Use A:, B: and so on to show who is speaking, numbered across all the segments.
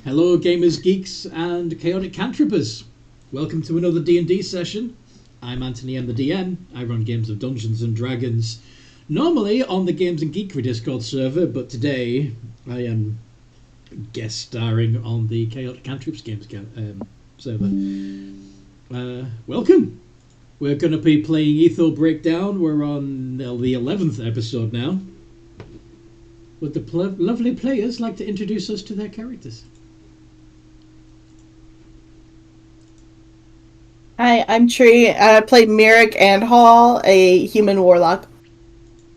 A: Hello, gamers, geeks, and chaotic cantrippers. Welcome to another D&D session. I'm Anthony, I'm the DM. I run games of Dungeons and Dragons, normally on the Games and Geekery Discord server, but today I am guest starring on the Chaotic Cantrips Games server. Welcome. We're going to be playing Eetho Breakdown. We're on the 11th episode now. Would the lovely players like to introduce us to their characters?
B: Hi, I'm Tree. I play Merrick and Hall, a human warlock.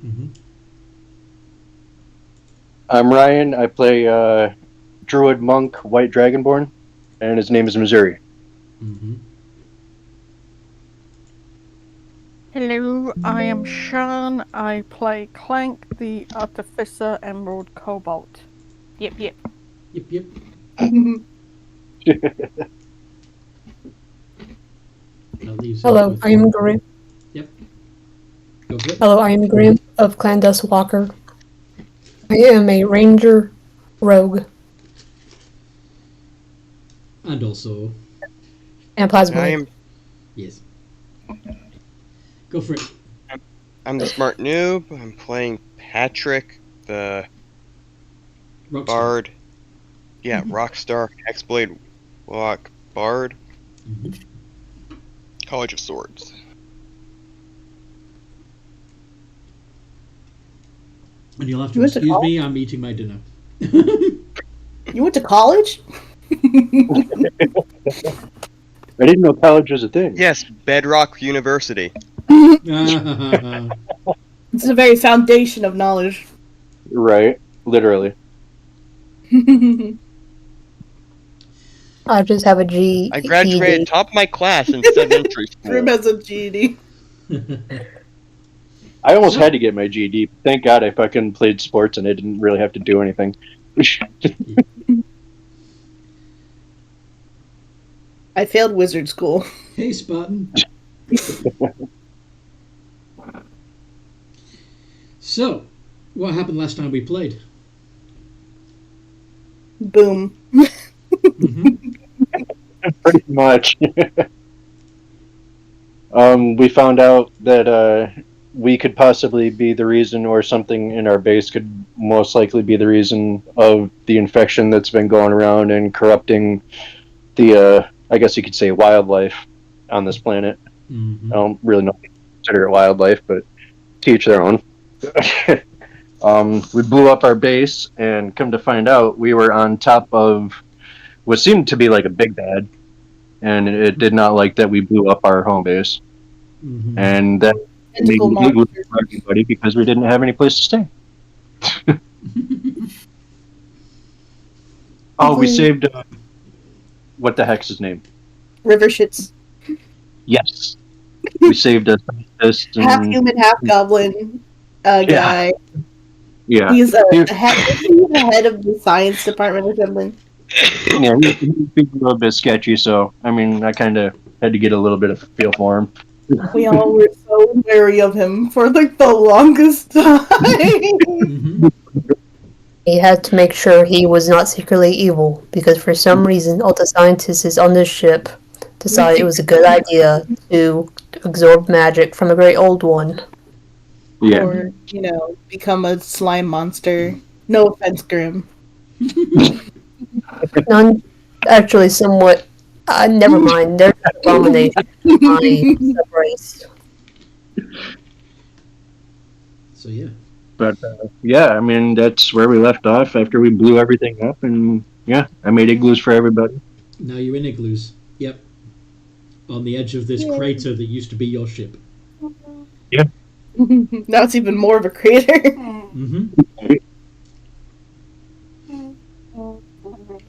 A: Mm-hmm.
C: I'm Ryan. I play Druid Monk, White Dragonborn, and his name is Missouri.
A: Mm-hmm.
D: Hello, I am Sean. I play Clank, the Artificer Emerald Cobalt. Yep.
A: Yep.
E: Hello, I am Grim.
A: Yep. Go for it.
E: Hello, I am Grim of Clandus Walker. I am a ranger rogue
A: And also,
E: and plasma.
A: yes. Go for it.
F: I'm the smart noob. I'm playing Patrick, the
A: Rockstar.
F: bard. Yeah, Rockstar, Hexblade, Warlock, Bard.
A: Mm-hmm.
F: College of Swords.
A: And you'll have
B: You
A: to
B: went to
A: excuse me, I'm eating my dinner.
B: You went to college?
C: I didn't know college was a thing.
F: Yes, Bedrock University.
B: It's the very foundation of knowledge.
C: Right, literally.
E: I just have a G.
F: I graduated top of my class in 7th entry
B: Grim
F: school.
B: has a GED.
C: I almost had to get my GED. Thank God I fucking played sports and I didn't really have to do anything.
B: I failed wizard school.
A: Hey, Spartan. So, what happened last time we played?
B: Boom.
A: Mm-hmm.
C: Pretty much. We found out that we could possibly be the reason, or something in our base could most likely be the reason of the infection that's been going around and corrupting the, I guess you could say, wildlife on this planet.
A: Mm-hmm.
C: I don't really know if you consider it wildlife, but to each their own. We blew up our base, and come to find out, we were on top of what seemed to be like a big bad, and it did not like that we blew up our home base.
A: Mm-hmm.
C: And that made
B: Tentacle
C: me igloo
B: monster.
C: for everybody because we didn't have any place to stay. Oh, we saved, what the heck's his name?
B: River shits.
C: Yes. We saved a scientist.
B: Half human, half goblin guy.
C: Yeah.
B: He's the head of the science department or something.
C: Yeah, he's a little bit sketchy, so, I mean, I kind of had to get a little bit of a feel for him.
B: We all were so wary of him for like the longest time.
A: Mm-hmm.
E: He had to make sure he was not secretly evil, because for some reason all the scientists on this ship decided it was a good idea to absorb magic from a great old one.
C: Yeah.
B: Or, become a slime monster. No offense, Grim.
E: None, actually, somewhat. Never mind. They're an abomination to my race.
A: So, yeah.
C: But, yeah, I mean, that's where we left off after we blew everything up, and, yeah, I made igloos for everybody.
A: Now you're in igloos. Yep. On the edge of this crater that used to be your ship.
B: Now it's even more of a crater.
A: Mm-hmm.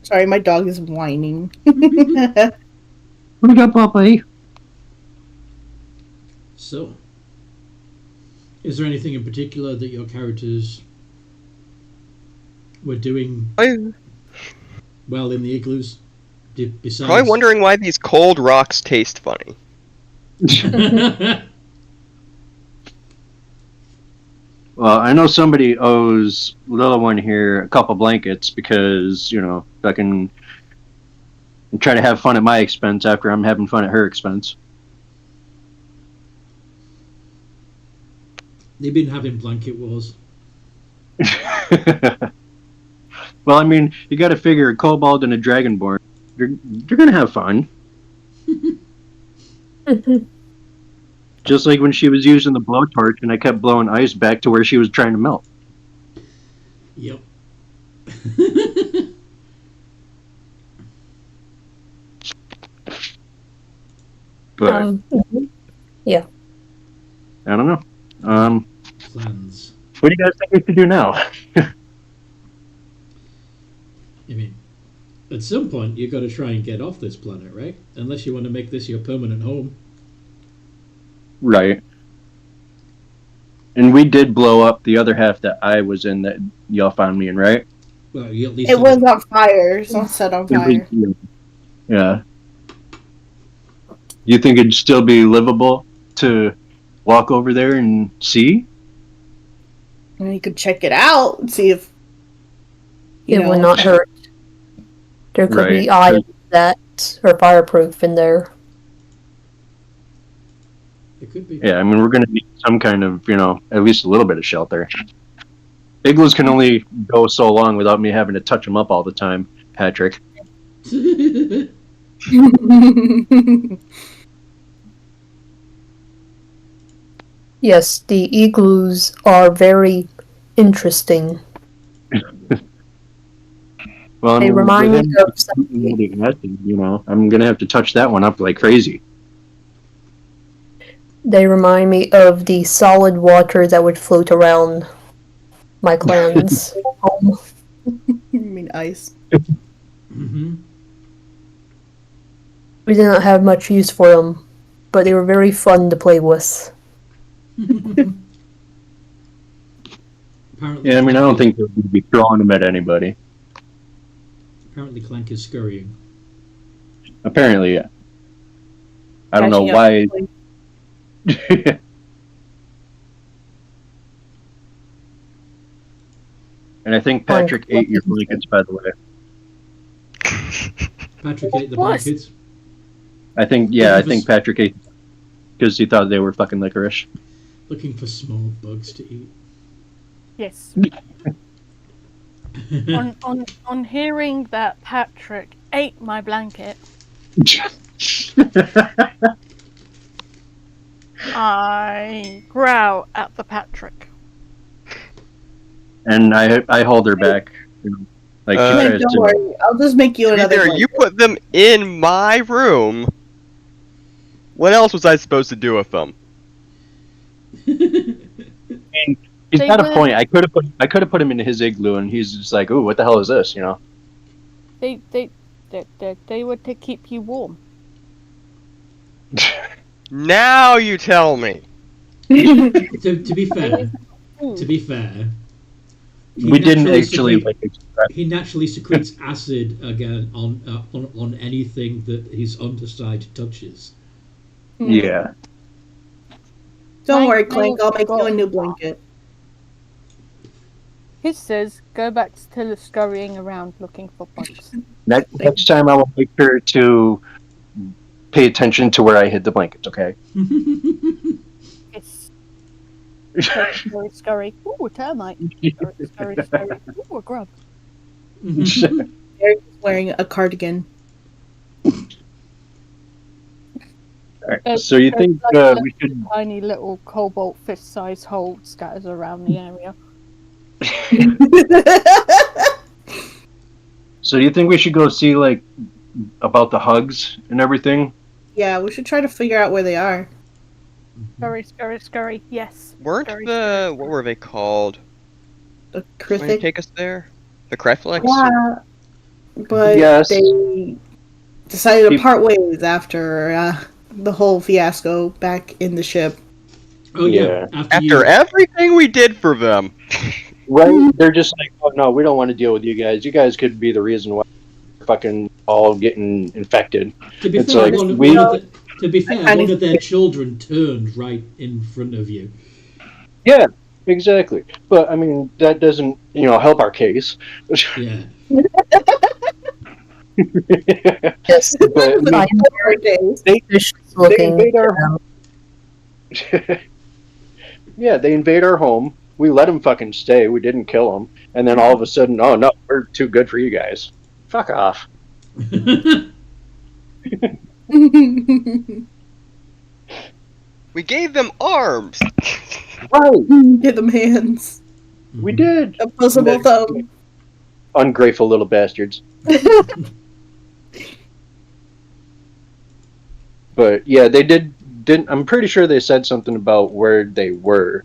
B: Sorry, my dog is whining.
C: What up, Popeye?
A: So, is there anything in particular that your characters were doing well in the igloos? Besides...
F: Probably wondering why these cold rocks taste funny.
C: Well, I know somebody owes little one here a couple blankets because, fucking try to have fun at my expense after I'm having fun at her expense.
A: They've been having blanket wars.
C: Well, I mean, you got to figure a kobold and a dragonborn. They're gonna have fun. Just like when she was using the blowtorch and I kept blowing ice back to where she was trying to melt.
A: Yep.
C: But
E: yeah.
C: I don't know.
A: Plans.
C: What do you guys think we should do now?
A: I mean, at some point you've got to try and get off this planet, right? Unless you want to make this your permanent home.
C: Right. And we did blow up the other half that I was in that y'all found me in, right?
A: Well, you at least
B: It was on fire. It's not set on fire.
C: Yeah. You think it'd still be livable to walk over there and see?
B: And you could check it out and see if
E: It would not hurt. There could be items that are fireproof in there.
A: It could be.
C: Yeah, I mean, we're going to need some kind of, at least a little bit of shelter. Igloos can only go so long without me having to touch them up all the time, Patrick.
E: Yes, the igloos are very interesting.
C: Well,
E: They remind me of
C: something. I'm going to have to touch that one up like crazy.
E: They remind me of the solid water that would float around my clan's home.
B: You mean ice?
A: Mm-hmm.
E: We did not have much use for them, but they were very fun to play with.
A: Apparently,
C: Yeah, I mean, I don't think we'd be throwing them at anybody.
A: Apparently, Clank is scurrying.
C: Apparently, yeah. I don't know
B: Catching up.
C: why. And I think Patrick ate your blankets, by the way.
A: Patrick ate the blankets.
C: I think Patrick ate because he thought they were fucking licorice.
A: Looking for small bugs to eat.
D: Yes. on hearing that Patrick ate my blanket, I growl at the Patrick.
C: And I hold her back. Like she tries
B: Don't
C: to.
B: worry, I'll just make you another
F: Either
B: one.
F: you put them in my room. What else was I supposed to do with them?
C: He's got a point. I could have put him in his igloo, and he's just like, "Ooh, what the hell is this?"
D: They were to keep you warm.
F: Now you tell me.
A: To be fair,
C: we didn't actually
A: he naturally secretes acid again on anything that his underside touches.
C: Yeah.
B: Don't worry, Clank. I'll make you a new blanket.
D: His says, go back to the scurrying around looking for bugs.
C: Next time I will make sure to pay attention to where I hid the blankets, okay?
D: It's scurry, scurry. Ooh, a termite. Scurry, scurry. Ooh, a grub.
B: Eric's wearing a cardigan.
C: Alright, so you think we should...
D: Tiny little cobalt fist-sized hole scatters around the area.
C: So you think we should go see, like, about the hugs and everything?
B: Yeah, we should try to figure out where they are.
D: Scurry, scurry, scurry. Yes.
F: Weren't
D: Scurry,
F: what were they called?
B: The
F: When you
B: Krithik.
F: take us there? The Kreflex?
B: Yeah, but
C: Yes.
B: they decided to part ways after the whole fiasco back in the ship.
A: Oh yeah.
F: After everything we did for them.
C: Right? They're just like, oh no, we don't want to deal with you guys. You guys could be the reason why we're fucking all getting infected.
A: To be
C: It's
A: fair,
C: like,
A: one of their children turned right in front of you.
C: Yeah. Exactly. But, I mean, that doesn't, help our case.
A: Yeah.
E: Yes,
C: But,
E: I am
B: Days.
C: they
E: suspicious looking.
C: invade our yeah, they invade our home. We let them fucking stay. We didn't kill them. And then all of a sudden, oh no, we're too good for you guys. Fuck off.
F: We gave them arms.
C: Right.
B: Give them hands.
C: We did.
B: Opposable thumb.
C: Ungrateful little bastards. But yeah, they didn't. I'm pretty sure they said something about where they were.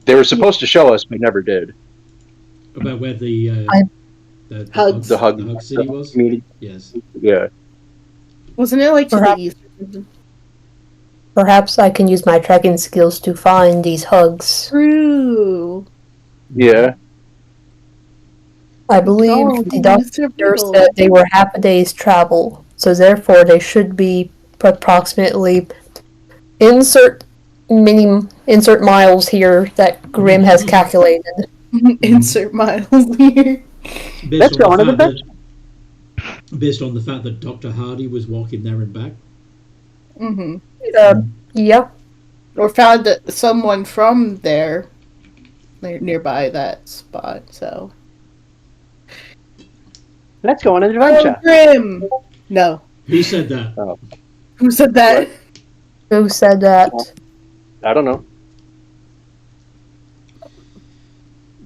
C: They were supposed to show us, but never did.
A: About where the
B: Hugs.
C: The hug
A: city was?
C: meeting.
A: Yes.
C: Yeah.
B: Wasn't it like to the east or something?
E: Perhaps I can use my tracking skills to find these hugs.
B: True.
C: Yeah.
E: I believe
B: Oh,
E: the
B: use
E: doctor
B: survival.
E: said they were half a day's travel, so therefore they should be approximately insert miles here that Grim has calculated.
B: Insert miles here.
C: That's going to the best.
A: Based on the fact that Dr. Hardy was walking there and back.
B: Mm-hmm.
E: Yeah.
B: Or found someone from there nearby that spot, so.
C: Let's go on an
B: Oh,
C: adventure.
B: Grim! No.
A: Who said that?
C: Oh,
B: Who said that?
C: What?
E: Who said that?
C: I don't know.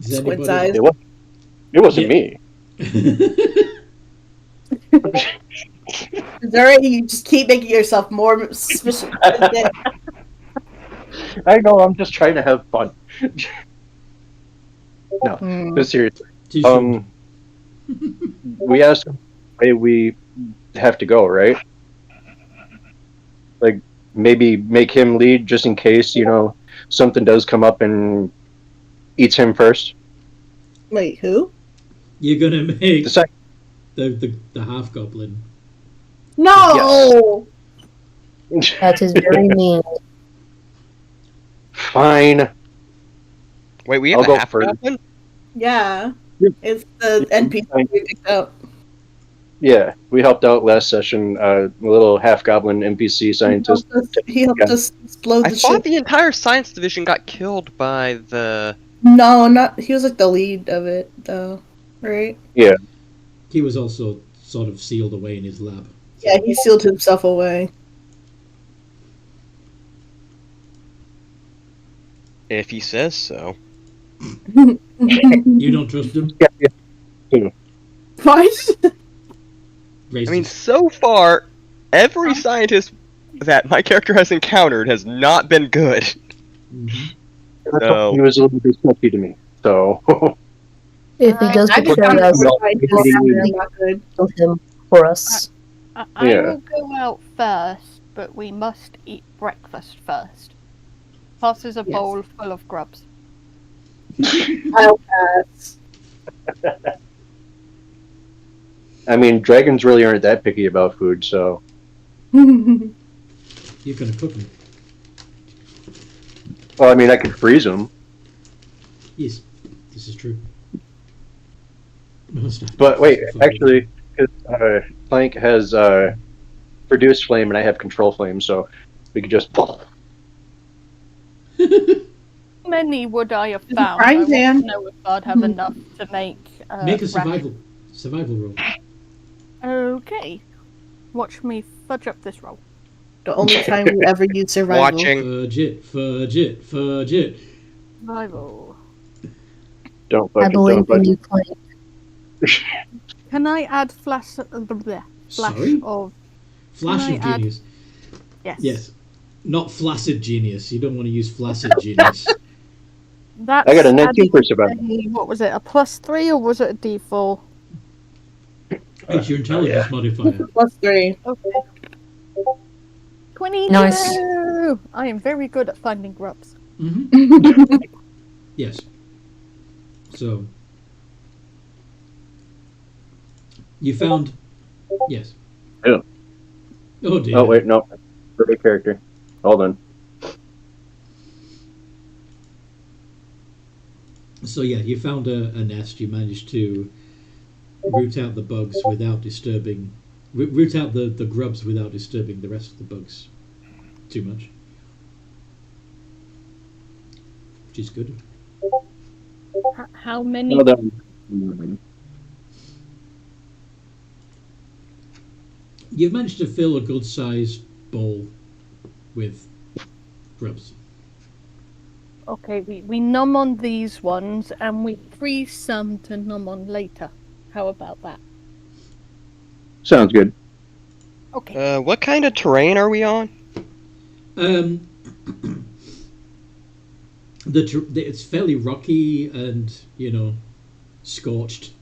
A: Does
B: Squint's
A: anybody-
B: eyes.
C: It wasn't
A: Yeah.
C: me.
B: It's alright, you just keep making yourself more suspicious.
C: I know. I'm just trying to have fun. No, but seriously.
A: Too soon.
C: We asked him why we have to go, right? Like, maybe make him lead just in case, something does come up and eats him first.
B: Wait, who?
A: You're gonna make
C: The second.
A: the half goblin.
B: No!
E: That is very mean.
C: Fine.
F: Wait, we
C: I'll
F: have
C: go
F: a half
C: first.
F: goblin?
B: Yeah.
C: Yeah.
B: It's the NPC we picked up.
C: Yeah, we helped out last session. A little half goblin NPC scientist.
B: He helped us explode
F: I
B: the
F: thought
B: ship.
F: the entire science division got killed by the.
B: No, not. He was like the lead of it, though. Right?
A: He was also sort of sealed away in his lab.
B: Yeah, he sealed himself away.
F: If he says so.
A: You don't trust him?
B: What?
A: Racist.
F: I mean, so far, every scientist that my character has encountered has not been good.
A: Mhm.
F: So-
C: He was a little bit sketchy to me. So
E: If he does
B: I
E: betray
B: just found
E: us,
B: out
E: we'll
B: they're not good.
E: kill him for us.
D: I
C: Yeah.
D: will go out first, but we must eat breakfast first. Plus is a
B: Yes.
D: bowl full of grubs.
B: I'll pass.
C: I mean, dragons really aren't that picky about food. So
A: You're gonna cook him.
C: well, I mean, I could freeze them.
A: Yes, this is true.
C: But wait, actually, because Plank has produced flame and I have control flame, so we could just.
D: Many would I have
B: It's a
D: found?
B: frying
D: I want
B: pan.
D: to know if I'd have enough to make.
A: Make a
D: ration.
A: survival roll.
D: Okay. Watch me fudge up this roll.
B: The only time we ever use survival.
F: Watching.
A: Fudge it.
D: Survival.
C: Don't
E: I
C: fucking
E: believe
C: don't
E: in you, Plank.
D: Can I add flash
A: Sorry?
D: of
A: Flash
D: Can
A: of
D: I add-
A: genius.
D: yes?
A: Yes. Not flaccid genius. You don't want to use flaccid genius.
D: That's
C: I got a 19 for
D: adding
C: survival.
D: What was it? A +3 or was it a D4?
A: It's your intelligence modifier.
B: +3.
D: Okay. 22!
E: Nice.
D: I am very good at finding grubs.
A: Mm-hmm. Yes. So. You found. Yes.
C: Yeah.
A: Oh dear.
C: Oh wait, no, perfect character. Hold on.
A: So yeah, you found a nest. You managed to root out the bugs without disturbing, root out the grubs without disturbing the rest of the bugs too much, which is good.
D: How many?
C: Well done.
A: You've managed to fill a good-sized bowl with grubs.
D: Okay, we numb on these ones and we freeze some to numb on later. How about that?
C: Sounds good.
D: Okay.
F: What kind of terrain are we on?
A: Um, it's fairly rocky and scorched.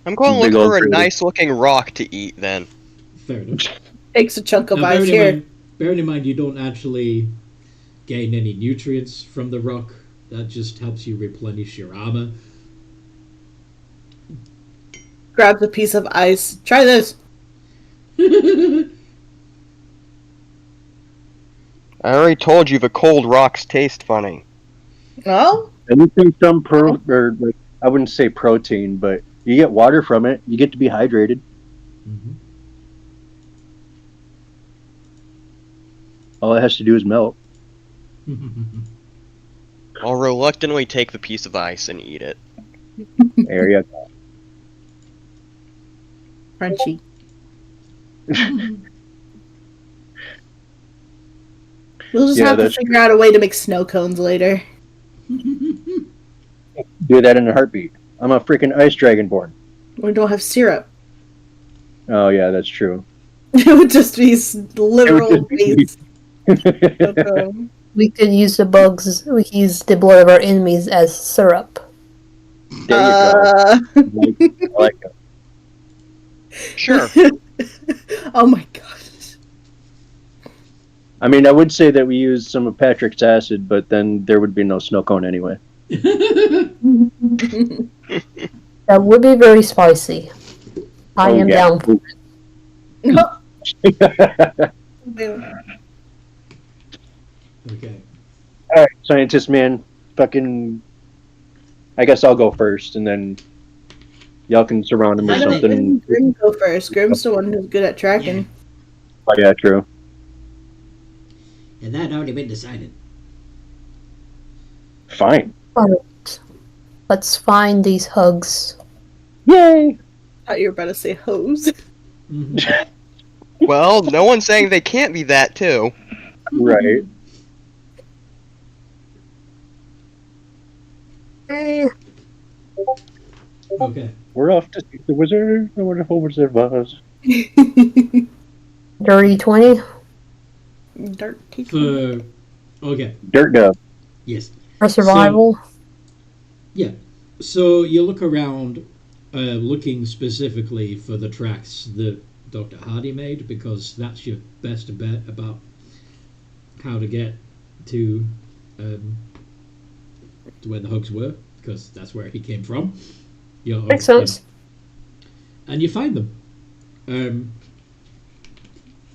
F: I'm going to
C: Big
F: look
C: old
F: for a
C: crater.
F: nice-looking rock to eat then.
A: Fair enough.
B: Takes a chunk of
A: Now,
B: ice here.
A: bearing in mind you don't actually gain any nutrients from the rock. That just helps you replenish your armor.
B: Grabs a piece of ice. Try this.
F: I already told you the cold rocks taste funny.
B: No?
C: Anything or like I wouldn't say protein, but you get water from it. You get to be hydrated.
A: Mhm.
C: All it has to do is melt.
F: I'll reluctantly take the piece of ice and eat it.
C: There you go.
B: Crunchy. We'll just
C: Yeah,
B: have to
C: that's-
B: figure out a way to make snow cones later.
C: Do that in a heartbeat. I'm a freaking ice dragonborn.
B: We don't have syrup.
C: Oh yeah, that's true.
B: It would just be literal
C: be-
B: base snow cone.
E: We could use the bugs, we could use the blood of our enemies as syrup.
C: There you go. I like it.
F: Sure.
B: Oh my gosh.
C: I mean, I would say that we use some of Patrick's acid, but then there would be no snow cone anyway.
E: That would be very spicy. I
C: Oh,
E: am
C: yeah.
E: down for it.
A: Okay.
C: Alright, scientist man, fucking... I guess I'll go first, and then y'all can surround him or
A: Yeah,
C: something.
B: Grim go first. Grim's the one who's good at tracking.
C: Oh yeah, true.
A: And that had already been decided.
C: Fine.
E: Alright. Let's find these hugs.
C: Yay!
B: Thought you were about to say hose.
A: Mhm.
F: Well, no one's saying they can't be that too.
C: Right.
A: Okay.
C: We're off to see the wizard. I wonder who wizard was.
E: Dirty 20?
B: Dark
A: For okay.
C: Dirt Dove.
A: Yes.
E: For survival?
A: So you look around, looking specifically for the tracks that Dr. Hardy made, because that's your best bet about how to get to where the hugs were, because that's where he came from.
E: Makes sense.
A: And you find them.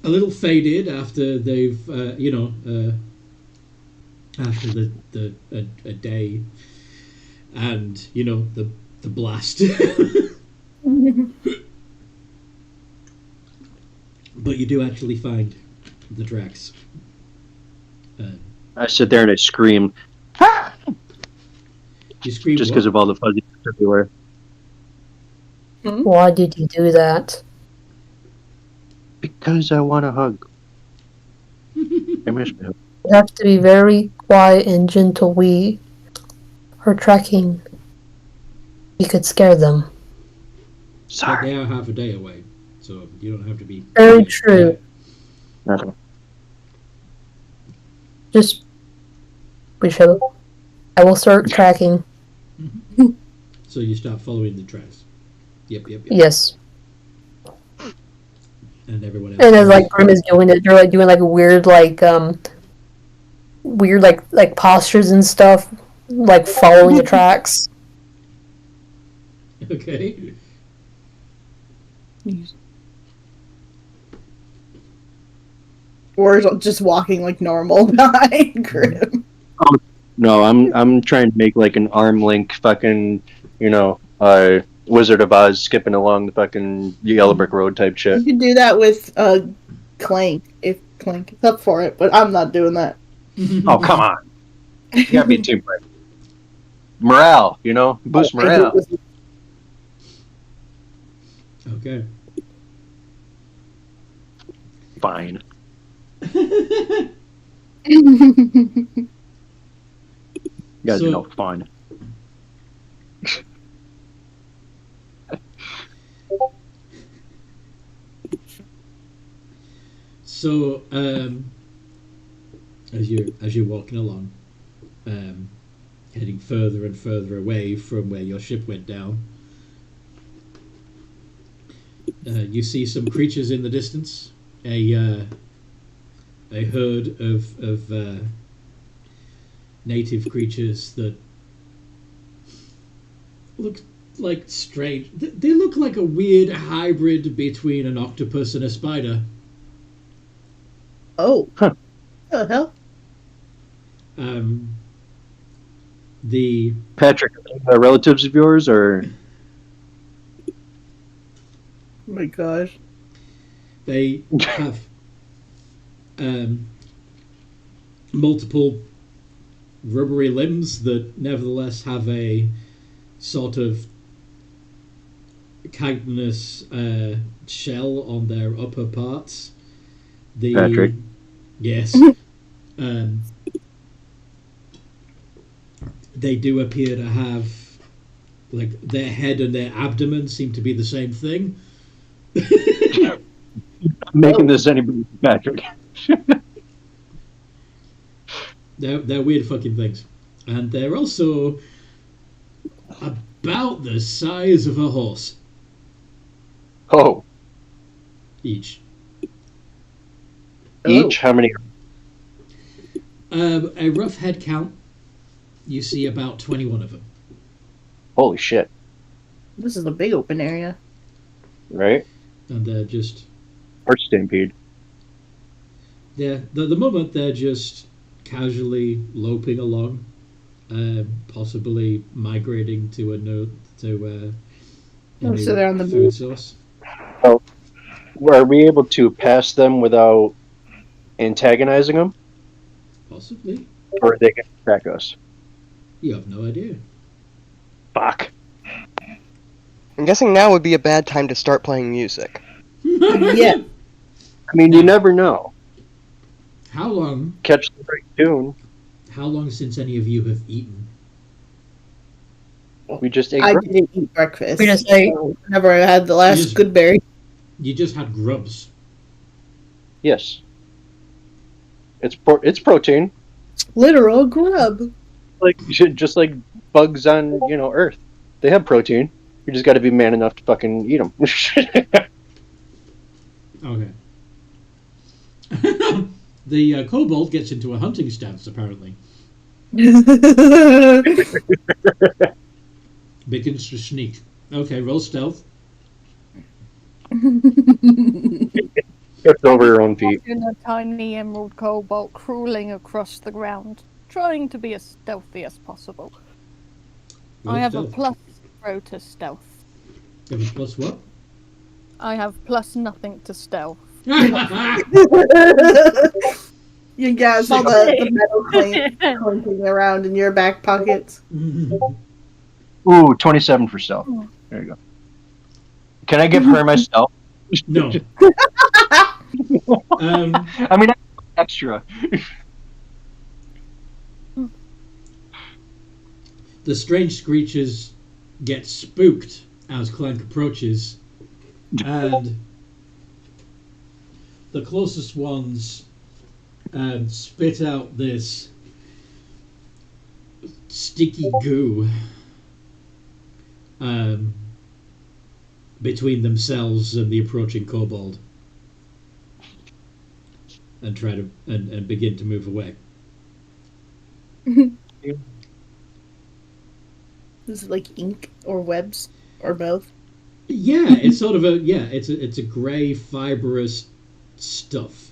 A: A little faded after they've, after a day, and the blast. But you do actually find the tracks.
C: I sit there and I scream
A: You scream
C: just
A: what?
C: because of all the fuzzy everywhere.
E: Why did you do that?
C: Because I want a hug. I miss my hug.
E: You have to be very quiet and gentle. We are tracking. You could scare them.
A: But
C: Sorry.
A: they are half a day away, so you don't have to be.
E: Very true.
C: Okay.
E: Just... I will start tracking.
A: So you start following the tracks. Yep.
E: Yes.
A: And everyone else.
E: And as like Grim is doing it, they're like doing like weird postures and stuff, like following the tracks.
A: Okay.
B: Or just walking like normal behind Grim.
C: No, I'm trying to make like an arm link fucking, Wizard of Oz skipping along the fucking Yellow Brick Road type shit.
B: You could do that with Clank if Clank is up for it, but I'm not doing that.
C: Oh, come on. You gotta be a team player. Morale, boost morale.
A: Okay.
C: Fine. You guys
A: So-
C: know fun.
A: So, as you're walking along, heading further and further away from where your ship went down, you see some creatures in the distance. A herd of native creatures that look like strange. They look like a weird hybrid between an octopus and a spider.
B: Oh.
C: Huh.
B: What the hell?
A: The
C: Patrick, are they, relatives of yours, or
B: Oh my gosh.
A: they have multiple rubbery limbs that nevertheless have a sort of chitinous shell on their upper parts.
C: Patrick?
A: Yes. They do appear to have, like, their head and their abdomen seem to be the same thing.
C: making this anybody, Patrick?
A: They're weird fucking things. And they're also about the size of a horse
C: Oh,
A: each.
C: each? How many?
A: A rough head count, you see about 21 of them.
C: Holy shit!
B: This is a big open area.
C: Right?
A: And they're just,
C: Or stampede?
A: the moment they're just casually loping along, possibly migrating to a new
B: So they're on the
A: food
B: move.
A: source.
C: Are we able to pass them without antagonizing them,
A: Possibly.
C: or are they going to attack us?
A: You have no idea.
C: Fuck.
F: I'm guessing now would be a bad time to start playing music.
B: Yeah.
C: I mean, you never know.
A: How long
C: Catch the right tune.
A: since any of you have eaten?
C: We just ate.
B: I didn't eat breakfast.
E: We just ate.
B: So whenever I had the last
A: just-
B: good berry.
A: You just had grubs.
C: Yes. It's protein,
B: Literal grub.
C: like just like bugs on Earth. They have protein. You just got to be man enough to fucking eat them.
A: Okay. The kobold gets into a hunting stance, apparently. Begins to sneak. Okay, roll stealth.
C: It's over your own feet.
D: In a tiny emerald cobalt crawling across the ground, trying to be as stealthy as possible.
A: Roll
D: I have
A: stealth.
D: a plus 0 to stealth.
A: You have a plus what?
D: I have plus nothing to stealth.
B: You guys all the metal clinking around in your back pockets.
C: Ooh, 27 for stealth. There you go. Can I give her my stealth?
A: No.
C: I mean, extra.
A: The strange screeches get spooked as Clank approaches, and the closest ones spit out this sticky goo between themselves and the approaching kobold, and try to and begin to move away.
B: Is it like ink or webs or both?
A: Yeah, it's sort of it's a grey fibrous stuff.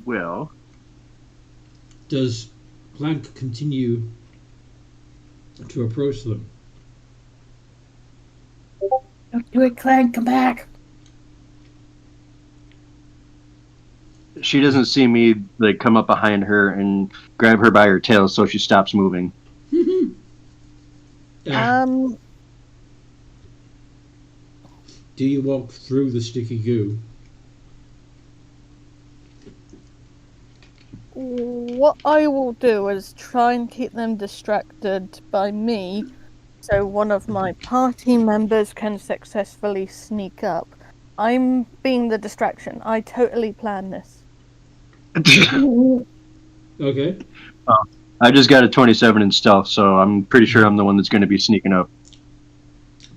C: Well,
A: Does Clank continue to approach them?
B: Don't do it, Clank. Come back.
C: she doesn't see me like come up behind her and grab her by her tail, so she stops moving.
D: Um,
A: Do you walk through the sticky goo?
D: what I will do is try and keep them distracted by me, so one of my party members can successfully sneak up. I'm being the distraction. I totally planned this.
A: Okay.
C: I just got a 27 in stealth, so I'm pretty sure I'm the one that's going to be sneaking up.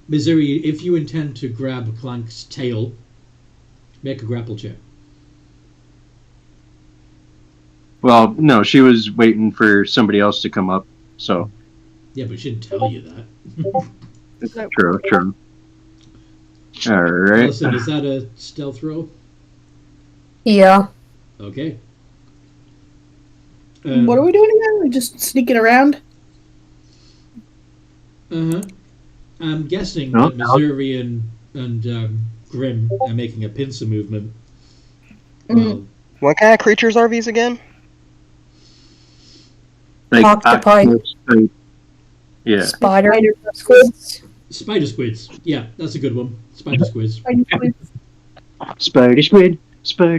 A: Missouri, if you intend to grab Clank's tail, make a grapple check.
C: Well, no, she was waiting for somebody else to come up, so.
A: Yeah, but she didn't tell you that.
D: Nope.
C: True. Alright.
A: Listen, is that a stealth roll?
E: Yeah.
A: Okay.
B: What are we doing again? We're just sneaking around?
A: Uh-huh. I'm guessing
C: No,
A: that Missouri and Grim are making a pincer movement. Well,
F: What kind of creatures are these again?
C: Like,
E: Octopi.
C: Yeah.
E: Spider squids.
A: spider squids. Yeah, that's a good one. Spider squids.
C: Spider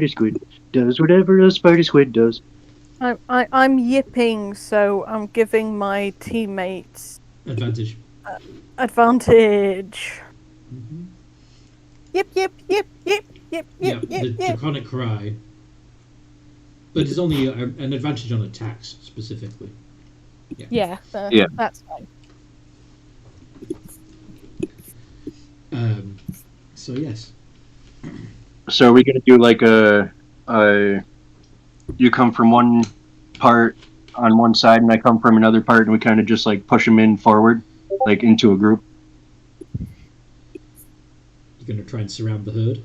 C: squid does whatever a spider squid does.
D: I'm yipping, so I'm giving my teammates
A: Advantage.
D: advantage.
A: Mm-hmm.
D: Yip yip yip yip yip
A: Yeah,
D: yip
A: the
D: yip yip.
A: draconic cry. But it's only an advantage on attacks, specifically.
D: Yeah,
C: Yeah.
D: that's fine.
A: So, yes.
C: So are we going to do like you come from one part on one side and I come from another part and we kind of just like push them in forward, like into a group?
A: You're going to try and surround the herd.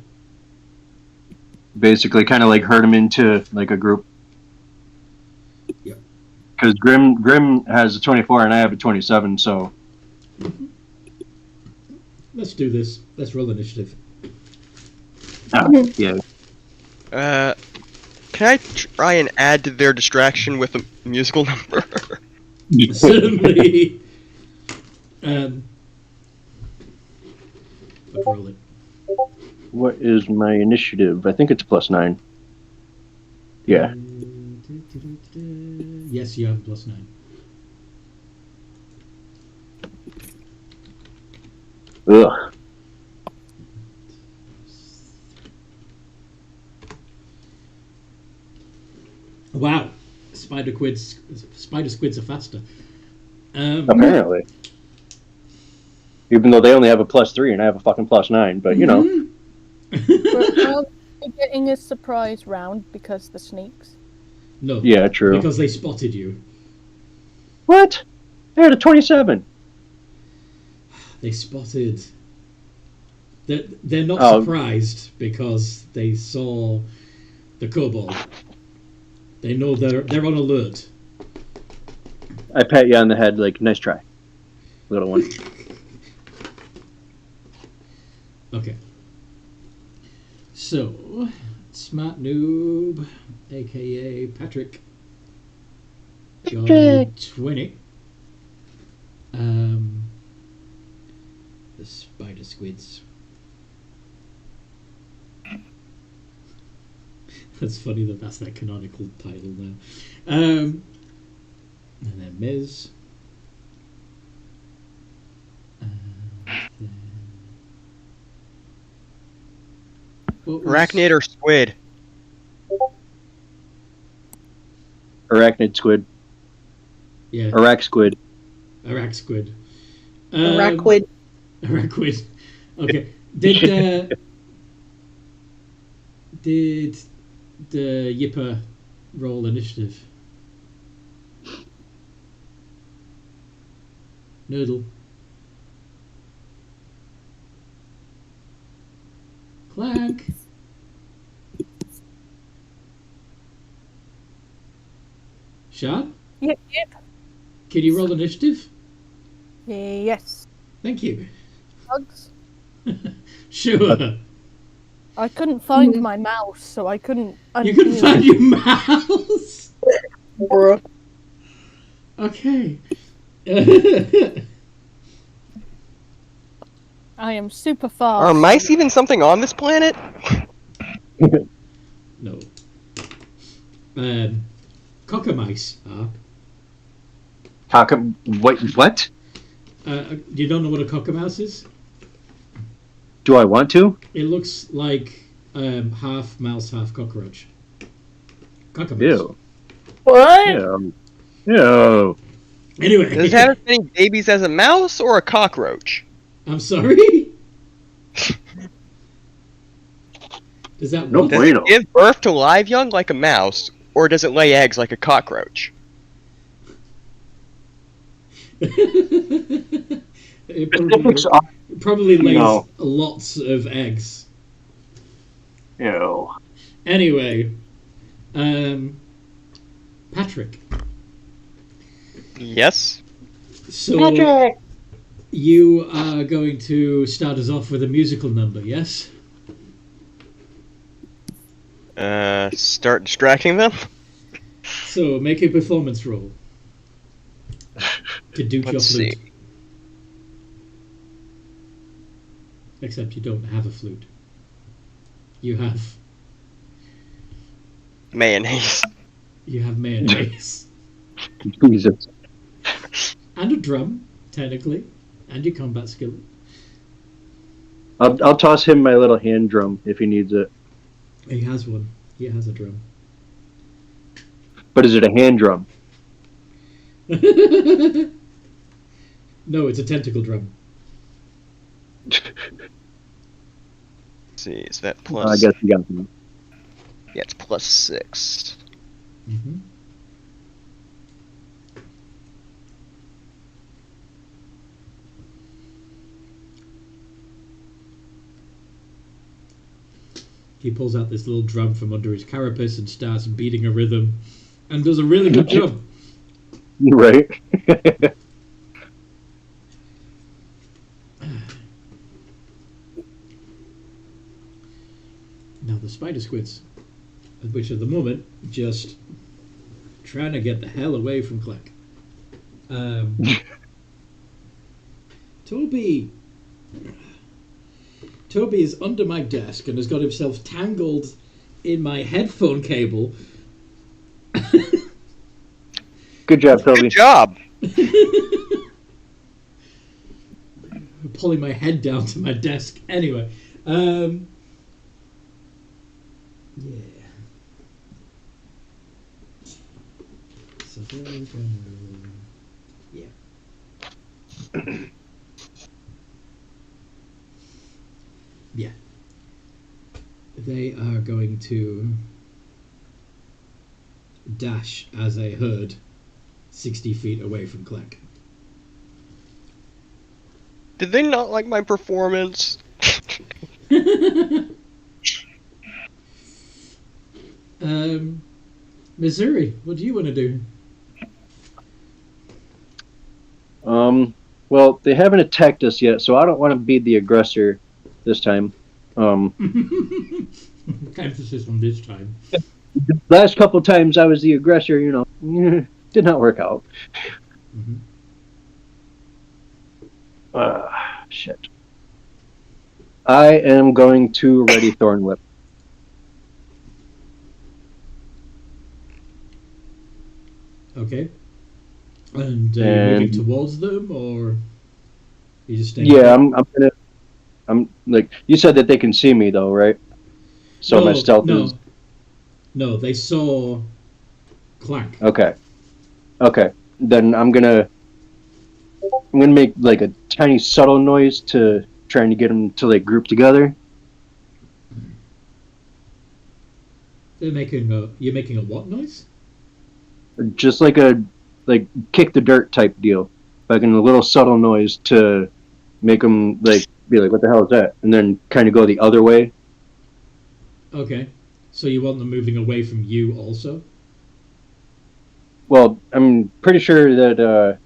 C: Basically, kind of like herd them into like a group.
A: Yep.
C: Because Grim has a 24 and I have a 27, so.
A: Let's do this. Let's roll initiative.
C: Yeah.
F: Can I try and add to their distraction with a musical number?
A: Certainly. Let's roll it.
C: What is my initiative? I think it's +9. Yeah.
A: Yes, you have +9.
C: Ugh.
A: Wow. Spider squids are faster.
C: Apparently. Even though they only have a +3 and I have a fucking +9, but you know.
D: We're getting a surprise round because the sneaks.
A: No.
C: Yeah, true.
A: Because they spotted you.
C: What? They had a 27.
A: They spotted. They're not
C: Oh.
A: surprised because they saw the kobold. They know they're on alert.
C: I pat you on the head like, nice try, little one.
A: Okay. So, Smart Noob, aka Patrick, got a 20. The spider squids. That's funny that's their canonical title now. And then Miz.
F: Arachnid or squid?
C: Arachnid squid.
A: Yeah,
C: Arac squid.
A: Arac squid.
B: Arachwid.
A: Arachwid. Okay. Did the Yipper roll initiative? Noodle. Clank. Sean,
D: Yep.
A: can you roll initiative?
D: Yes.
A: Thank you.
D: Bugs.
A: Sure.
D: I couldn't find my mouse, so I couldn't.
A: You couldn't find your mouse.
B: Bruh.
A: Okay.
D: I am super fast.
F: Are mice even something on this planet?
A: No. Cockermice are.
C: Wait, what?
A: You don't know what a cockermouse is?
C: Do I want to?
A: It looks like half mouse, half cockroach. Cockermouse.
C: Ew.
B: What?
C: Ew. Ew.
A: Anyway.
F: Does it have as many babies as a mouse or a cockroach?
A: I'm sorry? Does that
C: No
A: what?
F: Does
C: bueno.
F: it give birth to live young like a mouse, or does it lay eggs like a cockroach?
A: It
C: Specifics are.
A: probably lays
C: No.
A: lots of eggs.
C: Ew.
A: Anyway, Patrick.
F: Yes.
A: So you are going to start us off with a musical number, yes?
F: Start distracting them?
A: So make a performance roll to duke your
F: Let's
A: flute.
F: see.
A: Except you don't have a flute. You have
F: Mayonnaise.
A: mayonnaise.
C: Jesus.
A: And a drum, technically. And your combat skill.
C: I'll toss him my little hand drum if he needs it.
A: He has one. He has a drum.
C: But is it a hand drum?
A: No, it's a tentacle drum.
F: Let's see, is that
C: I
F: plus?
C: guess you got me.
F: Yeah, it's plus 6.
A: Mm-hmm. He pulls out this little drum from under his carapace and starts beating a rhythm and does a really good job.
C: Right?
A: Now the spider squids, which at the moment just trying to get the hell away from Clec. Toby is under my desk and has got himself tangled in my headphone cable.
C: Good job, Toby.
F: Good job.
A: Pulling my head down to my desk. Anyway, yeah. So there we go. Yeah. Yeah. They are going to dash as a herd 60 feet away from Clec.
F: Did they not like my performance?
A: Missouri, what do you want to do?
C: Well, they haven't attacked us yet, so I don't want to be the aggressor this time.
A: Emphasis on this time.
C: Last couple times I was the aggressor, did not work out. Shit. I am going to ready Thorn Whip.
A: Okay. And moving towards them, or you just staying?
C: Yeah, I'm like, you said that they can see me though, right? So my stealth is...
A: No, they saw Clank.
C: Okay. Then I'm gonna make like a tiny subtle noise to trying to get them to like group together.
A: You're making a what noise?
C: Just like kick the dirt type deal, like in a little subtle noise to make them like be like, what the hell is that? And then kind of go the other way.
A: Okay. So you want them moving away from you also?
C: Well, I'm pretty sure that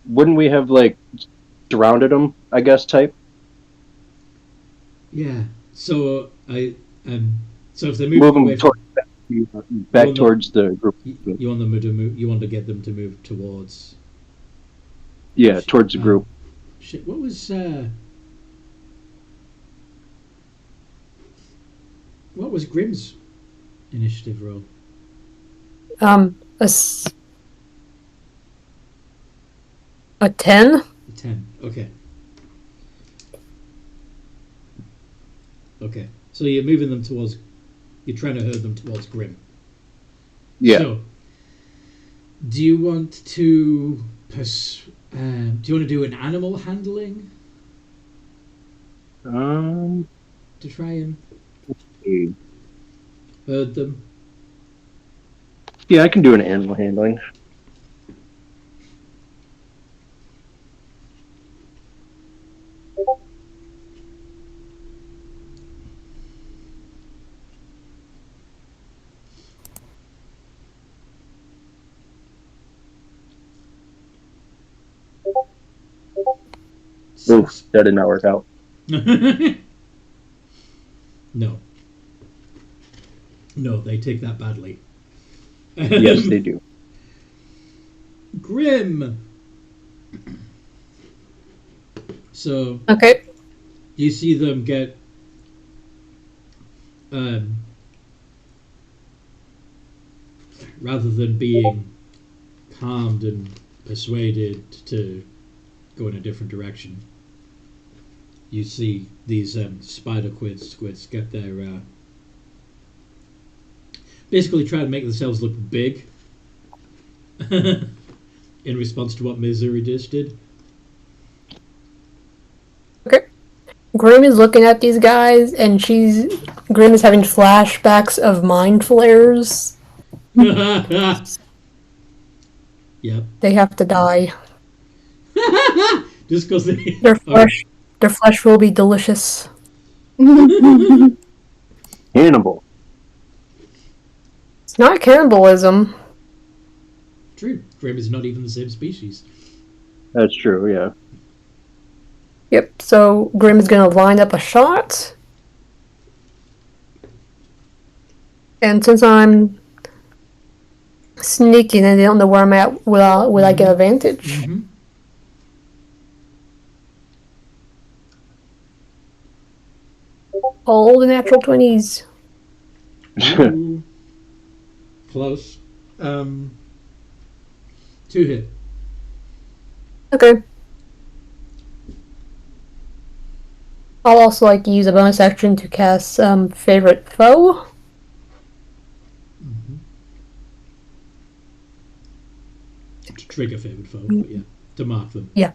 C: wouldn't we have like surrounded them? I guess type.
A: Yeah. So so if they're
C: Move
A: moving away
C: them
A: from,
C: back towards the group.
A: you want them to move. You want to get them to move towards.
C: Yeah, towards the group.
A: Shit. What was Grimm's initiative roll?
E: A 10.
A: 10. Okay. Okay. So you're moving them towards. You're trying to herd them towards Grimm.
C: Yeah.
A: So, do you want to do an animal handling to try and herd them?
C: Yeah, I can do an animal handling. Oof, that did not work out.
A: No. No, they take that badly.
C: Yes, they do.
A: Grimm. So
E: Okay.
A: you see them get rather than being calmed and persuaded to go in a different direction, you see these spider squids get their basically try to make themselves look big in response to what Missouri Dish did.
E: Okay. Grimm is looking at these guys, and Grimm is having flashbacks of mind flares.
A: Yep.
E: They have to die.
A: Just because
E: Their flesh will be delicious.
C: Hannibal.
E: It's not cannibalism.
A: True. Grimm is not even the same species.
C: That's true, yeah.
E: Yep, so Grimm is going to line up a shot. And since I'm sneaking and they don't know where I'm at, will I get advantage?
A: Mm-hmm.
E: All the natural 20s.
A: Ooh. Close. 2 hit.
E: Okay. I'll also like to use a bonus action to cast Favorite Foe.
A: Mm-hmm. To trigger favorite foe, but yeah, to mark them.
E: Yeah.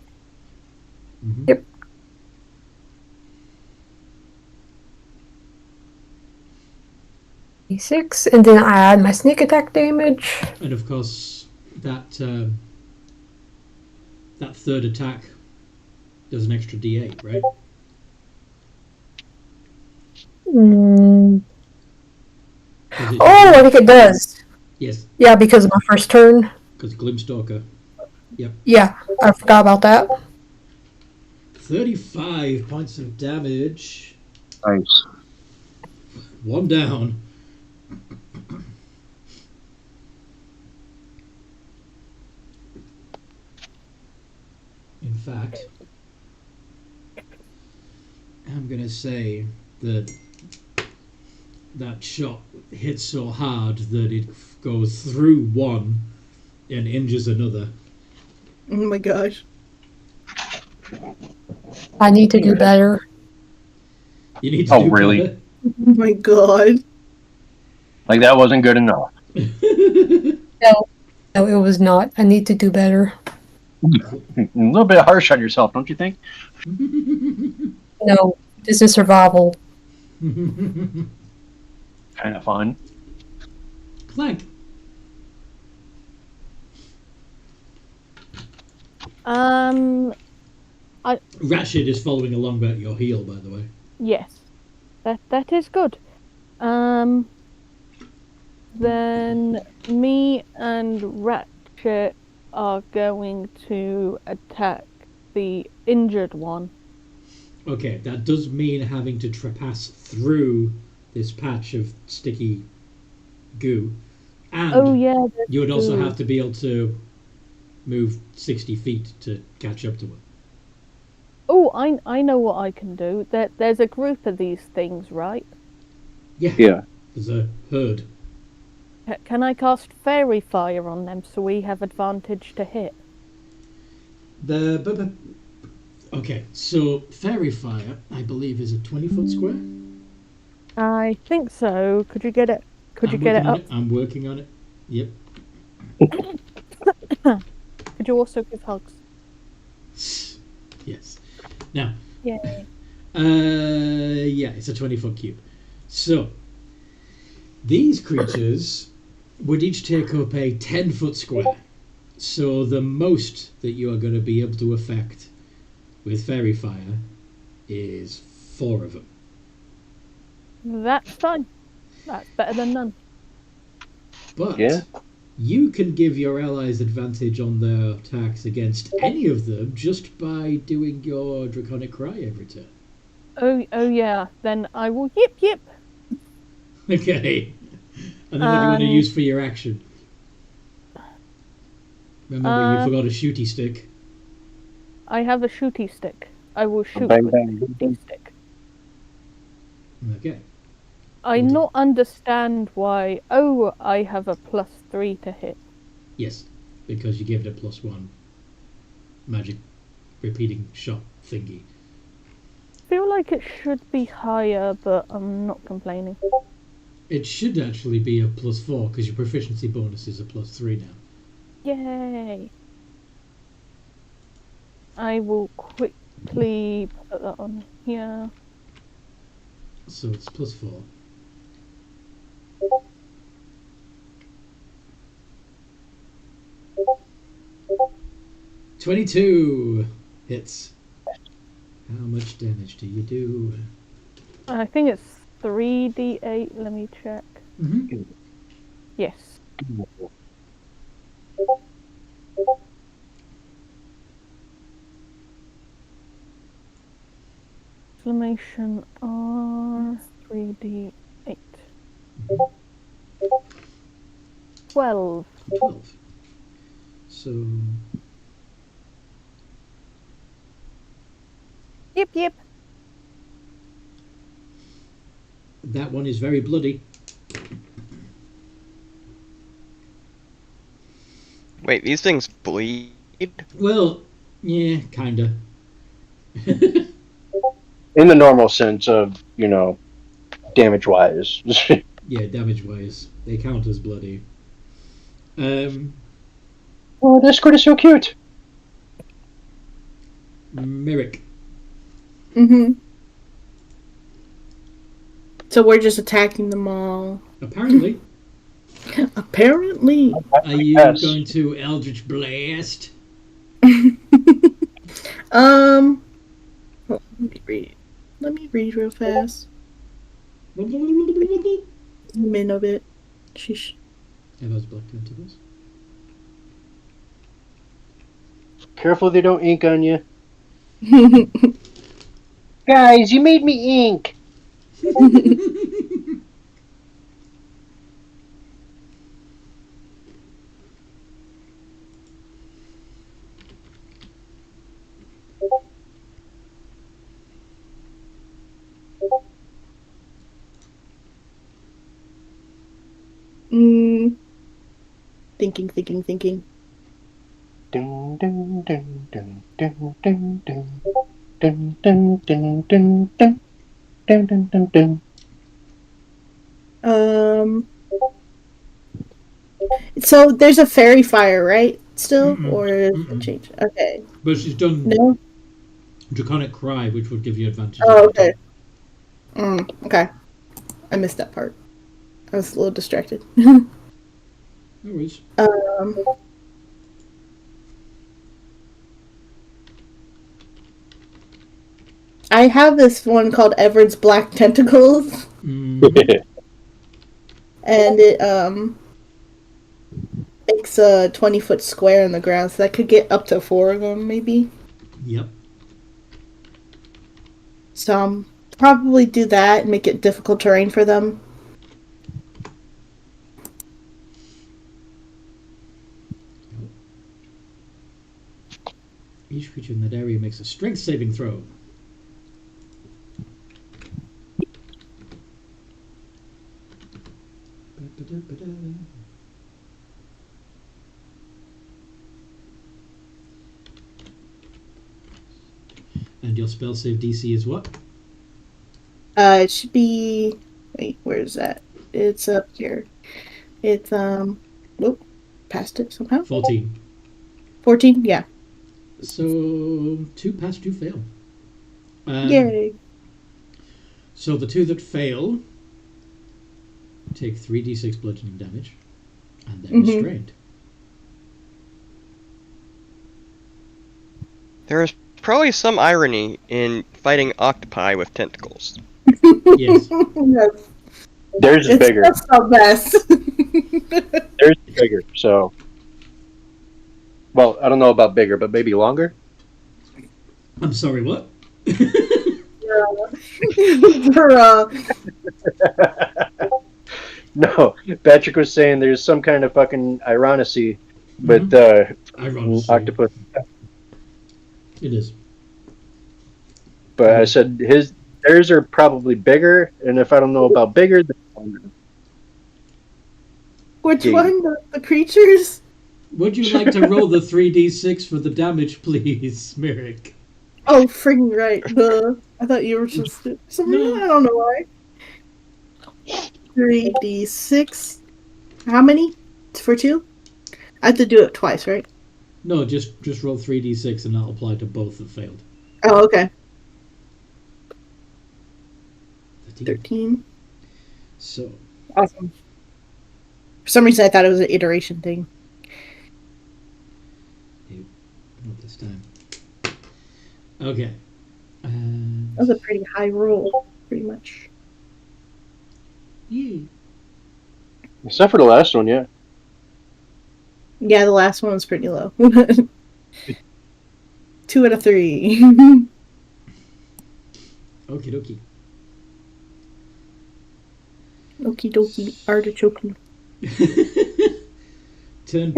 A: Mm-hmm.
E: Yep. D6, and then I add my sneak attack damage.
A: And of course, that third attack does an extra D8, right?
E: Oh, I think it does.
A: Yes.
E: Yeah, because of my first turn.
A: Because Glimstalker. Yep.
E: Yeah, I forgot about that.
A: 35 points of damage.
C: Nice.
A: 1 down. In fact, I'm going to say that that shot hits so hard that it goes through one and injures another.
B: Oh my gosh.
E: I need to do better.
A: You need to do
C: really?
A: better.
B: Oh my god.
C: Like, that wasn't good enough.
E: No, it was not. I need to do better.
C: A little bit harsh on yourself, don't you think?
E: No, this is survival.
C: Kind of fun.
A: Clank. Rashid is following along at your heel, by the way.
D: Yes, that is good. Then me and Ratchet are going to attack the injured one.
A: Okay, that does mean having to pass through this patch of sticky goo. And
D: Oh yeah.
A: you would also
D: goo.
A: have to be able to move 60 feet to catch up to it.
D: Oh, I know what I can do. There's a group of these things, right?
C: Yeah.
A: There's a herd.
D: Can I cast Fairy Fire on them so we have advantage to hit?
A: Okay, so Fairy Fire, I believe, is a 20-foot square.
D: I think so. Could you get it? Could you get it up?
A: I'm working on it. Yep.
D: Could you also give hugs?
A: Yes. Now,
D: Yay.
A: yeah, it's a 20-foot cube. So, these creatures would each take up a 10-foot square. So the most that you are going to be able to affect with Fairy Fire is 4 of them.
D: That's fine. That's better than none.
A: But
C: Yeah.
A: you can give your allies advantage on their attacks against any of them just by doing your Draconic Cry every turn.
D: Oh yeah. Then I will yip yip.
A: Okay. And then what do you want to use for your action? Remember, you forgot a shooty stick.
D: I have a shooty stick. I will shoot
C: Bang,
D: with
C: bang.
D: the shooty stick.
A: Okay.
D: I not understand why. Oh, I have a +3 to hit.
A: Yes, because you gave it a +1 magic repeating shot thingy.
D: I feel like it should be higher, but I'm not complaining.
A: It should actually be a +4 because your proficiency bonus is a +3 now.
D: Yay! I will quickly put that on here.
A: So it's +4. $22 hits. How much damage do you do?
D: I think it's 3d8. Let me check.
A: Mm-hmm.
D: Yes. Exclamation R 3d8. 12.
A: 12. So
D: Yip yip.
A: that one is very bloody.
F: Wait, these things bleed?
A: Well, yeah, kinda.
C: In the normal sense of, damage wise.
A: Yeah, damage-wise, they count as bloody.
C: Oh, this squid is so cute.
A: Merrick.
B: Mm-hmm. So we're just attacking them all.
A: Apparently,
B: Apparently.
A: are you
C: Yes.
A: going to Eldritch Blast?
B: Hold on, let me read real fast. Min of it. Sheesh.
A: Are those black tentacles?
C: Careful they don't ink on you. Guys, you made me ink.
B: Thinking.
C: Dun, dun, dun, dun, dun, dun, dun. Dun, dun, dun, dun, dun. Dun, dun, dun, dun.
B: So there's a fairy fire, right? Still?
A: Mm-mm.
B: Or is
A: Mm-mm.
B: it changed? Okay.
A: But she's done
B: No?
A: Draconic Cry, which would give you advantage.
B: Oh, okay. Okay. I missed that part. I was a little distracted.
A: No worries.
B: I have this one called Everett's Black Tentacles.
A: Mm.
B: and it makes a 20-foot square in the ground, so that could get up to 4 of them, maybe.
A: Yep.
B: So probably do that and make it difficult terrain for them.
A: Each creature in that area makes a strength saving throw. And your spell save DC is what?
B: It should be. Wait, where is that? It's up here. It's Nope, passed it somehow.
A: 14.
B: 14. Yeah.
A: So 2 pass, 2 fail.
B: Yay.
A: So the 2 that fail take 3d6 bludgeoning damage, and they're restrained.
F: There is probably some irony in fighting octopi with tentacles.
A: Yes.
B: Yes.
C: Theirs is bigger.
B: It's just the best.
C: Theirs is bigger, so. Well, I don't know about bigger, but maybe longer?
A: I'm sorry, what?
C: No, Patrick was saying there's some kind of fucking ironicy with
A: Ironically.
C: octopus.
A: It is.
C: But I said theirs are probably bigger, and if I don't know about bigger, then longer.
B: Which
C: Yeah.
B: one? The creatures?
A: Would you like to roll the 3d6 for the damage, please, Merrick?
B: Oh, friggin' right. I thought you were just something.
A: No.
B: I don't know why. 3d6. How many? For 2? I have to do it twice, right?
A: No, just roll 3d6 and that'll apply to both that failed.
B: Oh, okay.
A: 13.
B: 13.
A: So,
B: Awesome. For some reason, I thought it was an iteration thing.
A: not this time. Okay.
B: That was a pretty high roll, pretty much.
A: Yeah.
C: Except for the last one, yeah.
B: Yeah, the last one was pretty low. 2 out of 3.
A: Okie dokie.
B: Okie dokie, artichoke.
A: Turn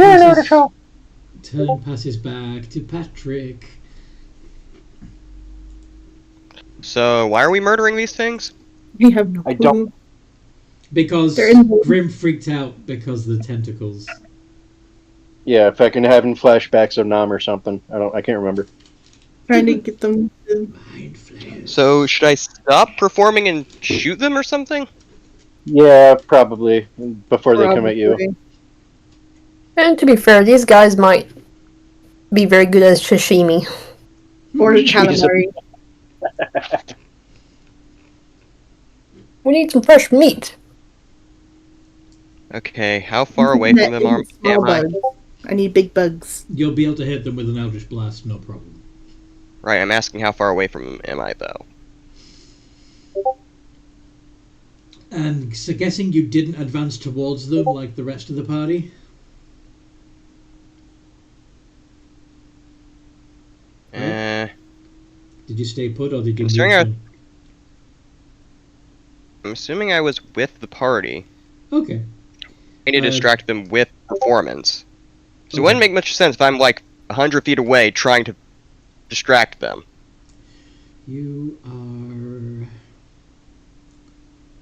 A: passes back to Patrick.
F: So, why are we murdering these things?
B: We have no clue.
C: I don't-
A: Because
B: They're in the-
A: Grim freaked out because of the tentacles.
C: Yeah, if I can having flashbacks of Nam or something. I can't remember.
B: Trying to get them to...
A: Mind flayers.
F: So, should I stop performing and shoot them or something?
C: Yeah, probably. Before they come at you.
B: Probably.
E: And to be fair, these guys might be very good at sashimi.
B: Or
C: Jesus.
B: calamari.
E: We need some fresh meat.
F: Okay, how far away from them am I?
B: Bugs. I need big bugs.
A: You'll be able to hit them with an Eldritch Blast, no problem.
F: Right, I'm asking how far away from them am I, though?
A: And so guessing you didn't advance towards them like the rest of the party? Did you stay put or did you move them?
F: I'm assuming I was with the party.
A: Okay.
F: I need to distract them with performance. So it
A: Okay.
F: wouldn't make much sense if I'm like 100 feet away trying to distract them.
A: You are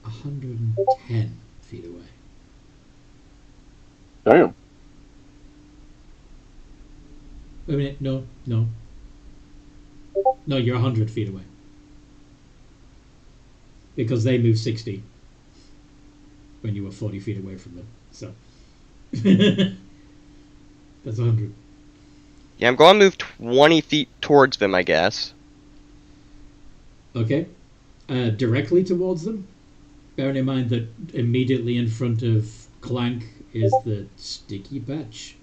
A: 110 feet away.
C: Damn.
A: Wait a minute, no. No, you're 100 feet away. Because they moved 60 when you were 40 feet away from them. So. That's 100.
F: Yeah, I'm going to move 20 feet towards them, I guess.
A: Okay. Directly towards them. Bearing in mind that immediately in front of Clank is the sticky patch.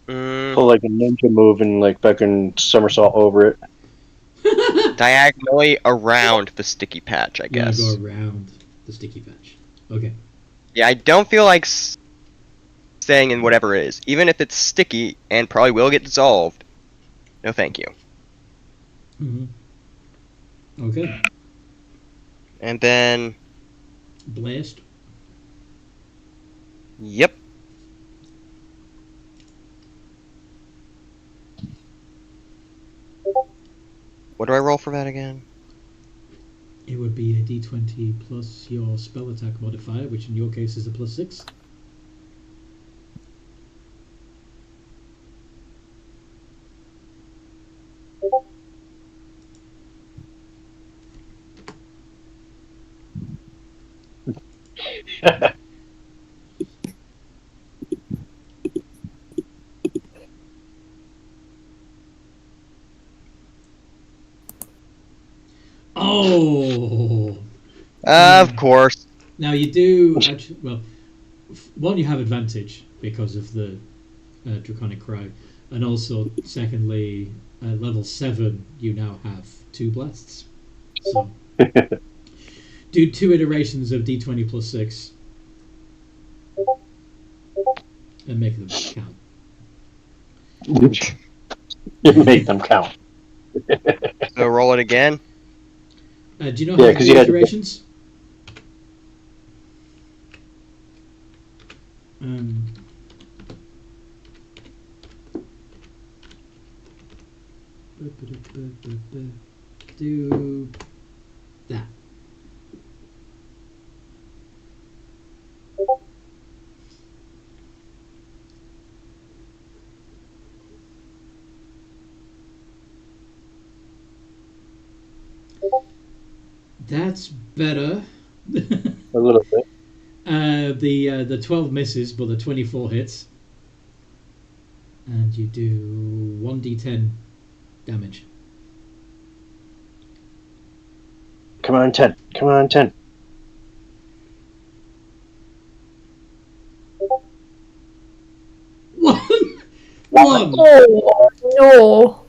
C: Pull like a ninja move and like fucking somersault over it.
F: Diagonally around the sticky patch, I guess.
A: Go around the sticky patch. Okay.
F: Yeah, I don't feel like staying in whatever it is. Even if it's sticky and probably will get dissolved. No thank you.
A: Mm-hmm. Okay.
F: And then...
A: Blast.
F: Yep. What do I roll for that again?
A: It would be a d20 plus your spell attack modifier, which in your case is a +6. Oh!
F: Of course.
A: Now you do actually, well, one, you have advantage because of the Draconic Cry, and also, secondly, level 7, you now have 2 blasts. So, do 2 iterations of d20 plus 6 and make them count.
C: Make them count.
F: So roll it again.
A: Do you know how to do iterations? Do that. That's better.
C: A little bit.
A: The 12 misses, but the 24 hits. And you do 1d10 damage.
C: Come on, 10. Come on, 10.
A: One!
E: Oh, no.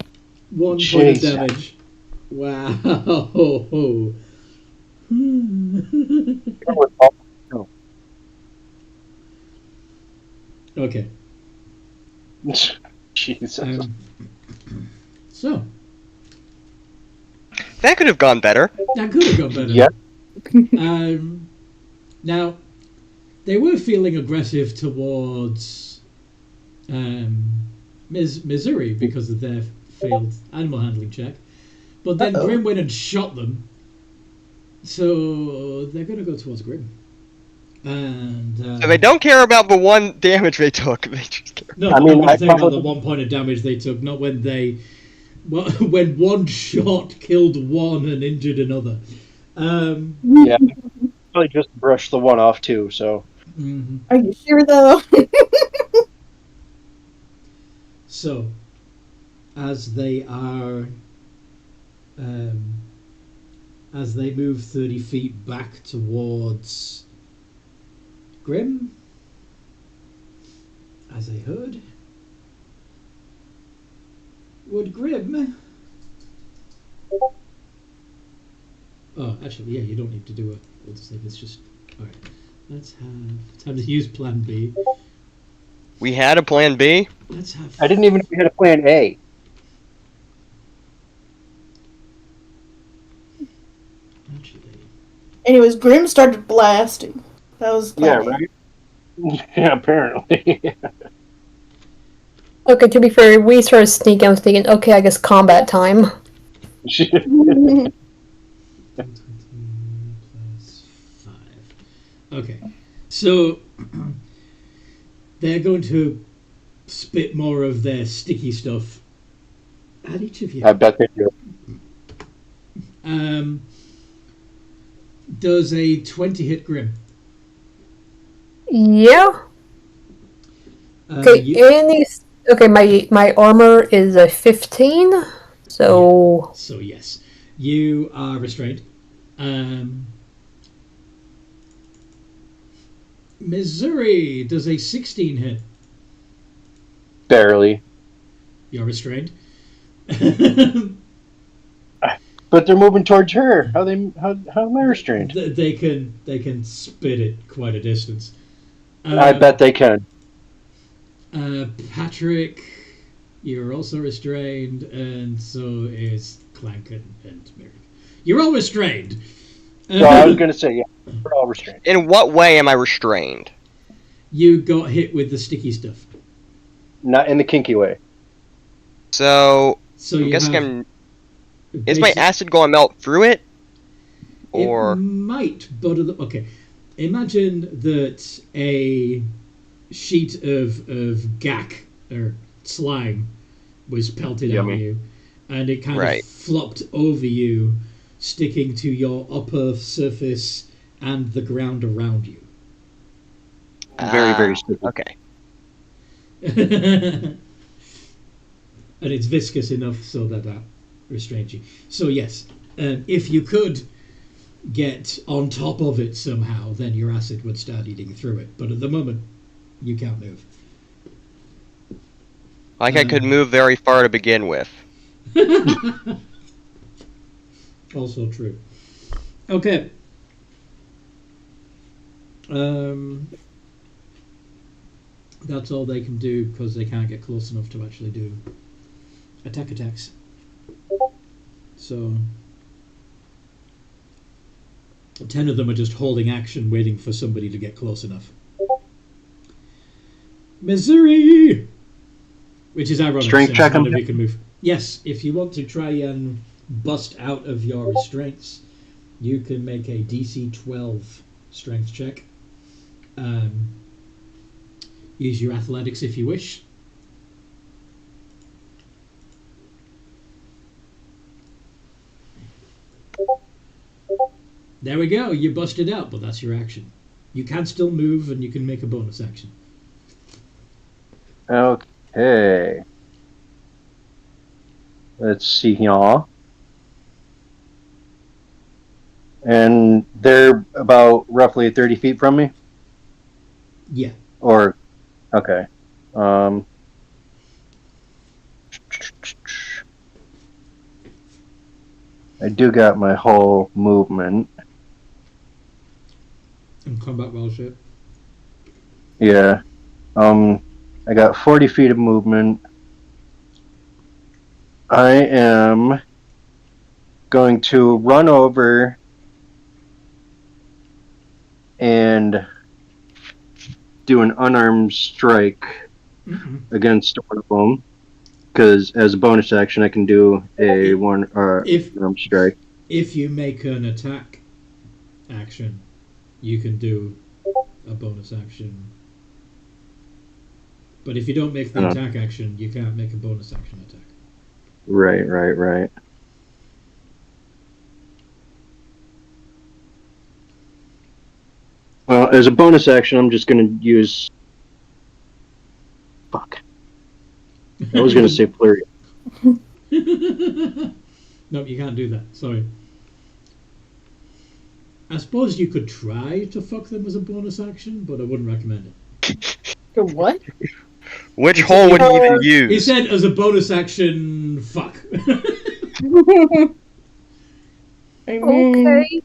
A: 1 point of
C: Jesus.
A: damage. Wow. Okay.
C: Jesus.
A: So,
F: That could have gone better.
A: that could have gone better.
C: Yeah.
A: Now, they were feeling aggressive towards Missouri because of their failed animal handling check. But then Grim went and shot them. So they're going to go towards Grim. And
F: So they don't care about the 1 damage they took. They just care.
A: no,
C: I mean,
A: I'm talking about the
C: probably-
A: 1 point of damage they took, not when they... when one shot killed one and injured another.
C: Yeah. Probably just brushed the one off too, so.
A: Mhm.
B: Are you sure though?
A: So, as they are, as they move 30 feet back towards Grim, as I heard, would Grim... Oh, actually, yeah, you don't need to do a will save. It's just... Alright, let's have time to use Plan B.
F: We had a plan B.
A: Let's have...
C: I didn't even know we had a plan A.
A: Actually...
B: Anyways, Grim started blasting. That was
C: Yeah,
B: plan A.
C: right? Yeah, apparently.
E: Okay, to be fair, we started sneaking. I was thinking, okay, I guess combat time.
A: 120 plus 5. Okay, so they're going to spit more of their sticky stuff at each of you.
C: I bet they do.
A: Does a 20 hit Grim?
E: Yeah. Okay, okay, my armor is a 15, so...
A: So yes, you are restrained. Missouri, does a 16 hit?
C: Barely.
A: You're restrained.
C: But they're moving towards her. How am I restrained?
A: They can spit it quite a distance.
C: I bet they can.
A: Patrick, you're also restrained, and so is Clank and Merrick. You're all restrained.
C: So I was going to say, yeah, we're all restrained.
F: In what way am I restrained?
A: You got hit with the sticky stuff.
C: Not in the kinky way.
F: So
A: So
F: I'm
A: you
F: guessing
A: have
F: is my acid going to melt through it? Or
A: It might, but okay. Imagine that a sheet of gack or slime was pelted
C: Yummy.
A: at you, and it kind
F: Right.
A: of flopped over you, sticking to your upper surface and the ground around you.
C: Very, very sticky.
F: Okay.
A: And it's viscous enough so that restrains you. So yes, if you could get on top of it somehow, then your acid would start eating through it. But at the moment, you can't move.
F: Like I could move very far to begin with.
A: Also true. Okay. That's all they can do because they can't get close enough to actually do attacks. So 10 of them are just holding action, waiting for somebody to get close enough. Missouri! Which is ironic.
C: Strength
A: since
C: check
A: none
C: them?
A: of you can move. Yes, if you want to try and bust out of your restraints, you can make a DC 12 strength check. Use your athletics if you wish. There we go. You busted out, but that's your action. You can still move, and you can make a bonus action.
C: Okay. Let's see here. And they're about roughly 30 feet from me?
A: Yeah.
C: Or, okay. I do got my whole movement.
A: And combat well shape.
C: Yeah. I got 40 feet of movement. I am going to run over and do an unarmed strike against one of them. Because as a bonus action, I can do a unarmed strike.
A: If you make an attack action, you can do a bonus action. But if you don't make the attack action, you can't make a bonus action attack.
C: Right. Well, as a bonus action, I'm just going to use... Fuck. I was going to say flurry.
A: Nope, you can't do that. Sorry. I suppose you could try to fuck them as a bonus action, but I wouldn't recommend it.
B: For what?
F: Which hole would he even use?
A: He said as a bonus action, fuck.
B: I mean,
E: Okay.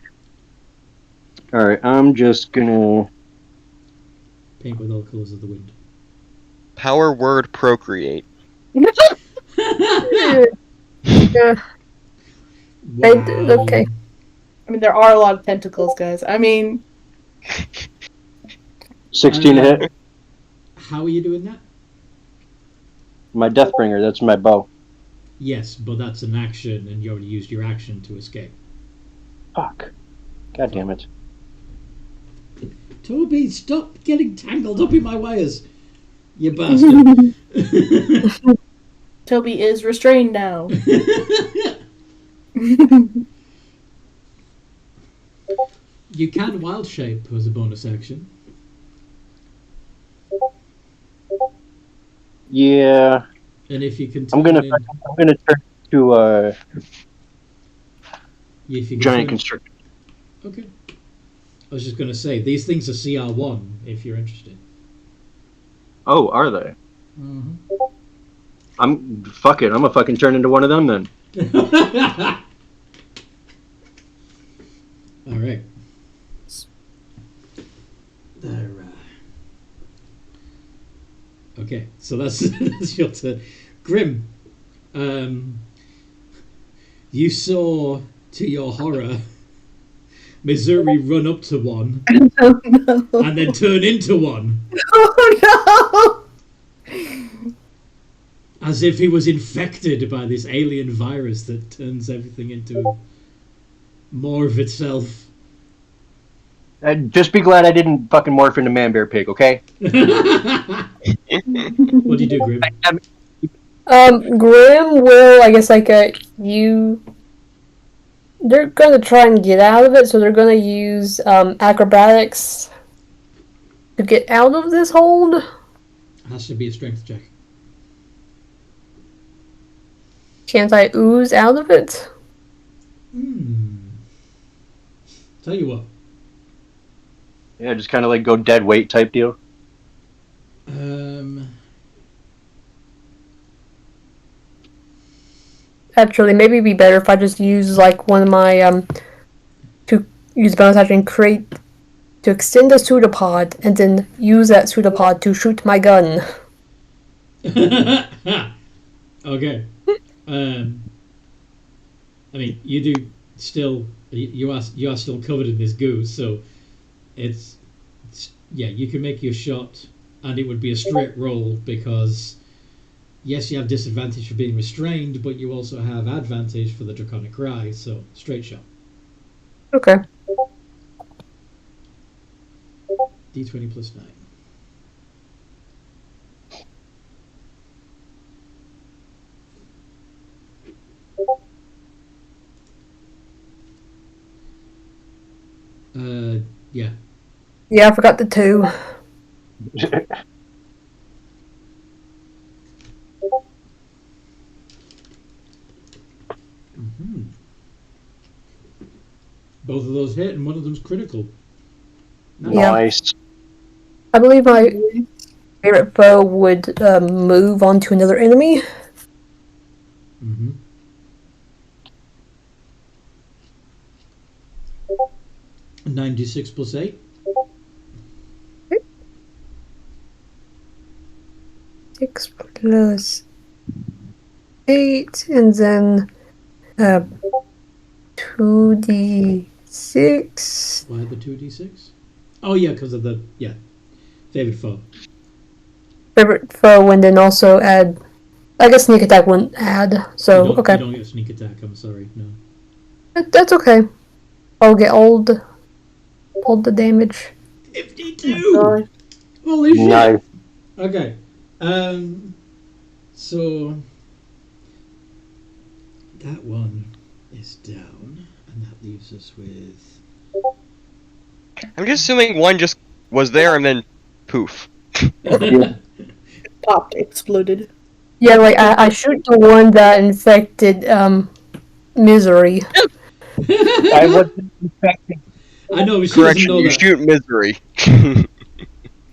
C: Alright, I'm just going to...
A: Paint with all colours of the wind.
F: Power word procreate.
E: Yeah. Okay.
B: I mean, there are a lot of tentacles, guys. I mean,
C: 16 to hit.
A: How are you doing that?
C: My Deathbringer, that's my bow.
A: Yes, but that's an action, and you already used your action to escape.
C: Fuck. God damn it.
A: Toby, stop getting tangled up in my wires. You bastard.
B: Toby is restrained now.
A: You can wild shape as a bonus action.
C: Yeah.
A: And if you can
C: I'm gonna turn to
A: if you can
C: giant
A: turn-
C: constrictor.
A: Okay. I was just going to say, these things are CR1, if you're interested.
C: Oh, are they?
A: Mm-hmm.
C: Fuck it, I'm gonna fucking turn into one of them then.
A: All right. There. Okay, so that's that's your turn. Grim, you saw, to your horror, Missouri run up to one
B: Oh no!
A: and then turn into one,
B: Oh
A: as if he was infected by this alien virus that turns everything into more of itself.
C: Just be glad I didn't fucking morph into Man Bear Pig, okay?
A: What do you do, Grim?
E: Grim will, I guess, you. They're gonna try and get out of it, so they're gonna use acrobatics to get out of this hold.
A: Has to be a strength check.
E: Can't I ooze out of it?
A: Tell you what.
C: Yeah, just kind of like go dead weight type deal.
E: Actually, maybe it'd be better if I just use like one of my to use bonus action create to extend the pseudopod and then use that pseudopod to shoot my gun.
A: Okay. I mean, you do still. You are still covered in this goo, so it's yeah. You can make your shot, and it would be a straight roll because yes, you have disadvantage for being restrained, but you also have advantage for the draconic rise. So straight shot.
E: Okay.
A: D20 plus 9. Yeah.
E: Yeah, I forgot the 2.
A: Both of those hit, and one of them's critical.
C: Nice.
E: I believe my favorite foe would move onto another enemy.
A: 96 plus 8.
E: 6 plus 8, and then 2d6.
A: Why the 2d6? Oh yeah, because of the favorite foe.
E: Favorite foe, and then also add. I guess sneak attack wouldn't add. So
A: You
E: okay,
A: don't get a sneak attack. I'm sorry, no.
E: that's okay. I'll get all the damage.
A: 52.
B: God.
A: Holy shit!
C: Nice.
A: Okay, so that one is down, and that leaves us with.
F: I'm just assuming one just was there and then poof.
B: Popped, exploded.
E: Yeah, like I shoot the one that infected Misery.
C: I wasn't infected.
A: I know, but she doesn't
F: Correction,
A: know
F: you
A: that.
F: shoot Misery.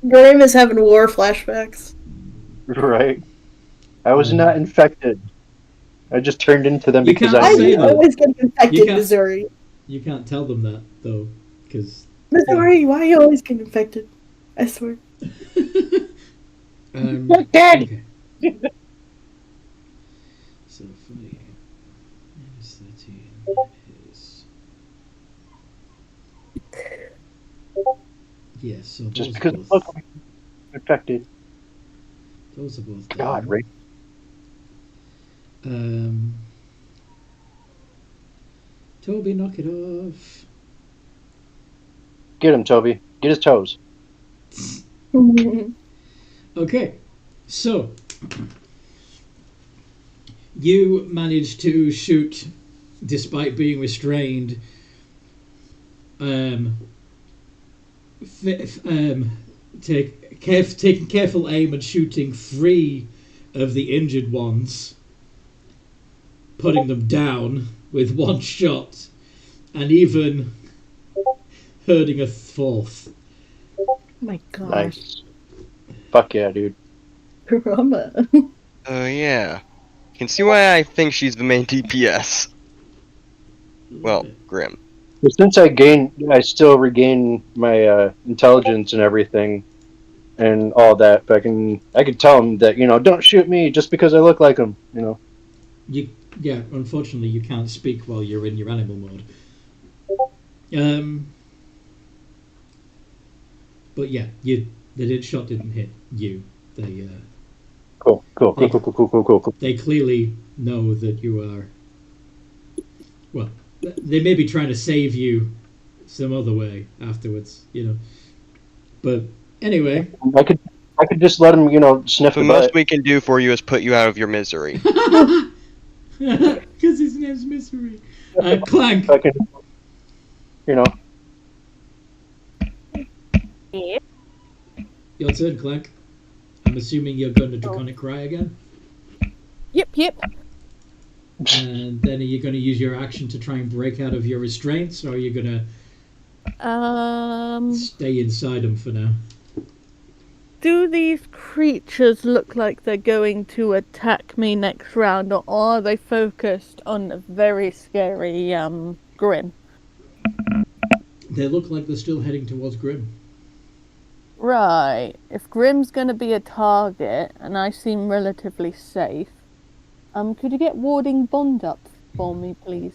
B: Graham is having war flashbacks.
C: Right. I was not infected. I just turned into them
A: You
C: because
A: can't
C: I
A: say that.
B: always get infected,
A: You can't-
B: Missouri.
A: You can't tell them that though, because.
B: Missouri, why are you always getting infected? I swear.
A: Okay. So 48 minus 13 is. Yes, so those
C: just
A: are
C: because
A: both.
C: look, I'm infected.
A: Those are both.
C: God,
A: down.
C: right?
A: Toby, knock it off.
C: Get him, Toby. Get his toes.
A: Okay, so you managed to shoot, despite being restrained. Taking careful aim and shooting 3 of the injured ones, putting them down with one shot, and even hurting a 4th.
B: Oh my gosh.
C: Nice. Fuck yeah, dude.
B: Drama.
F: Yeah. You can see why I think she's the main DPS. Well, Grim.
C: But since I still regain my intelligence and everything, and all that. But I can tell him that don't shoot me just because I look like him.
A: Yeah, unfortunately, you can't speak while you're in your animal mode. But yeah, the shot didn't hit you. They
C: Cool.
A: they clearly know that you are. Well, they may be trying to save you some other way afterwards, But anyway,
C: I could just let him sniff
F: The
C: the
F: most
C: butt.
F: we can do for you is put you out of your misery.
A: because his name's Misery. Clank.
C: I can,
A: Your turn, Clank. I'm assuming you're going to Draconic Cry again.
D: Yep.
A: And then are you going to use your action to try and break out of your restraints, or are you going to stay inside them for now?
D: Do these creatures look like they're going to attack me next round, or are they focused on a very scary Grim?
A: They look like they're still heading towards Grim.
D: Right. If Grim's going to be a target, and I seem relatively safe, could you get Warding Bond up for me, please?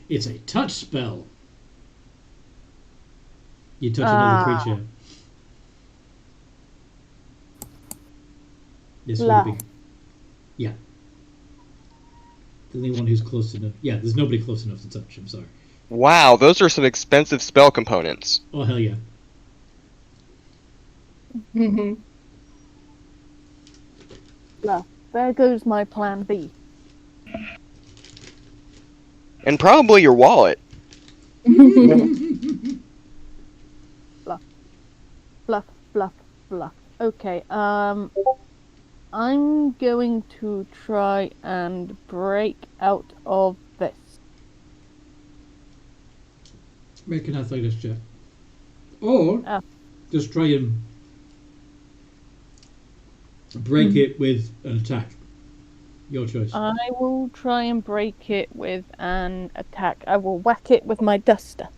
A: It's a touch spell. You touch another creature. This would be. Yeah. The only one who's close enough. Yeah, there's nobody close enough to touch. I'm sorry.
F: Wow, those are some expensive spell components.
A: Oh, hell yeah.
B: Mm-hmm.
D: Well, there goes my plan B.
F: And probably your wallet.
D: Bluff. Okay, I'm going to try and break out of this.
A: Make an athletics check. Or just try and break it with an attack. Your choice.
D: I will try and break it with an attack. I will whack it with my duster.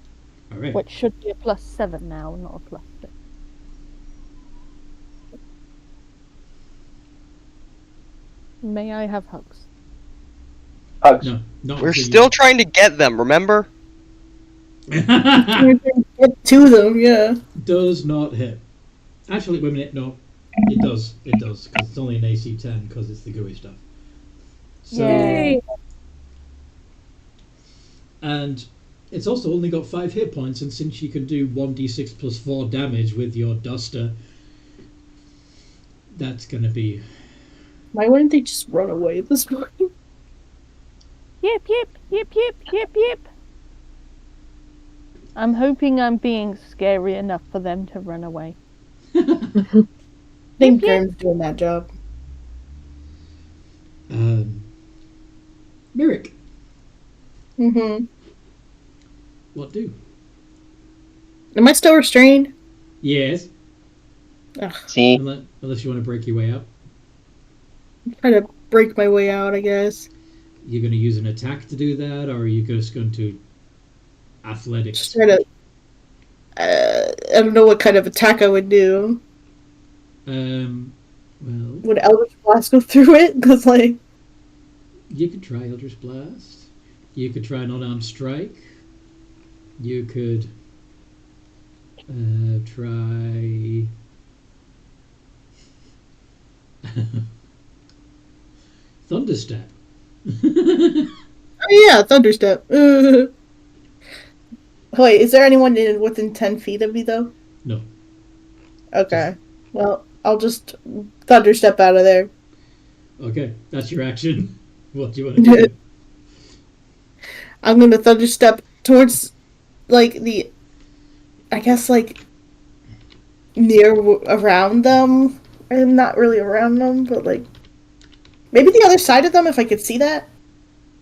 A: All right.
D: Which should be a +7 now, not a +6. May I have hugs?
C: Hugs.
A: No, not
F: We're
A: until
F: still trying to get them, remember?
B: Get to them, yeah.
A: Does not hit. Actually, wait a minute. No, it does. It does because it's only an AC 10 because it's the gooey stuff. So,
D: Yay!
A: and it's also only got 5 hit points, and since you can do 1d6 plus 4 damage with your duster, that's gonna be.
B: Why wouldn't they just run away at this point?
D: Yep. I'm hoping I'm being scary enough for them to run away.
B: I think Grim's doing that job.
A: Myrick,
B: Mm-hmm.
A: what do?
B: Am I still restrained?
A: Yes,
C: See,
A: unless you want to break your way out.
B: Try to break my way out, I guess.
A: You're going to use an attack to do that, or are you just going to athletics?
B: Just try to. I don't know what kind of attack I would do.
A: Well,
B: Would Eldritch Blast go through it? Because, like.
A: you could try Eldritch Blast. You could try an unarmed strike. You could try. Thunderstep.
B: Oh, yeah, Thunderstep. Wait, is there anyone within 10 feet of me, though?
A: No.
B: Okay. Well, I'll just Thunderstep out of there.
A: Okay, that's your action. What do you want to do?
B: I'm gonna Thunderstep towards, like, I guess, like, around them. I'm not really around them, but, like, maybe the other side of them, if I could see that.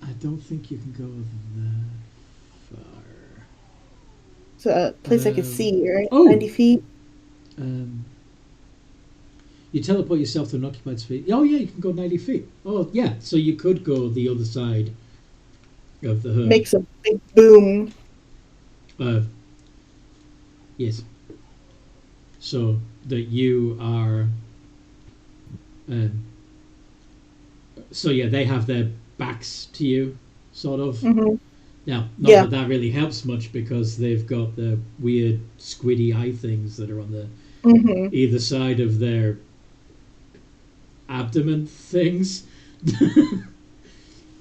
A: I don't think you can go that far.
B: It's a place I could see, right?
A: Oh.
B: 90 feet.
A: You teleport yourself to an occupied space. Oh yeah, you can go 90 feet. Oh yeah, so you could go the other side of the herd.
B: Makes a big boom.
A: Yes. So that you are. So yeah, they have their backs to you, sort of.
B: Mm-hmm.
A: Now, not
B: Yeah.
A: that really helps much because they've got the weird squiddy eye things that are on the
B: Mm-hmm.
A: either side of their abdomen things,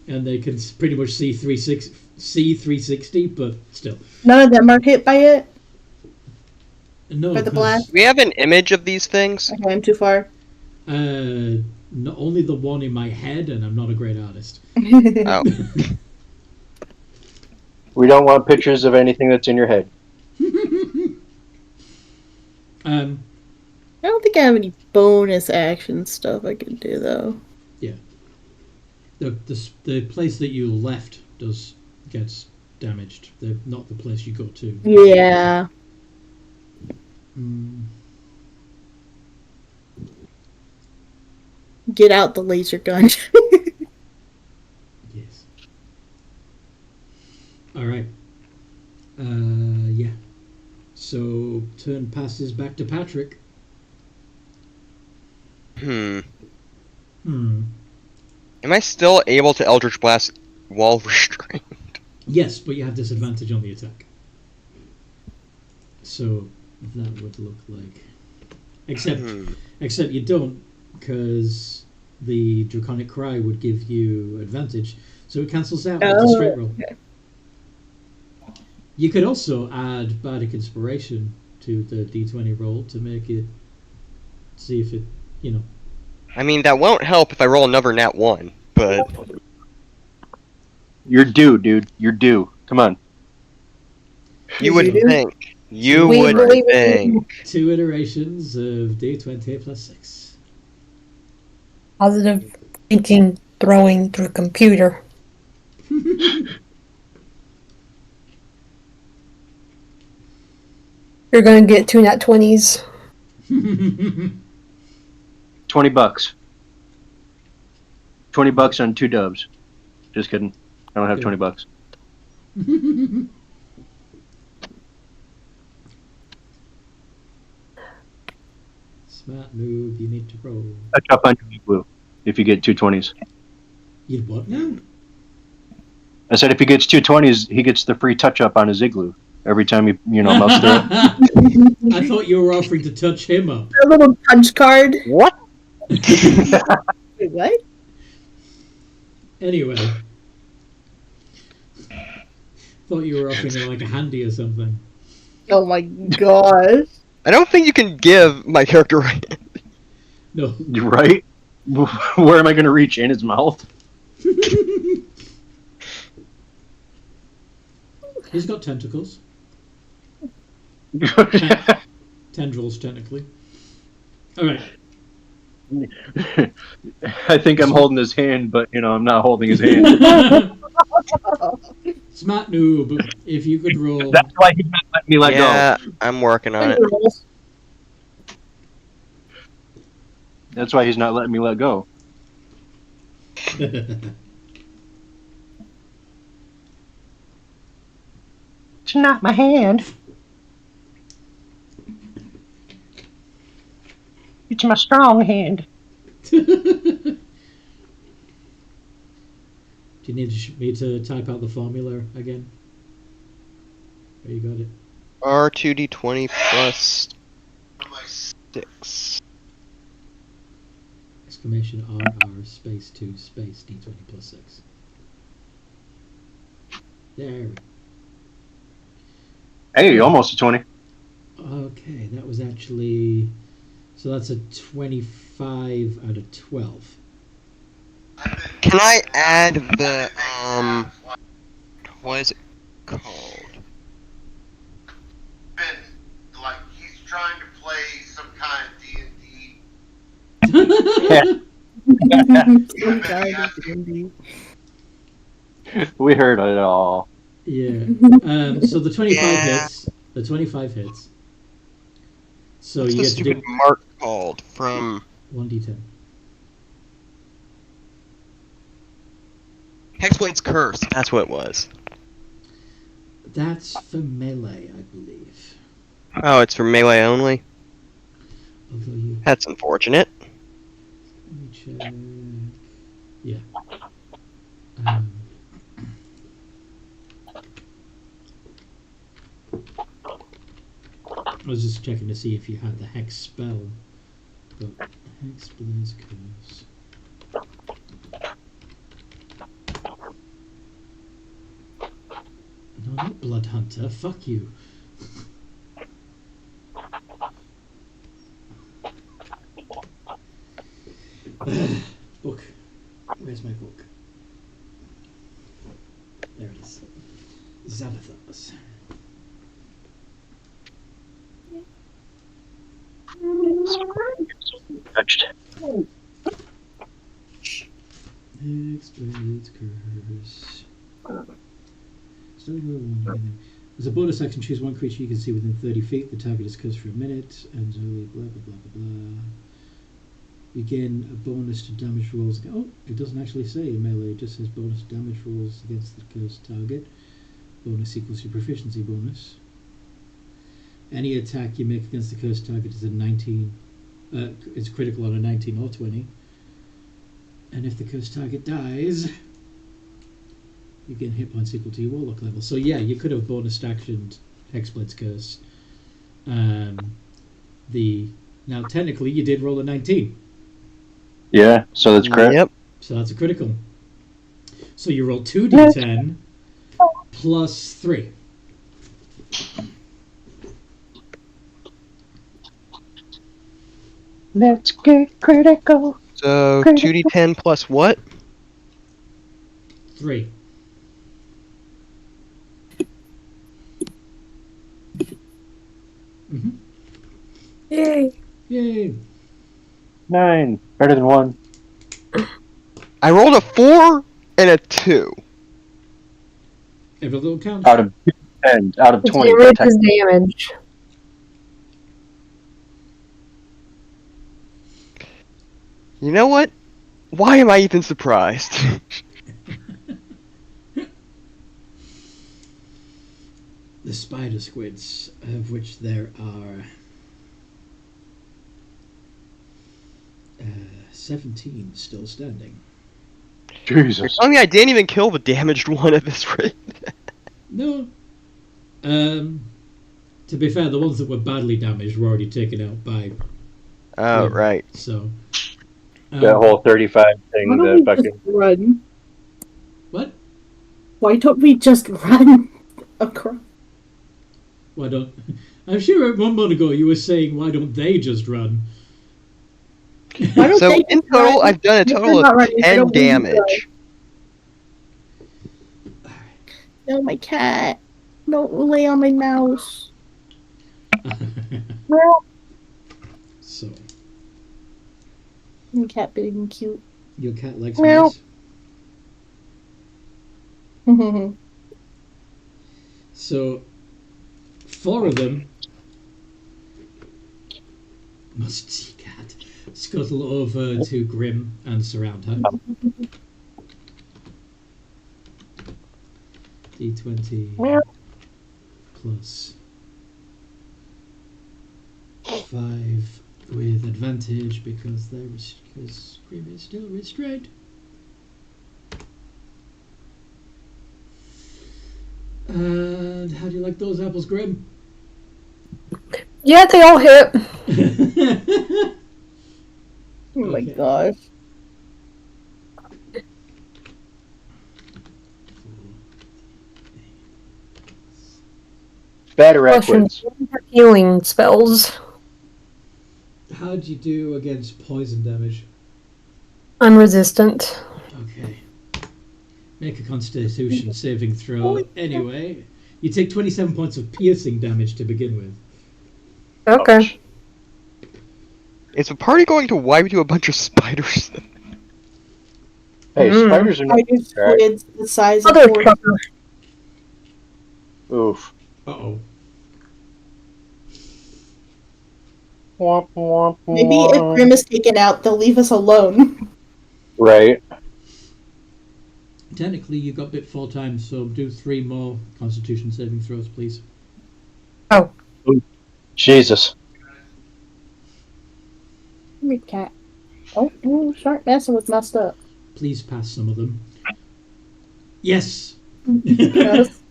A: and they can pretty much see 360, but still.
B: None of them are hit by it.
A: No,
B: By the
A: 'cause,
B: blast?
F: Do we have an image of these things?
B: Okay, I'm too far.
A: not only the one in my head, and I'm not a great artist.
F: Oh.
C: We don't want pictures of anything that's in your head.
A: Um,
B: I don't think I have any bonus action stuff I can do though.
A: the place that you left gets damaged. They're not the place you go to.
B: Yeah. Get out the laser gun.
A: Yes. All right. Yeah. So turn passes back to Patrick.
F: Am I still able to Eldritch Blast while restrained?
A: Yes, but you have disadvantage on the attack. So that would look like, except you don't, because the Draconic Cry would give you advantage, so it cancels out with the straight roll.
B: Okay.
A: You could also add Bardic Inspiration to the D20 roll to make it, see if it,
F: I mean, that won't help if I roll another nat 1, but...
C: You're due, dude. You're due. Come on.
F: You would
B: do?
F: think. You
E: We
F: would
E: believe in
F: think.
A: 2 iterations of D20 plus 6.
E: Positive thinking throwing through computer. You're gonna get 2 nat 20s.
C: $20. $20 on 2 dubs. Just kidding. I don't have $20.
A: Smart move, you need to roll.
C: Touch up on your igloo if you get 2 20s.
A: You'd what now?
C: I said if he gets 2 20s, he gets the free touch up on his igloo every time you mouse through it.
A: I thought you were offering to touch him up.
B: A little punch card.
C: What?
B: Wait, what?
A: Anyway. Thought you were offering him like a handy or something.
B: Oh my gosh.
F: I don't think you can give my character right.
A: No.
C: You're right? Where am I going to reach? In his mouth?
A: He's got tentacles. Tendrils, technically. Alright.
C: I think I'm holding his hand, but, I'm not holding his hand.
A: Smart noob, if you could roll.
C: That's why he's not letting me let
F: Yeah,
C: go.
F: I'm working on it.
C: That's why he's not letting me let go. It's not my hand. It's my strong hand.
A: Do you need me to type out the formula again? Oh, you got it.
F: R2d20 plus 6.
A: Exclamation RR space 2 space D20 plus 6. There we go.
C: Hey, almost a 20.
A: Okay, that was actually... So that's a 25 out of 12.
F: Can I add the, what is it called?
G: Like he's trying to play some kind of D&D.
B: Some kind of D&D.
C: We heard it all.
A: Yeah. So the 25 hits. The 25 hits. So
F: What's
A: you
F: the
A: get to
F: stupid
A: do
F: mark called from
A: 1d10.
F: Hexblade's Curse? That's what it was.
A: That's for melee, I believe.
F: Oh, it's for melee only?
A: Although you...
F: That's unfortunate.
A: Let me check... Yeah. I was just checking to see if you had the hex spell. But Hexblade's Curse... No, not Blood Hunter. Fuck you. Book. Where's my book? There it is. Xanathars.
C: Touched.
A: Hexblade's Curse. As a bonus action, choose one creature you can see within 30 feet. The target is cursed for a minute. And only blah blah blah blah blah. You gain a bonus to damage rolls. Oh, it doesn't actually say in melee. It just says bonus damage rolls against the cursed target. Bonus equals your proficiency bonus. Any attack you make against the cursed target is a 19. It's critical on a 19 or 20. And if the cursed target dies, you gain hit points equal to your warlock level. So yeah, you could have bonus actioned Hexblade's Curse. Now technically you did roll a 19.
C: Yeah, so that's correct.
F: Yep.
A: So that's a critical. So you roll 2d10 plus 3.
C: Let's get critical.
F: So 2d10 plus what?
A: 3. Mm-hmm.
E: Yay.
A: Yay.
C: 9. Better than 1.
F: I rolled a 4 and a 2.
A: Every little count.
C: Out of 10. Out of 20.
E: It is damage.
F: You know what? Why am I even surprised?
A: The spider squids, of which there are 17 still standing.
C: Jesus.
F: You're telling me I didn't even kill the damaged one at this rate?
A: No. To be fair, the ones that were badly damaged were already taken out by...
F: Oh, right.
A: So...
C: That whole 35 thing
B: Why
C: that
B: don't we
C: fucking...
B: just run?
A: What?
B: Why don't we just run across?
A: Why don't... I'm sure at one moment ago you were saying, why don't they just run?
B: Why don't
F: So
B: they
F: in
B: just
F: total,
B: run?
F: I've done a
B: If they're
F: total
B: not
F: of
B: running, they
F: 10
B: don't need to
F: damage.
B: No, my cat. Don't lay on my mouse.
A: So,
B: My cat big and cute.
A: your cat likes
B: Meow.
A: mice? So, 4 of them must see cat scuttle over to Grim and surround her. D20 plus 5 with advantage because because Grim is still restrained. And how do you like those apples, Grim?
E: Yeah, they all hit.
B: Oh my
A: Okay.
B: gosh.
C: Better
E: Question.
C: backwards.
E: Healing spells.
A: How'd you do against poison damage?
E: Unresistant.
A: Okay. Make a constitution saving throw. Anyway, you take 27 points of piercing damage to begin with.
E: Okay.
F: Is the party going to wipe to a bunch of spiders?
C: Hey, spiders are not...
B: Spider squids the size of
E: Other
B: horses.
E: cover.
C: Oof.
A: Uh-oh.
B: Maybe if Grim is taken out, they'll leave us alone.
C: Right.
A: Technically, you got bit 4 times, so do 3 more Constitution saving throws, please.
E: Oh,
C: Jesus.
B: Cat. Oh, start messing with my stuff.
A: Please pass some of them. Yes.
B: Yes.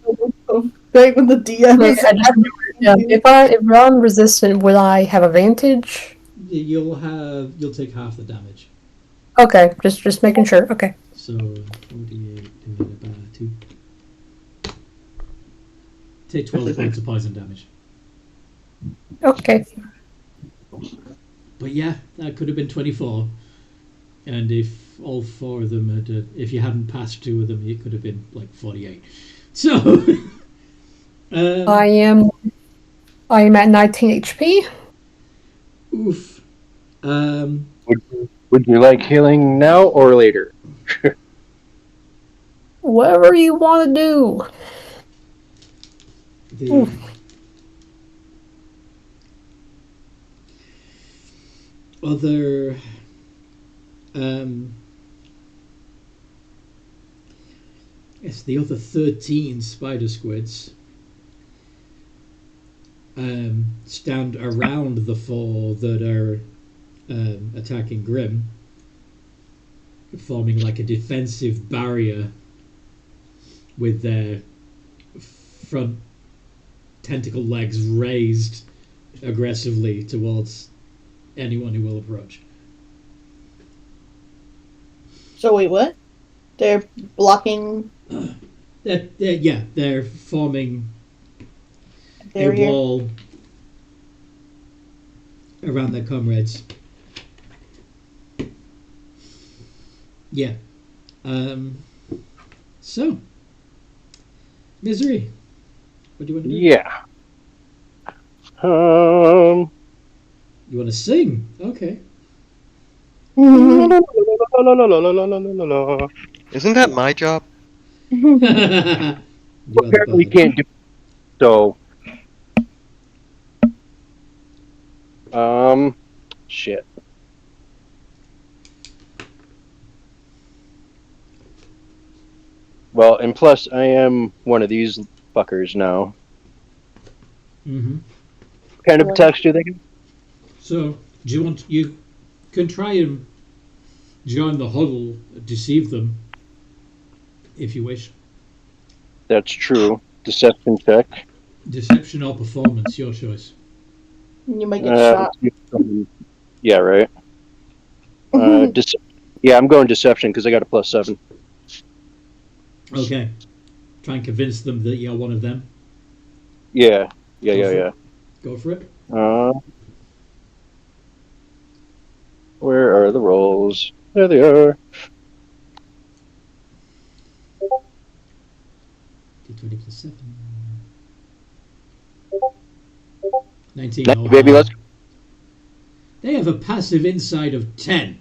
B: Right when the DM
E: wait,
B: is
E: I just if I'm resistant, would I have advantage?
A: You'll take half the damage.
E: Okay, just making sure. Okay.
A: So 48 divided by 2. Take 12 points of poison damage.
E: Okay.
A: But yeah, that could have been 24. And if all 4 of them had, if you hadn't passed 2 of them, it could have been like 48. So
E: I am at 19 HP.
A: oof.
C: Would you like healing now or later?
E: Whatever you want to do.
A: The other yes, the other 13 spider squids stand around the 4 that are attacking Grim, forming like a defensive barrier with their front tentacle legs raised aggressively towards anyone who will approach.
B: So wait, what? They're blocking
A: They're forming a
B: barrier.
A: wall around their comrades. Yeah. So, Misery, what do you want to do?
C: Yeah.
A: You want to sing? Okay.
F: Isn't that my job?
A: You are the
C: Apparently
A: bard.
C: can't do so. Shit. Well, and plus I am one of these fuckers now.
A: Mm-hmm.
C: What kind of attacks do they get?
A: So, do you want? You can try and join the huddle, deceive them, if you wish.
C: That's true. Deception check.
A: Deception or performance, your choice.
B: You might get shot.
C: Yeah, right. Yeah, I'm going deception because I got a +7.
A: Okay. Try and convince them that you're one of them.
C: Yeah.
A: Go for it.
C: Where are the rolls? There they are.
A: D20 plus 7. 19.
C: Nice,
A: Oh,
C: baby, let's.
A: They have a passive inside of 10.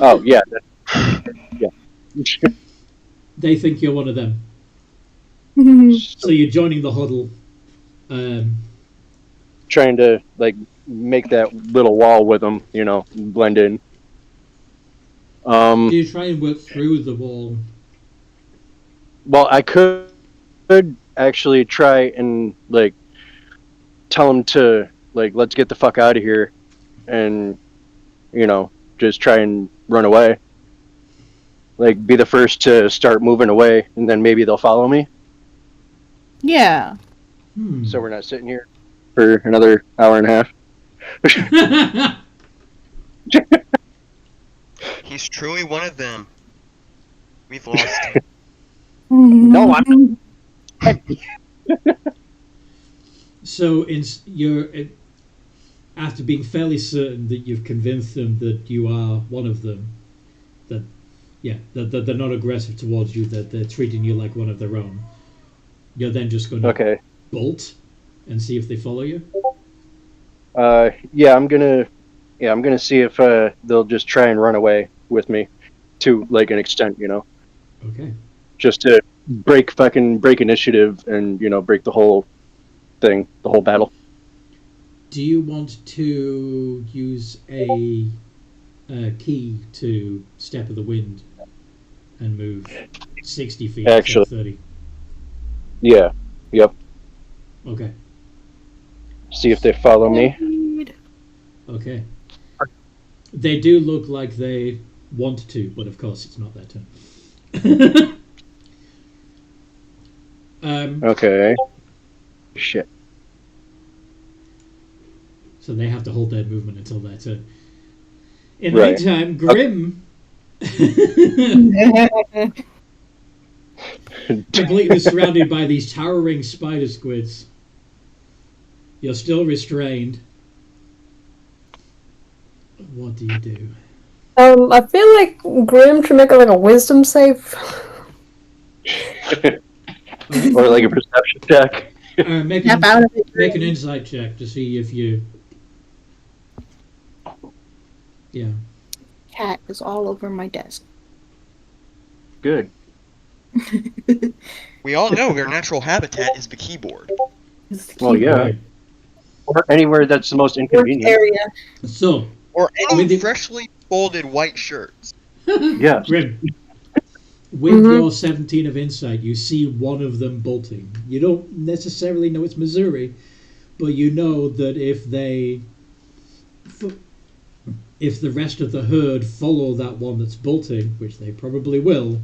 C: Oh yeah. Yeah.
A: They think you're one of them. So you're joining the huddle.
C: Trying to like make that little wall with them, blend in.
A: Do you try and work through the wall?
C: Well, I could actually try and like tell them to like let's get the fuck out of here, and just try and run away. Like be the first to start moving away, and then maybe they'll follow me.
B: Yeah.
C: So we're not sitting here for another hour and a half.
F: He's truly one of them. We've lost
C: No, I'm.
A: So you're after being fairly certain that you've convinced them that you are one of them, that they're not aggressive towards you, that they're treating you like one of their own. You're then just going to bolt and see if they follow you.
C: Yeah, I'm gonna see if they'll just try and run away with me, to like an extent,
A: Okay.
C: just to break initiative and break the whole thing, the whole battle.
A: Do you want to use a key to Step of the Wind and move 60 feet instead
C: Actually.
A: of 30?
C: Yeah. Yep.
A: Okay.
C: See if they follow me.
A: Okay. They do look like they want to, but of course it's not their turn.
C: Okay. Shit.
A: So they have to hold their movement until their turn. In the
C: Right.
A: meantime, Grim, completely surrounded by these towering spider squids. You're still restrained. What do you do?
E: I feel like Grim should make like a wisdom save.
C: Or like a perception check.
A: Make
B: Snap out of it.
A: an insight check to see if you. Yeah.
B: Cat is all over my desk.
C: Good.
F: We all know their natural habitat is the keyboard.
B: It's the
C: Well,
B: keyboard.
C: yeah.
A: Right.
C: Or anywhere that's the most
B: Work
C: inconvenient.
B: area.
A: So,
F: Or any
A: With the-
F: freshly folded white shirts.
C: Yeah.
A: Grim, with your 17 of insight, you see one of them bolting. You don't necessarily know it's Missouri, but you know that if the rest of the herd follow that one that's bolting, which they probably will,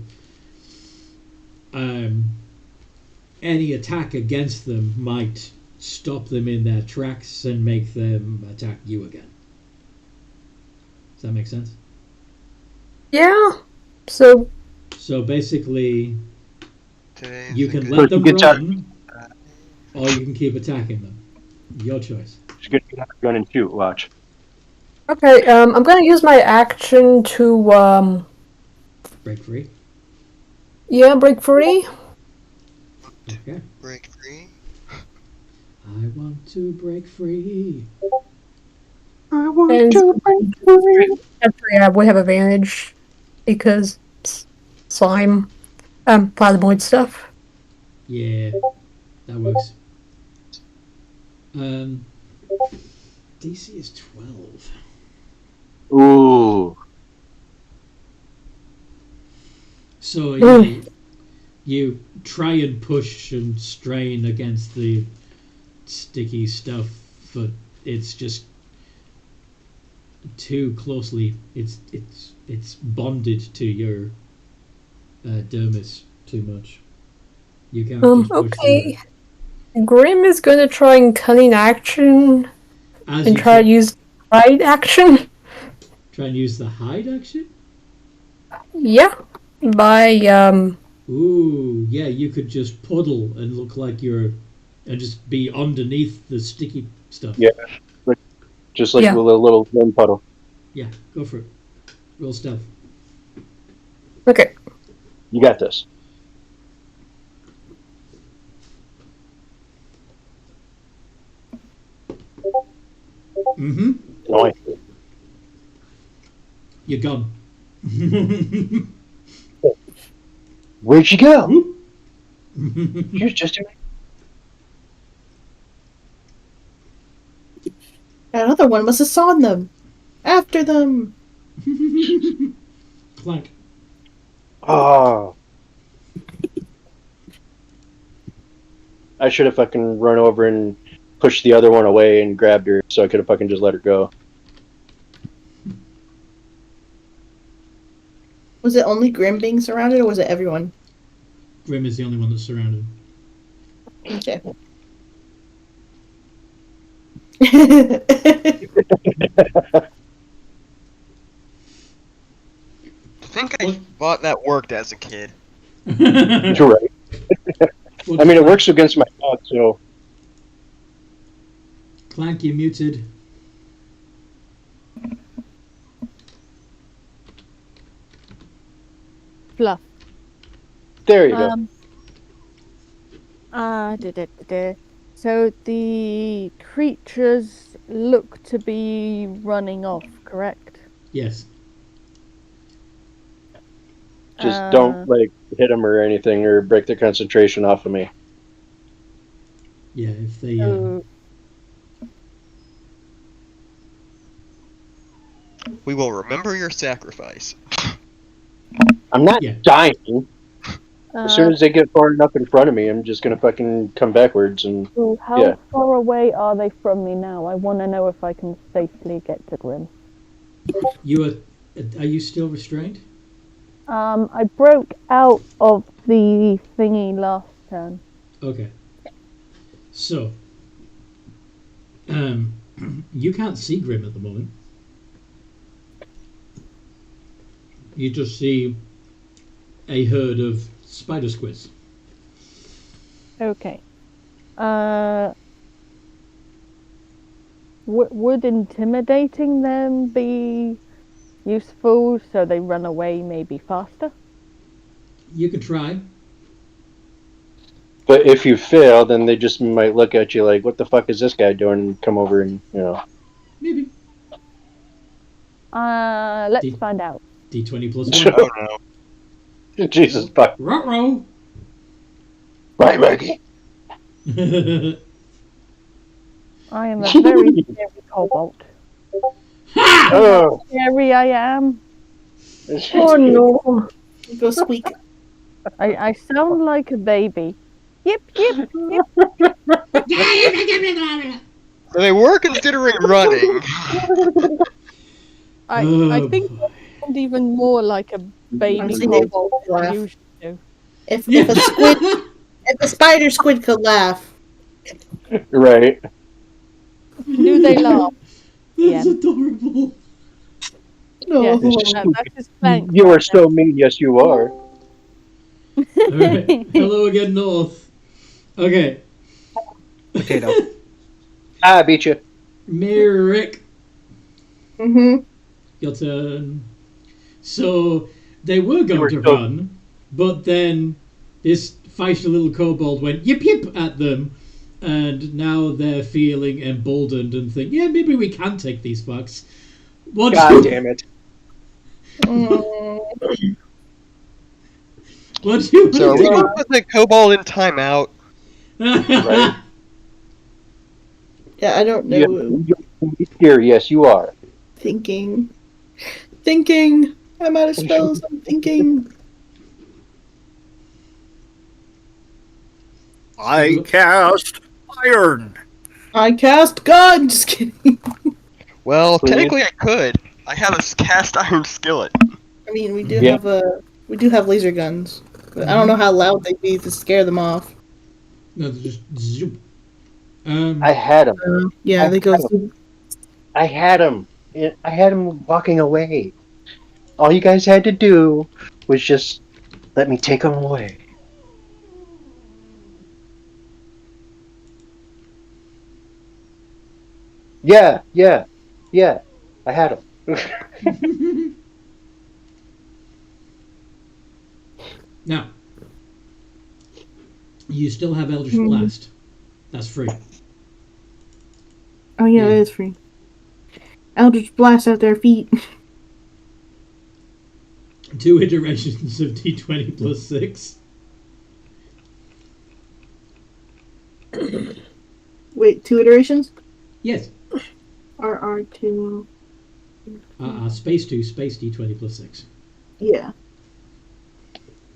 A: any attack against them might stop them in their tracks and make them attack you again. Does that make sense?
E: Yeah. So
A: So basically,
F: Today's
A: you
F: a
A: can
F: good-
A: let them
C: You can
A: run, or you can keep attacking them. Your choice.
C: Just get a gun and shoot. Watch.
E: okay, I'm gonna use my action to
A: Break free.
E: break free.
A: Okay.
F: break free.
A: I want to break free.
E: And we have advantage because slime, plasmoid stuff.
A: Yeah, that works. DC is 12.
C: Ooh.
A: So
E: Mm.
A: you try and push and strain against the sticky stuff, but it's just too closely. It's bonded to your dermis too much. You can't just push
E: Okay. Grim is gonna try and cunning action
A: through it. As
E: and
A: you
E: try to use hide action.
A: try and use the hide action.
E: Yeah. By
A: Ooh, yeah, you could just puddle and look like you're, and just be underneath the sticky stuff.
C: Yeah. Just like
E: Yeah.
C: a little wind puddle.
A: Yeah, go for it. Roll stealth.
E: okay.
C: You got this.
A: Mm-hmm.
C: Nice.
A: You're gone.
C: Where'd she go?
A: Whoop.
C: She was just
B: Another one must have sawn them. After them.
A: Clank.
C: Oh. I should have fucking run over and pushed the other one away and grabbed her so I could have fucking just let her go.
B: Was it only Grim being surrounded, or was it everyone?
A: Grim is the only one that's surrounded.
B: Okay.
F: I think I thought that worked as a kid.
C: You're right. I mean, it works against my thoughts, so.
A: Clank, you muted.
D: Fluff.
C: There you go.
D: So the creatures look to be running off, correct?
A: Yes.
C: Just don't, like, hit them or anything or break their concentration off of me.
A: Yeah, if they.
D: So
F: We will remember your sacrifice.
C: I'm not
A: Yeah.
C: dying. As soon as they get far enough in front of me, I'm just gonna fucking come backwards and
D: How
C: yeah.
D: far away are they from me now? I want to know if I can safely get to Grim.
A: Are you still restrained?
D: I broke out of the thingy last turn.
A: Okay. So, you can't see Grim at the moment. You just see a herd of spider squids.
D: Okay. Would intimidating them be useful so they run away maybe faster?
A: You can try.
C: But if you fail, then they just might look at you like, "What the fuck is this guy doing?" and come over and
A: Maybe.
D: Let's
A: D-
D: find out.
A: D20 plus
F: Oh
A: 1.
F: no.
C: Jesus fuck.
A: Ruh-roh!
C: Right, Maggie.
D: I am a very scary kobold.
C: Oh.
D: Scary I am.
E: Oh no.
B: Go squeak.
D: I sound like a baby. Yip, yip, yip.
F: So they were considering running.
D: I think I sound even more like a baby
B: Honestly, they
D: kobold
B: both
D: than I
B: laugh.
D: usually do.
B: If a spider squid could laugh.
C: Right.
D: Do they laugh?
A: That's
D: Yeah.
A: adorable.
B: No.
D: Yeah, that's his thanks.
C: You are so mean. Yes, you are.
A: Alright. Hello again, North. Okay.
H: Potato.
C: I beat you.
A: Merrick,
B: Mm-hmm.
A: your turn. So, they were going
C: were
A: to
C: so-
A: run, but then this feisty little kobold went yip yip at them, and now they're feeling emboldened and think, yeah, maybe we can take these fucks. What?
C: God damn it.
A: What do you
F: So are we
A: want
F: going to put the kobold in timeout?
A: to do?
C: Right.
B: Yeah, I don't know.
C: You're here. Yes, you are.
B: Thinking. I'm out of spells. I'm thinking.
H: I cast iron.
B: I cast gun. Just kidding.
F: Well,
C: Please.
F: technically I could. I have a cast iron skillet.
B: I mean, we do
C: Yeah.
B: have laser guns, but I don't know how loud they'd be to scare them off.
A: No, they're just zoop.
C: I had him.
B: Yeah, they go.
C: I had him. I had him walking away. All you guys had to do was just let me take him away. Yeah. I had him.
A: Now, you still have Eldritch Blast. That's free.
B: Oh yeah, it is free. Eldritch blast at their feet.
A: 2 iterations of D20 plus 6.
B: Wait, 2 iterations?
A: Yes.
B: RR2.
A: Space 2, space D20 plus 6.
B: Yeah.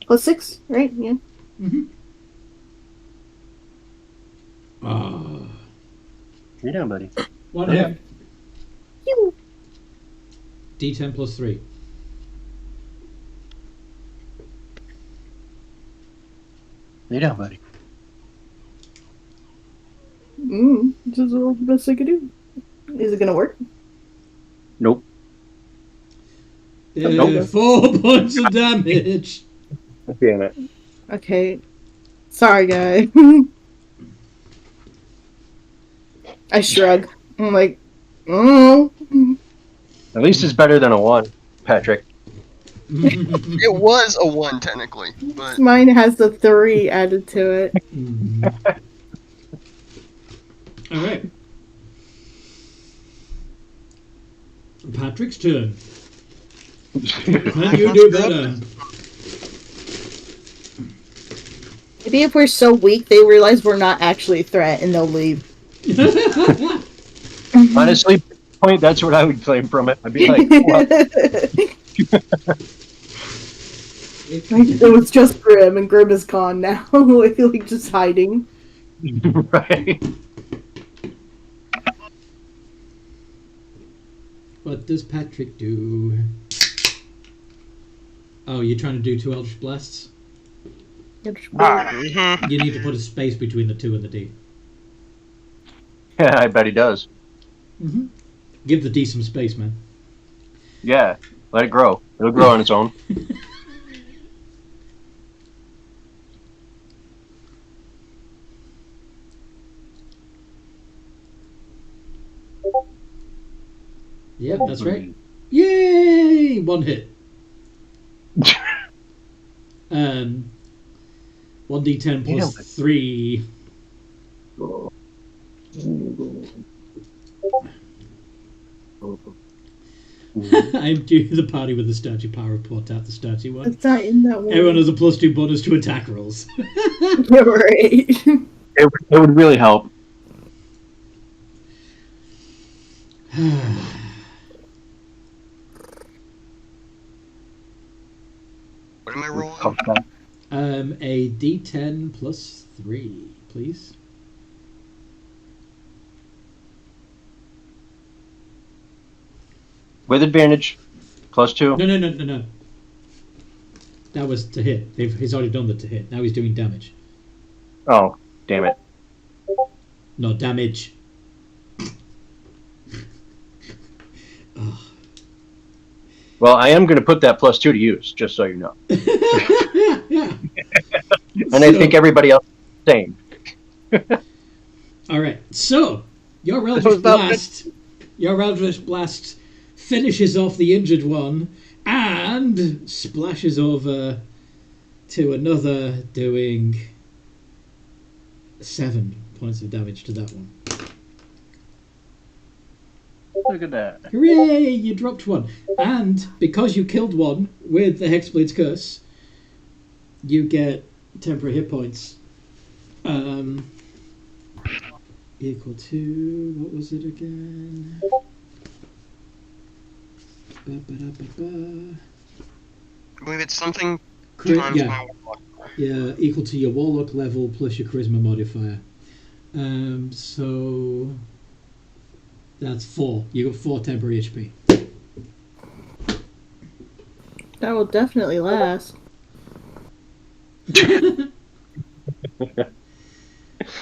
B: Plus 6, right? Yeah.
A: Mm-hmm. Ah.
C: You down, buddy?
A: One hit. D10 plus 3.
C: You down, buddy?
B: This is the best I could do. Is it gonna work?
C: Nope.
A: Nope. 4 points of damage.
C: Damn it.
B: Okay. Sorry, guy. I shrug. I'm like, oh.
C: At least it's better than a 1, Patrick.
F: It was a 1 technically, but
B: Mine has the 3 added to it.
A: Alright. Patrick's turn. Can you do better?
B: Maybe if we're so weak, they realize we're not actually a threat and they'll leave.
C: Honestly, point, that's what I would claim from it. I'd be like, well,
B: It was just Grim, and Grim is gone now. like just hiding.
C: right.
A: What does Patrick do? Oh, you're trying to do 2 Eldritch Blasts?
F: Mhm.
A: You need to put a space between the 2 and the D.
C: Yeah, I bet he does.
A: Mm-hmm. Give the D some space, man.
C: Yeah, let it grow. It'll grow on its own.
A: Yep, that's right. Yay! 1 hit. 1d10 plus 3. I'm doing the party with the statue power of Portat, the statue one.
B: It's not in that one.
A: Everyone has a +2 bonus to attack rolls.
B: You're right.
C: It would really help.
F: What am I rolling?
A: A d10 plus 3, please.
C: With advantage, +2.
A: No. That was to hit. He's already done the to hit. Now he's doing damage.
C: Oh, damn it.
A: No, damage. Oh.
C: Well, I am going to put that +2 to use, just so you know. And I think everybody else is the same.
A: Alright, so your Eldritch Blast finishes off the injured one and splashes over to another, doing 7 points of damage to that one.
C: Look at that.
A: Hooray! You dropped one. And because you killed one with the Hexblade's Curse, you get temporary hit points. Equal to... what was it again?
F: I believe it's something times
A: Yeah.
F: my warlock.
A: Yeah, equal to your Warlock level plus your Charisma modifier. So... that's 4. You got 4 temporary HP.
B: That will definitely last.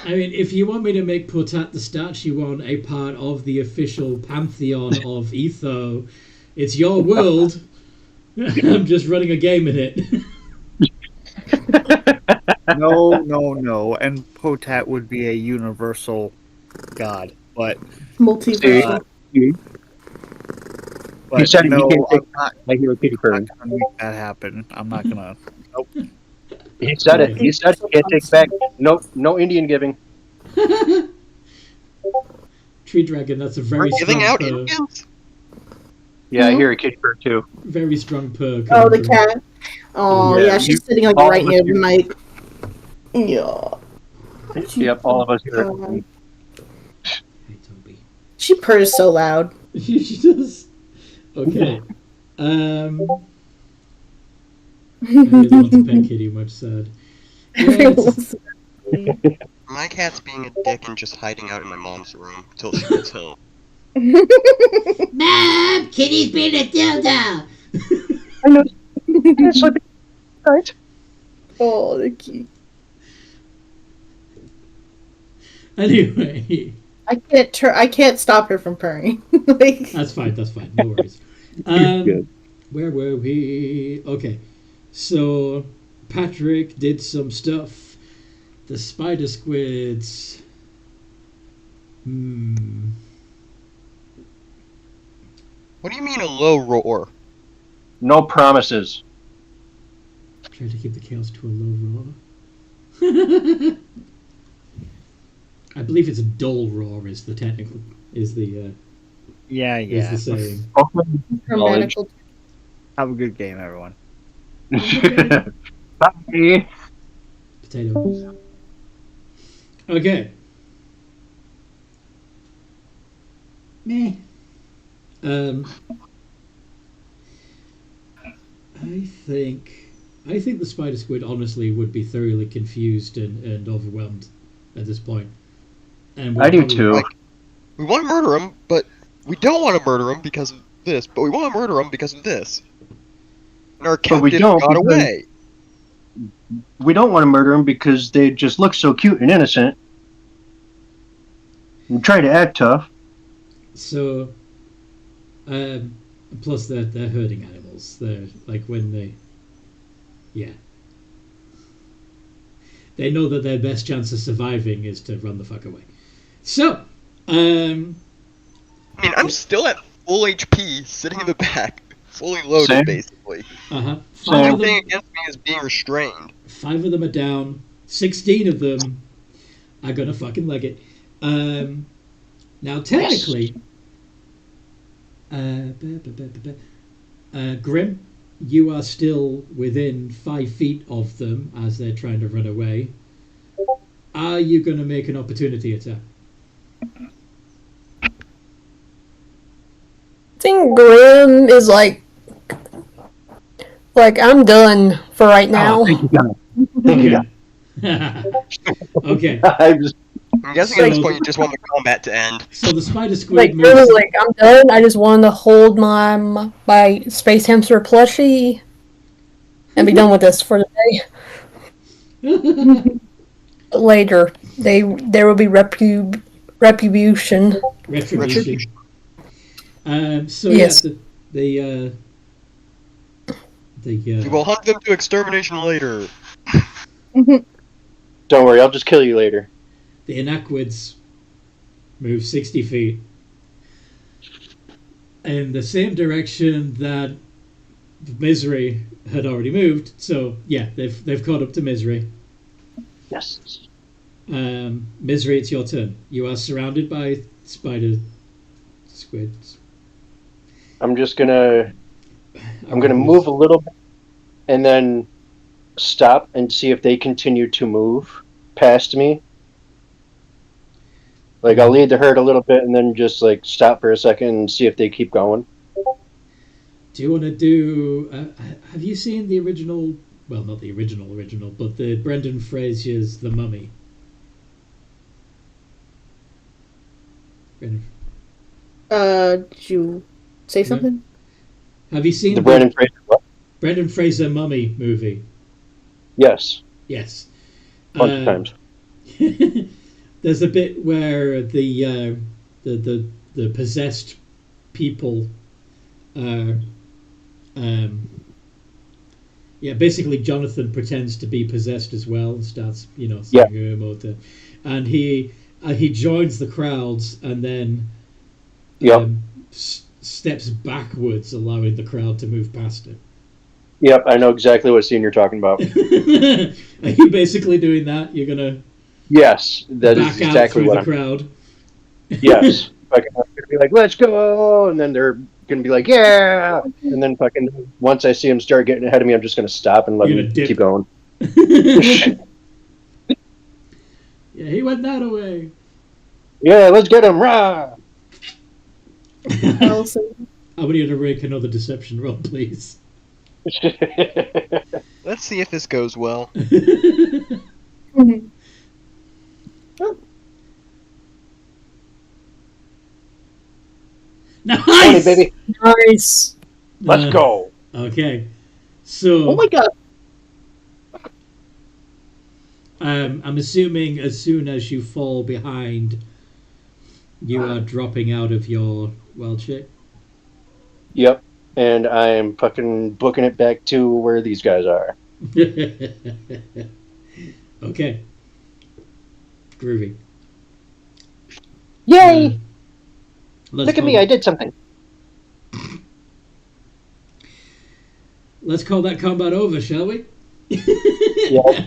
A: I mean, if you want me to make Portat the statue one a part of the official pantheon of Eetho, it's your world. I'm just running a game in it.
H: No. And Potat would be a universal god, but
B: Multiversal.
C: He said
H: no,
C: he can't take
H: I'm
C: my hero kitty
H: not
C: bird.
H: gonna make that happen. I'm not gonna. Nope.
C: He said it. He said he can't take back. No Indian giving.
A: Tree Dragon, that's a very
F: We're
A: strong
F: giving out
A: purr.
F: Indians?
C: Yeah, I hear a kitty bird too.
A: Very strong purr.
B: Oh, the
A: coming
B: cat. Oh,
C: Yeah,
B: yeah, she's sitting like
C: all
B: right
C: of us
B: near the
C: do.
B: mic. Yeah.
C: Yep, all of us hear it.
A: from- Hey, Toby.
B: She purrs so loud.
A: She does. Okay. I really want to pet Kitty, much sad. Yes.
F: My cat's being a dick and just hiding out in my mom's room until she gets home.
I: Mom, Kitty's being a dildo.
C: I know. It's like, right?
B: Oh, the cute.
A: Anyway,
B: I can't stop her from purring. Like,
A: that's fine. No worries.
C: Good.
A: Where were we? Okay, so Patrick did some stuff. The spider squids.
F: What do you mean a low roar?
C: No promises.
A: Try to keep the chaos to a low roar. I believe it's a dull roar is the technical is the
H: Yeah.
A: saying.
B: grammatical.
H: Have a good game, everyone.
C: Bye.
A: Potato. Okay. Meh. Um, I think the spider squid honestly would be thoroughly confused and overwhelmed at this point. And would
C: I do
A: probably-
C: too.
F: Like, we want to murder him, but we don't want to murder him because of this. But we want to murder him because of this. And our
C: But we
F: captive
C: don't
F: got
C: because-
F: away.
C: We don't want to murder them because they just look so cute and innocent. And try to act tough.
A: So, plus they're herding animals. They're like when they know that their best chance of surviving is to run the fuck away. So,
F: I mean, I'm still at full HP, sitting in the back, fully loaded,
C: Same.
F: basically.
A: five
C: Same.
A: of
F: Only thing
A: them,
F: against me is being restrained.
A: 5 of them are down. 16 of them are gonna fucking leg it. Now technically, Grim, you are still within 5 feet of them as they're trying to run away. Are you going to make an opportunity attack?
E: I think Grim is like I'm done for right now.
C: Oh, thank you, God. Thank you, God.
A: Okay,
C: I just,
F: I'm guessing at this point you just want the combat to end.
A: so the spider squid
E: Like Grim
A: moves.
E: is like, I'm done. I just wanted to hold my space hamster plushie and be done with this for the day. Later, there will be retribution.
A: Retribution. So
E: Yes.
A: yeah,
F: We will hunt them to extermination later.
C: don't worry, I'll just kill you later.
A: the Inaquids move 60 feet in the same direction that Misery had already moved. So yeah, they've caught up to Misery.
C: Yes.
A: Misery, it's your turn. You are surrounded by spider squids.
C: I'm gonna move a little bit and then stop and see if they continue to move past me. Like, I'll lead the herd a little bit and then just like stop for a second and see if they keep going.
A: Do you want to do? Have you seen the original? Well, not the original, but the Brendan Fraser's The Mummy. Brendan,
B: Did you say something?
A: have you seen
C: The Brendan Fraser what?
A: Brendan Fraser Mummy movie?
C: Yes,
A: Yes.
C: bunch of times.
A: There's a bit where the possessed people basically Jonathan pretends to be possessed as well and starts singing Mota, and he joins the crowds and then steps backwards, allowing the crowd to move past him.
C: Yep, I know exactly what scene you're talking about.
A: Are you basically doing that? You're gonna
C: Yes, that is
A: back out
C: exactly
A: through
C: what
A: the
C: I'm.
A: crowd?
C: Yes, fucking, I'm gonna be like, "Let's go," and then they're gonna be like, "Yeah," and then fucking once I see them start getting ahead of me, I'm just gonna stop and let
A: You're
C: them
A: gonna dip.
C: keep going.
A: Yeah, he went that away.
C: Yeah, let's get him! Rah!
B: Also,
A: I want you to make another deception roll, please.
F: Let's see if this goes well.
A: Nice,
C: 20, baby.
E: Nice.
C: Let's go.
A: Okay, so
B: oh my god.
A: I'm assuming as soon as you fall behind, you are dropping out of your wild shape.
C: Yep, and I am fucking booking it back to where these guys are.
A: Okay. Groovy.
C: Yay!
A: Let's
C: Look at
A: call
C: me, I did something.
A: Let's call that combat over, shall we?
C: Yeah.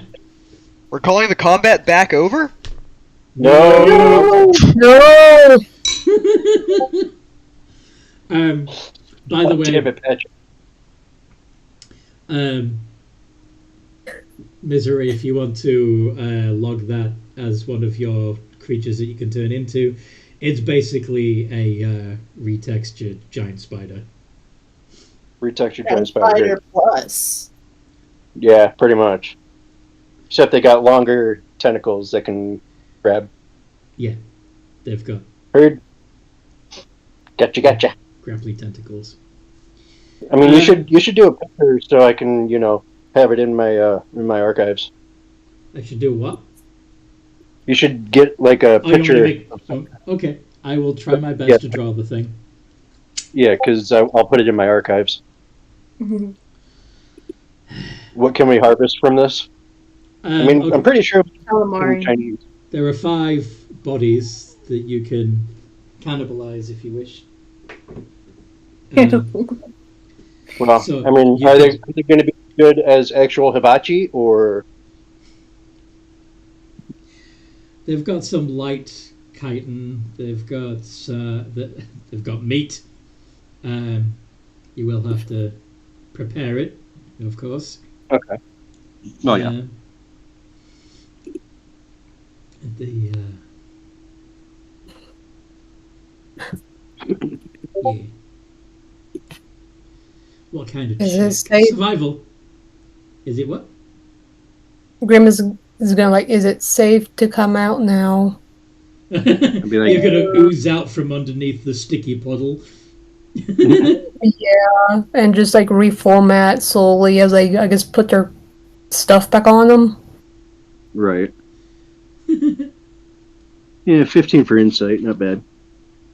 F: We're calling the combat back over?
C: No.
E: No.
A: By the way,
C: Damn it, Patrick.
A: Misery, if you want to log that as one of your creatures that you can turn into, It's basically a retextured giant spider.
C: Retextured giant spider.
B: Spider plus.
C: Yeah, pretty much. Except they got longer tentacles that can grab.
A: Yeah, they've got
C: Heard. Gotcha.
A: grapply tentacles.
C: I mean, you should do a picture so I can have it in my archives.
A: I should do what?
C: You should get like a
A: Oh, you want
C: picture.
A: to make... okay, I will try my best to draw the thing.
C: Yeah, because I'll put it in my archives. What can we harvest from this? I mean,
A: okay.
C: I'm pretty sure
B: Calamari.
C: Chinese.
A: There are 5 bodies that you can cannibalize if you wish.
C: Well,
A: So
C: I mean,
A: you
C: are
A: could-
C: they going to be good as actual hibachi or?
A: They've got some light chitin. They've got they've got meat. You will have to prepare it, of course.
C: Okay. Oh yeah.
A: The yeah. What kind of
E: Is
A: check?
E: it safe?
A: Survival? Is it what?
E: Grim is gonna like, is it safe to come out now?
C: be like-
A: You're gonna ooze out from underneath the sticky puddle.
E: Yeah, and just like reformat slowly as they, I guess, put their stuff back on them.
C: Right. Yeah, 15 for insight, not bad.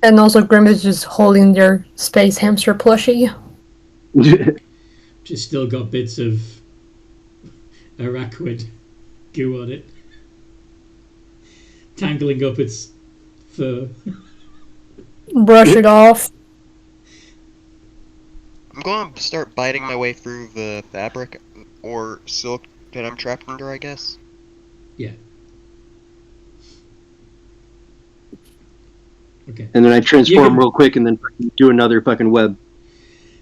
E: And also, Grim is just holding their space hamster plushie.
A: Just still got bits of araquid goo on it, tangling up its fur.
E: Brush it off.
F: I'm going to start biting my way through the fabric or silk that I'm trapped under, I guess.
A: Yeah. Okay.
C: And then I transform
A: can-
C: real quick and then do another fucking web.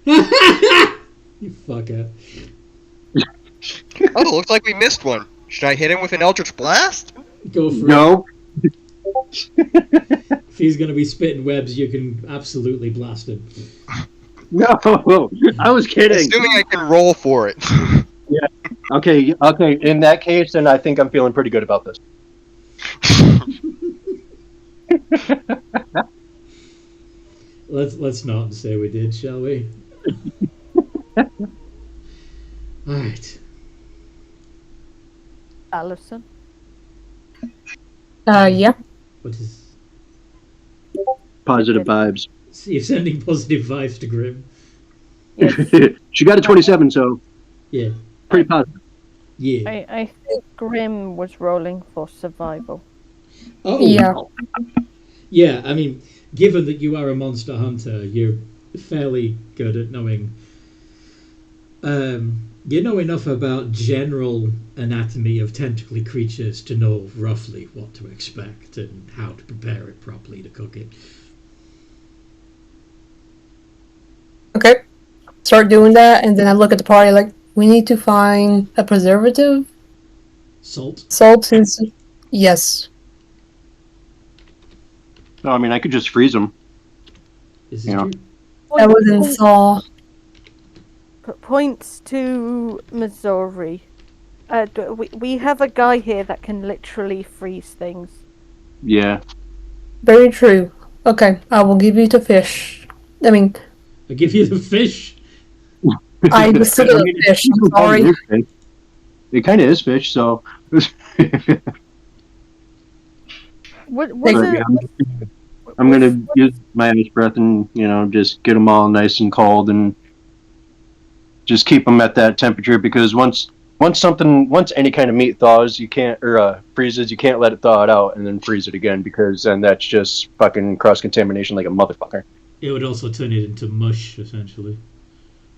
A: You fucker.
F: Oh, it looks like we missed one. Should I hit him with an Eldritch Blast?
A: Go for
C: No.
A: it. If he's going to be spitting webs, you can absolutely blast him.
C: No. I was kidding.
F: Assuming I can roll for it.
C: Okay. In that case, then I think I'm feeling pretty good about this.
A: Let's not say we did, shall we? Alright.
D: Alison.
E: Yeah.
A: What is...
C: Positive vibes.
A: So you're sending positive vibes to Grim?
D: Yes.
C: She got a 27, so
A: Yeah.
C: pretty positive.
A: Yeah.
D: I think Grim was rolling for survival.
A: Oh.
E: Yeah.
A: Yeah, I mean, given that you are a monster hunter, you're fairly good at knowing... you know enough about general anatomy of tentacly creatures to know roughly what to expect and how to prepare it properly to cook it.
E: Okay. Start doing that, and then I look at the party like, we need to find a preservative?
A: Salt?
E: Salt, since... Yes.
C: No, I mean, I could just freeze them.
A: Is
C: Yeah.
A: it true?
E: That was in Saw.
D: Points to Missouri. We have a guy here that can literally freeze things.
C: Yeah.
E: Very true. Okay, I will give you the fish. I mean,
A: I give you the fish?
E: I just said the fish, I'm sorry.
C: It kind of is fish, so.
D: What
E: Thank
D: was
E: you.
D: it?
C: I'm gonna use my ice breath and just get them all nice and cold and just keep them at that temperature, because once any kind of meat thaws, you can't freezes, you can't let it thaw it out and then freeze it again, because then that's just fucking cross contamination like a motherfucker.
A: It would also turn it into mush, essentially.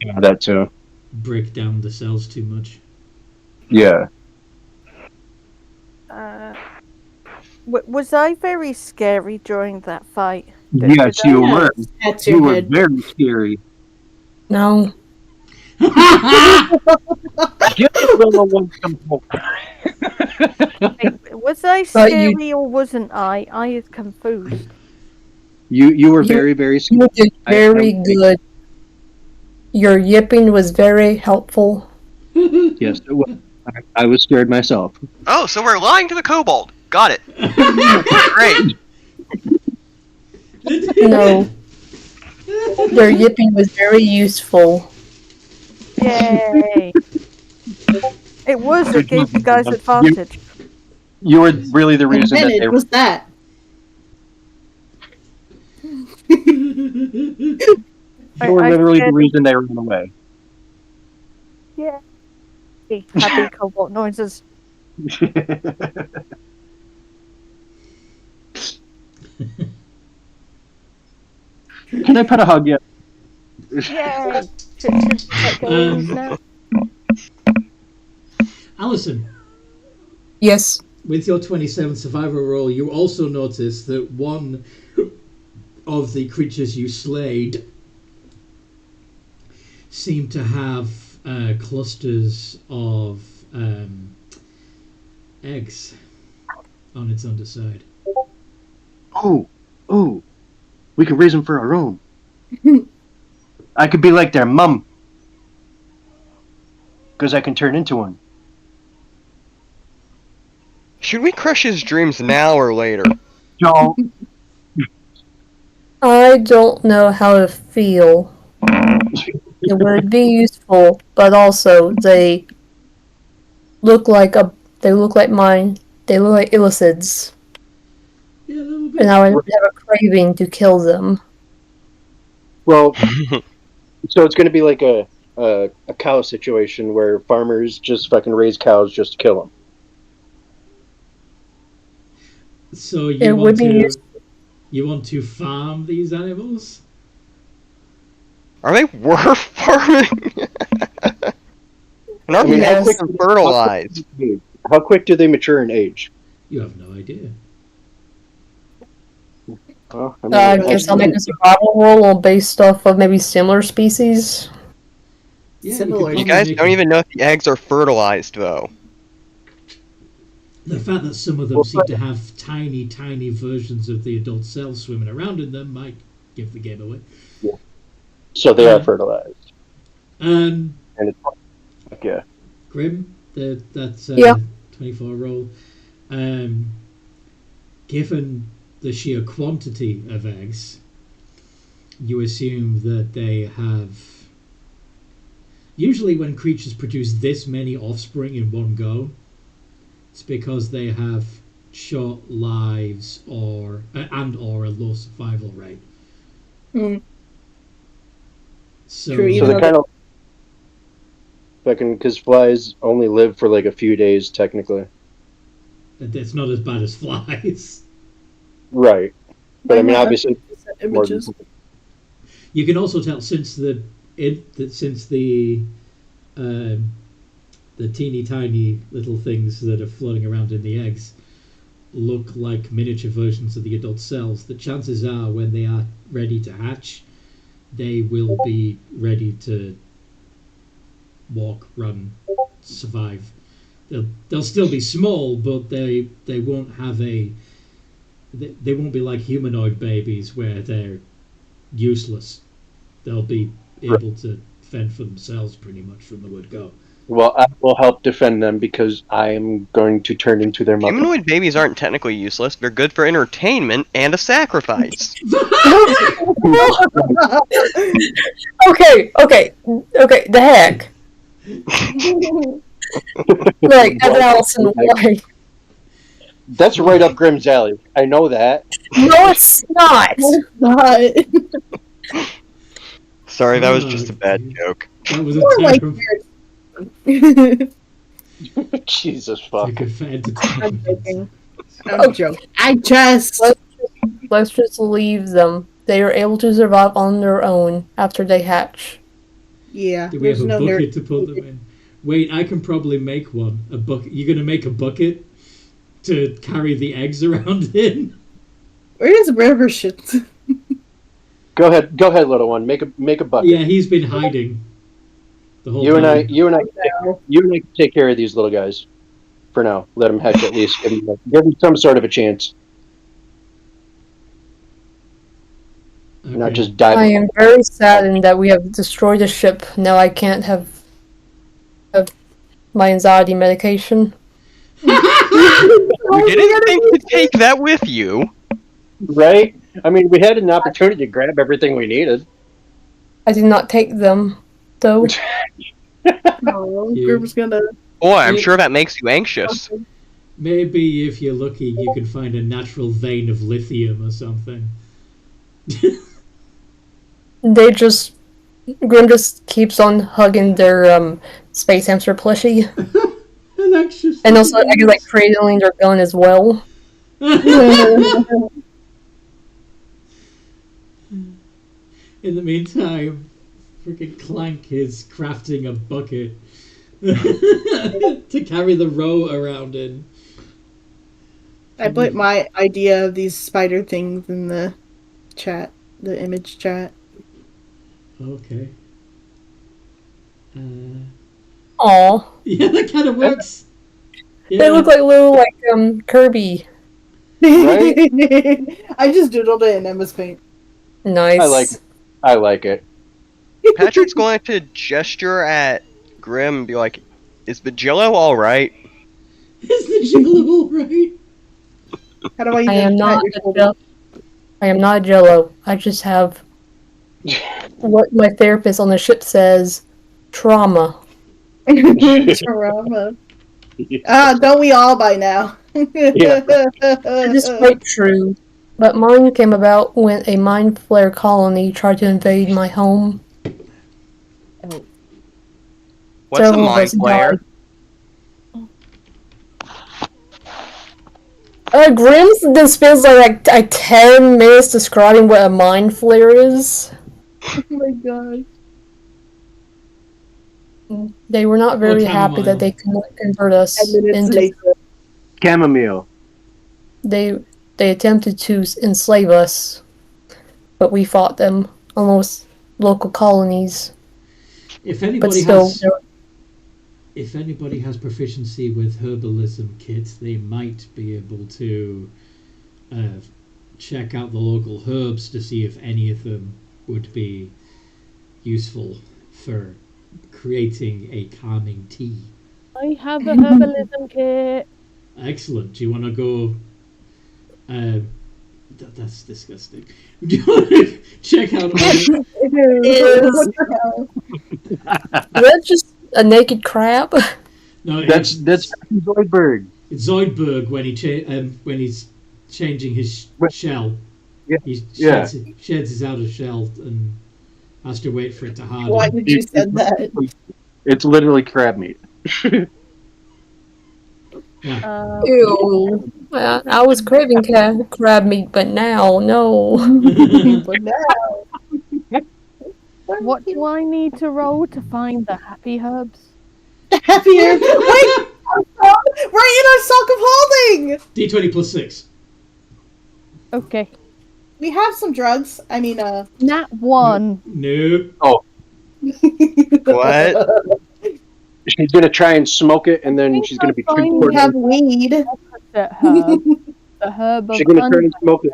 C: Yeah, that too.
A: Break down the cells too much.
C: Yeah.
D: Was I very scary during that fight?
C: Yes, you were.
B: That's
C: You
B: your
C: were
B: head.
C: very scary.
E: No.
C: Get a little one some hope.
D: Was I
E: But you-
D: scary or wasn't I? I is confused.
C: You were very, very
E: You
C: skilled.
E: did very good. Your yipping was very helpful.
C: Yes, it was. I was scared myself.
F: Oh, so we're lying to the kobold. Got it. Great.
E: No. Your yipping was very useful.
D: Yay! It was. It gave you guys advantage.
C: You were really the
B: What
C: reason that they
B: advantage
C: were.
B: was that?
C: You were literally the reason they ran away.
D: Yeah. Happy cobalt noises.
C: Can I pet a hug yet?
D: Yay! Should check games now.
A: Alison,
E: Yes.
A: with your 27 survival roll, you also notice that one of the creatures you slayed seemed to have clusters of eggs on its underside.
C: Oh, we could raise them for our own. I could be like their mum. Because I can turn into one.
F: Should we crush his dreams now or later?
C: Don't.
E: I don't know how to feel. It would be useful, but also they look like mine. They look like illicids.
A: Yeah, a little bit.
E: And I would have a craving to kill them.
C: Well, so it's going to be like a cow situation where farmers just fucking raise cows just to kill them.
A: So
E: It
A: you
E: would
A: want
E: be
A: to
E: useful.
A: you want to farm these animals?
F: Are they worth farming? And are
C: I mean,
F: they
E: Yes.
F: fertilized?
C: How quick do they mature in age?
A: You have no idea.
C: Well, I mean,
E: I guess I'll make a survival roll based off of maybe similar species.
A: Yeah,
B: Similar.
A: you
F: You
A: could
F: guys
A: probably
F: don't
A: make-
F: even know if the eggs are fertilized, though.
A: The fact that some of them seem to have tiny, tiny versions of the adult cells swimming around in them might give the game away.
C: so they are fertilized.
A: Um,
C: And it's yeah.
A: Grim, that's
E: Yeah.
A: 24 roll. Given the sheer quantity of eggs, you assume that they have. Usually, when creatures produce this many offspring in one go, it's because they have short lives or a low survival rate.
B: Hmm.
A: So,
B: True,
C: So
B: even
C: they
B: though
C: kind of fucking because flies only live for like a few days technically.
A: it's not as bad as flies.
C: Right. But I
B: Why
C: mean,
B: not?
C: obviously, more than-
B: Images.
A: You can also tell since the teeny tiny little things that are floating around in the eggs look like miniature versions of the adult cells, the chances are when they are ready to hatch, they will be ready to walk, run, survive. They'll still be small, but they won't have they won't be like humanoid babies where they're useless. They'll be able to fend for themselves pretty much from the word go.
C: well, I will help defend them because I am going to turn into their mother.
F: Humanoid babies aren't technically useless. They're good for entertainment and a sacrifice.
E: Okay, the heck. Like, as Allison, why?
C: That's right up Grimm's alley. I know that.
E: No, it's not.
B: Not.
F: Sorry, that was just a bad joke.
A: That was a
B: More like
A: terrible
C: Jesus fuck.
A: took a fair
B: I'm
A: entertainment.
B: joking. I'm joking. I just.
E: Let's just leave them. They are able to survive on their own after they hatch.
B: Yeah.
A: Do we have
B: There's
A: a
B: no
A: bucket
B: nerd.
A: to put them in? Wait, I can probably make one. A bucket. You're gonna make a bucket to carry the eggs around in?
B: Where is river shit?
C: Go ahead, little one. Make a bucket.
A: Yeah, he's been hiding the whole
C: You and
A: time.
C: I can take care of these little guys for now. Let them hatch at least. Give them some sort of a chance. not
A: Okay.
C: just dive.
E: I am very saddened that we have destroyed the ship. Now I can't have my anxiety medication.
F: You didn't think to take that with you.
C: Right? I mean, we had an opportunity to grab everything we needed.
E: I did not take them, though.
B: Oh,
A: You-
B: Grim's gonna.
F: Boy, I'm sure that makes you anxious.
A: Maybe if you're lucky, you can find a natural vein of lithium or something.
E: Grim just keeps on hugging their space hamster plushie. And also, I guess, like, cradling their gun as well.
A: In the meantime, freaking Clank is crafting a bucket to carry the row around in.
B: I put my idea of these spider things in the chat, the image chat.
A: Okay.
E: Aw.
A: Yeah, that kind of works. Yeah.
E: They look like little, like, Kirby.
C: Right?
B: I just doodled it in Emma's paint.
E: Nice.
C: I like it.
F: Patrick's going to gesture at Grim and be like, "Is the Jello all right?"
A: Is the Jello all right?
B: How do I
E: I am not a Jello. I just have what my therapist on the ship says, trauma.
B: Trauma. Don't we all by now?
E: That is quite true. But mine came about when a mind flare colony tried to invade my home.
F: What's a
E: Several of
F: mind
E: us
F: flare?
E: Grim's then spends like 10 minutes describing what a mind flare is.
B: Oh my god.
E: They were not very happy
A: chamomile.
E: that they could not convert us
B: 10 minutes
E: into.
B: later.
C: Chamomile.
E: They attempted to enslave us, but we fought them, almost local colonies.
A: If
E: But
A: anybody
E: still,
A: has, if anybody has proficiency with herbalism kits, they might be able to check out the local herbs to see if any of them would be useful for creating a calming tea.
D: I have a herbalism kit.
A: Excellent. Do you want to go? That's disgusting. Do you want to check out?
E: that's just a naked crab.
A: No,
C: That's Zoidberg.
A: it's Zoidberg when he's changing his shell.
C: Yeah.
A: He
C: Yeah.
A: sheds his outer shell and has to wait for it to harden.
B: Why did you said that?
C: It's literally crab meat.
A: Yeah.
E: Ew. I was craving crab meat, but now, no.
B: But now.
D: What do I need to roll to find the happy herbs?
B: Happier. Wait! Right in our sock of holding!
A: D20 plus 6.
D: Okay.
B: We have some drugs. I mean,
D: Nat 1.
A: No.
F: What?
C: She's gonna try and smoke it, and then she's gonna be
D: Fine,
B: we
C: transported.
B: have weed.
D: Opposite herb. The herb of
C: She's gonna try and smoke it.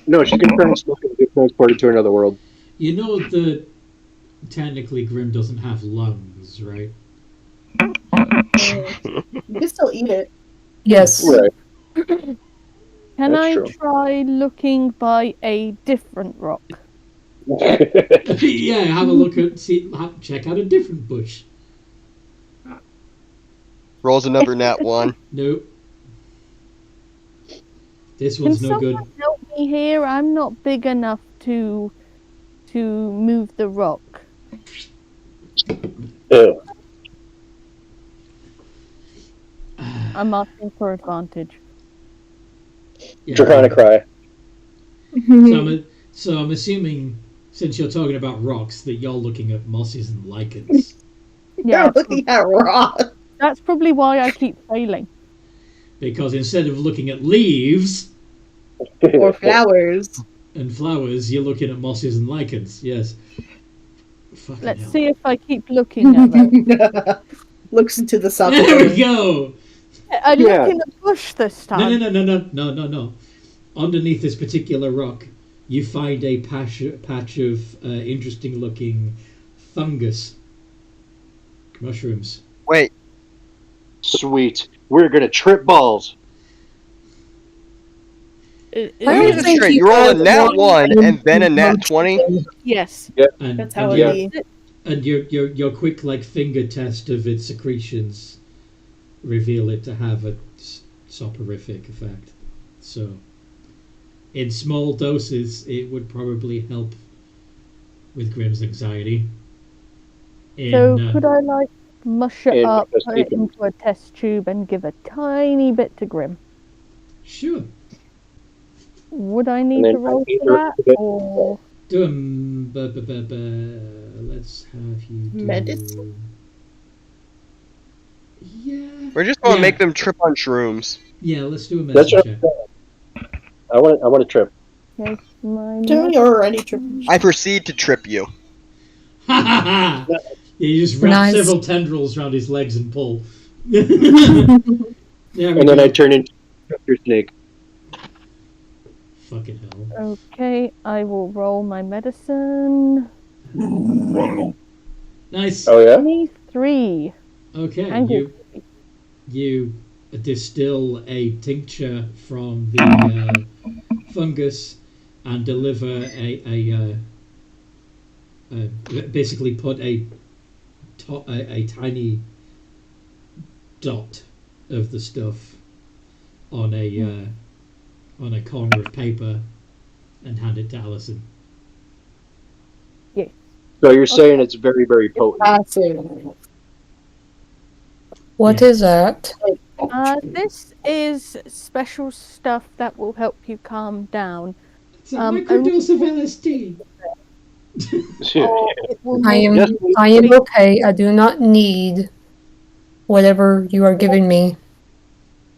C: No, she's gonna try and smoke it and get transported to another world.
A: You know that technically Grim doesn't have lungs, right?
B: You can still eat it.
E: Yes.
C: Right.
D: Can
C: That's
D: I
C: true.
D: try looking by a different rock?
A: Yeah, have a look at check out a different bush.
F: Rolls another nat 1.
A: Nope. This
D: Can
A: one's no
D: someone
A: good.
D: help me here? I'm not big enough to move the rock.
C: Ew.
D: I'm asking for advantage.
A: Yeah.
C: Draconic cry.
A: So I'm assuming, since you're talking about rocks, that you're looking at mosses and lichens.
D: Yeah,
B: You're looking at raw.
D: that's probably why I keep failing.
A: Because instead of looking at leaves
B: Or flowers.
A: and flowers, you're looking at mosses and lichens. Yes. Fucking
D: Let's
A: hell.
D: see if I keep looking at them.
B: Looks into the sock of
A: There we
B: holding.
A: go.
D: I
C: Yeah.
D: look in the bush this time.
A: No. Underneath this particular rock, you find a patch of interesting-looking fungus mushrooms.
F: Wait,
C: Sweet. We're gonna trip balls.
D: Is
E: I
F: let me
E: don't
F: get this
D: it-
E: think
F: straight.
E: you
F: You rolled a
E: guys
F: nat
E: want
F: 1
E: to
F: and then a nat 20?
D: Yes.
A: And,
B: That's how
A: and
B: it
A: your,
B: be.
A: and your quick like finger test of its secretions reveal it to have a soporific effect. So, in small doses, it would probably help with Grimm's anxiety.
D: So could I like mush it
C: And
D: up,
C: because
D: put it
C: people-
D: into a test tube, and give a tiny bit to Grim?
A: Sure.
D: Would I need
C: then
D: to roll
C: I
D: for
C: either-
D: that, or
A: Do let's have you do...
B: Medicine?
A: Yeah.
F: We're just gonna
A: Yeah.
F: make them trip on shrooms.
A: Yeah, let's do a
C: That's
A: medicine
C: what
A: check.
C: I want to trip.
D: okay, my
B: Don't you already tripping?
F: I proceed to trip you.
A: Ha ha ha! Yeah, you just wrap
E: Nice.
A: several tendrils around his legs and pull. There we
C: And then
A: go.
C: I turn into your snake.
A: Fucking hell.
D: Okay, I will roll my medicine.
A: Nice.
C: Oh yeah?
D: 23.
A: Okay,
D: Angle.
A: you distill a tincture from the fungus and deliver basically put a tiny dot of the stuff on a corner of paper and hand it to Alison.
C: So you're saying it's very, very potent.
B: Acid.
E: What is that?
D: This is special stuff that will help you calm down.
A: It's a
D: only-
A: microdose of LSD.
D: Or it will
E: I
D: make
E: am
C: Yes,
E: I am okay. I do not need whatever you are giving me.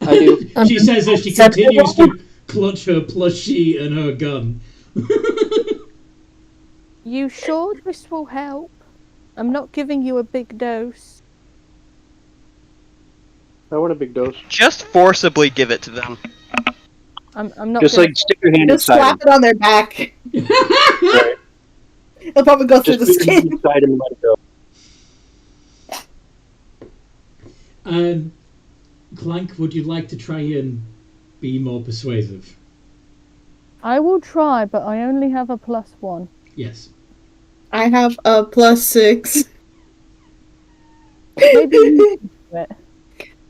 C: I do.
A: She says as she
E: Acceptable?
A: continues to clutch her plushie and her gun.
D: You sure this will help? I'm not giving you a big dose.
C: I want a big dose.
F: Just forcibly give it to them.
D: I'm not
C: Just
D: gonna...
C: like stick your hand
B: Just
C: inside
B: slap
C: him.
B: it on their back.
C: Right.
B: It'll probably go through
C: Just
B: the
C: put your hand
B: skin.
C: inside him and let it go.
A: Clank, would you like to try and be more persuasive?
D: I will try, but I only have a +1.
A: Yes.
B: I have a +6.
D: Maybe you can do it.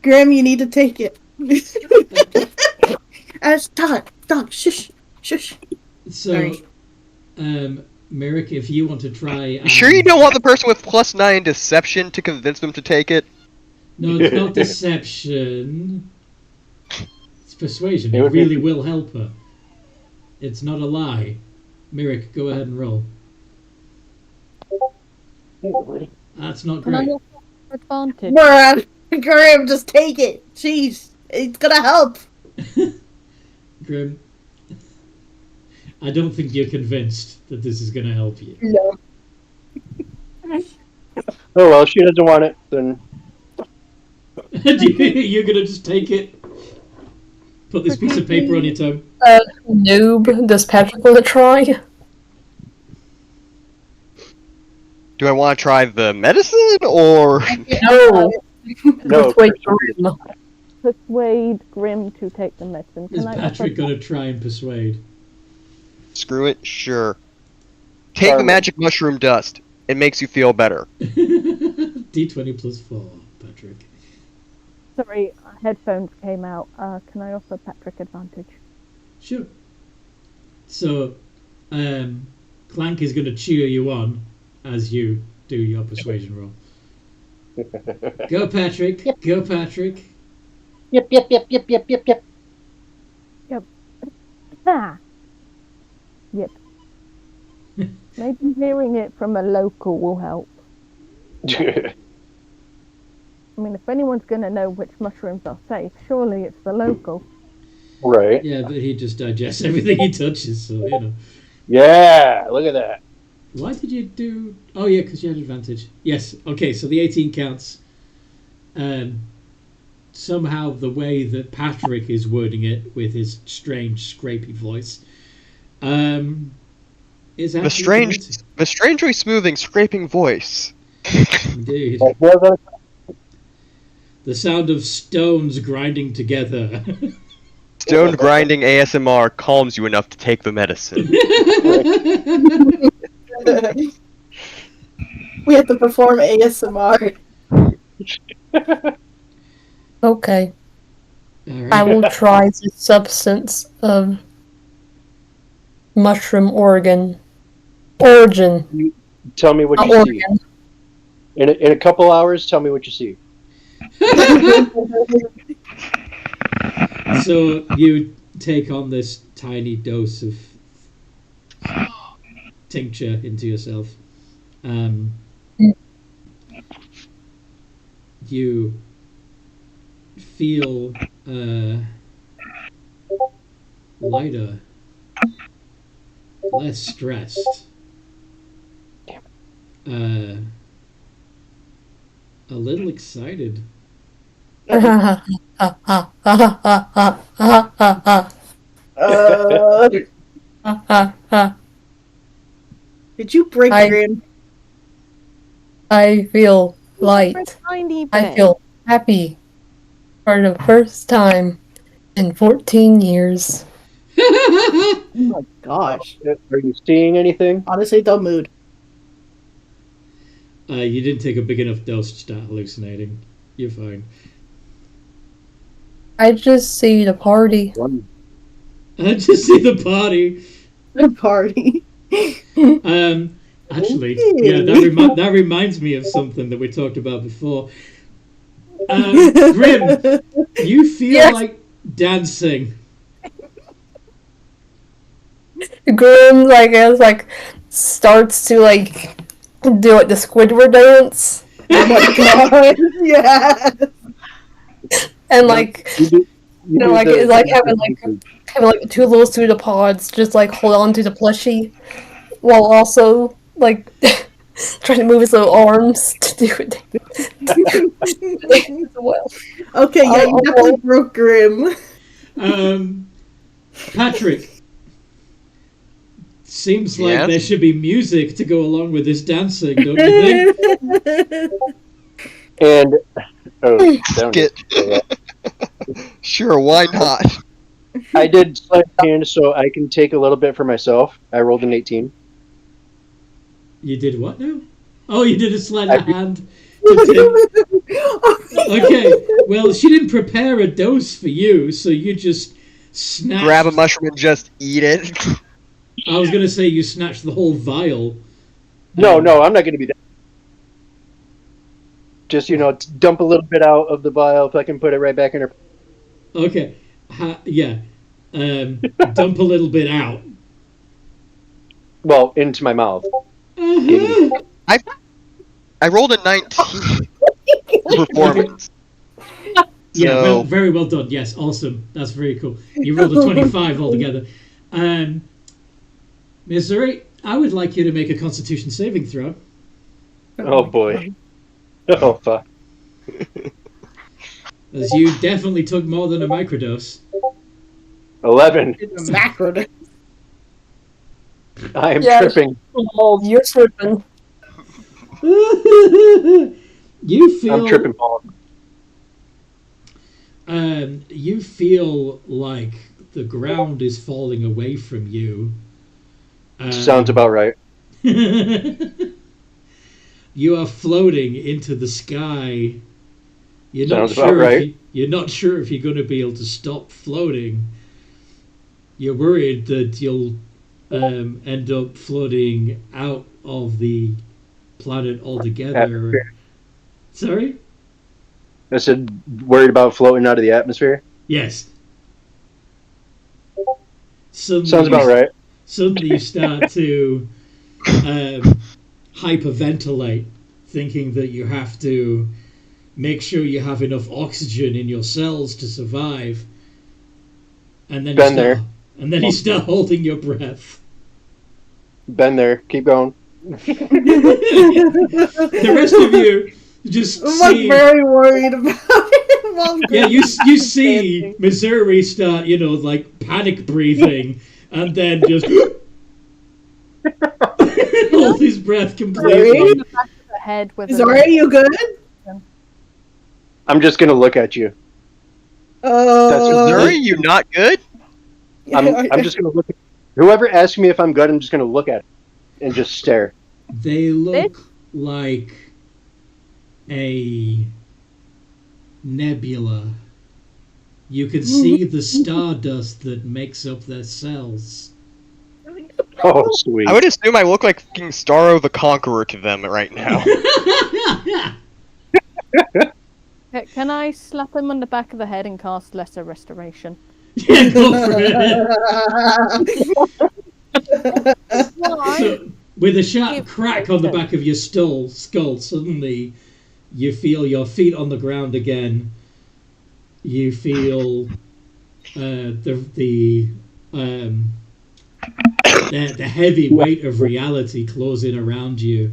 B: Grim, you need to take it. Stop, shush, shush.
A: So,
B: Sorry.
A: Merrick, if you want to try...
F: You sure you don't want the person with +9 deception to convince them to take it?
A: No, it's not deception. It's persuasion.
C: It
A: It
C: would be-
A: really will help her. It's not a lie. Merrick, go ahead and roll. That's not
D: Can I
A: great.
D: offer advantage?
B: Bruh, Grim, just take it. Jeez, it's gonna help.
A: Grim, I don't think you're convinced that this is going to help you.
B: No.
C: Oh well, she doesn't want it, then
A: You're going to just take it, put this piece of paper on your tongue.
E: Noob, does Patrick want to try?
F: Do I want to try the medicine or?
E: No.
C: no.
E: Wait for him.
D: Persuade Grim to take the medicine.
A: Is
D: Can I
A: Patrick
D: offer...
A: going to try and persuade?
F: Screw it. Sure. Take the
C: Charming.
F: magic mushroom dust. It makes you feel better.
A: D20 plus 4, Patrick.
D: Sorry, headphones came out. Can I offer Patrick advantage?
A: Sure. So, Clank is going to cheer you on as you do your persuasion roll. Go, Patrick. Go, Patrick.
C: Yep.
D: Ah! Yep. Maybe hearing it from a local will help. I mean, if anyone's going to know which mushrooms are safe, surely it's the local.
C: Right.
A: Yeah, but he just digests everything he touches, so, you know.
C: Yeah, look at that.
A: Why did you do... Oh, yeah, because you had advantage. Yes, okay, so the 18 counts. Somehow the way that Patrick is wording it with his strange, scrapey voice Is
F: The strangely smoothing, scraping voice.
A: Indeed. The sound of stones grinding together.
F: Stone grinding ASMR calms you enough to take the medicine.
B: We have to perform ASMR.
E: Okay.
A: Alright.
E: I will try the substance of mushroom origin.
C: Tell me what
E: Not
C: you see.
E: organ.
C: In a couple hours, tell me what you see.
A: So you take on this tiny dose of tincture into yourself. You feel lighter, less stressed, a little excited.
B: Did you break Grim?
E: I feel
D: For a
E: light.
D: tiny bit.
E: I feel happy for the first time in 14 years.
B: Oh my gosh.
C: Are you seeing anything?
B: Honestly, don't mood.
A: You didn't take a big enough dose to start hallucinating. You're fine.
E: I just see the party.
A: I just see the party.
B: The party.
A: Actually, yeah, that reminds me of something that we talked about before. Grim, you feel like dancing.
E: Grim, starts to, do, the Squidward dance.
B: Oh my god. Yeah.
E: And, having, two little pseudopods just, hold on to the plushie while also, trying to move his little arms to do it. Well,
B: Okay, yeah, you definitely broke Grim.
A: Patrick, seems like there should be music to go along with this dancing, don't you think?
C: And
F: Sure, why not?
C: I did sleight of hand, so I can take a little bit for myself. I rolled an 18.
A: You did what now? Oh, you did a sleight of hand. Okay, well, she didn't prepare a dose for you, so you just snatched...
F: Grab a mushroom and just eat it.
A: I was going to say you snatched the whole vial.
C: No, I'm not going to be that. Just, dump a little bit out of the vial if I can put it right back in her.
A: Okay, yeah. Dump a little bit out.
C: Well, into my mouth.
F: I rolled a 19 performance.
A: Yeah,
F: So-
A: well, very well done. Yes, awesome. That's very cool. You rolled a 25 altogether. Missouri, I would like you to make a Constitution saving throw.
C: Oh boy. Oh fuck.
A: As you definitely took more than a microdose.
C: 11.
B: It's a macro.
C: I am
E: Yeah.
C: tripping.
E: You're tripping.
A: You feel...
C: I'm tripping, Paul.
A: You feel like the ground is falling away from you.
C: Sounds about right.
A: You are floating into the sky. You're
C: Sounds about right.
A: You're not sure if you're going to be able to stop floating. You're worried that you'll end up floating out of the planet altogether.
C: Atmosphere.
A: Sorry?
C: I said, worried about floating out of the atmosphere?
A: Yes. Suddenly
C: Sounds about right.
A: Suddenly you start to hyperventilate, thinking that you have to make sure you have enough oxygen in your cells to survive. And then you start holding your breath.
C: Been there. Keep going.
A: The rest of you just
B: I'm
A: see...
B: very worried about it.
A: Yeah, you see Missouri start, panic breathing and then just hold his breath completely.
B: Sorry?
D: The head with
B: Zora, are you good?
C: I'm just gonna look at you.
F: Zuri, you not good?
C: I'm just gonna look at whoever asks me if I'm good. I'm just gonna look at it and just stare.
A: They look like a nebula. You can see the stardust that makes up their cells.
C: Oh, sweet.
F: I would assume I look like fucking Starro the Conqueror to them right now.
D: Can I slap him on the back of the head and cast Lesser Restoration?
A: Yeah, go for it.
D: Why?
A: So, with a sharp crack on the back of your skull, suddenly you feel your feet on the ground again. You feel the heavy weight of reality closing around you,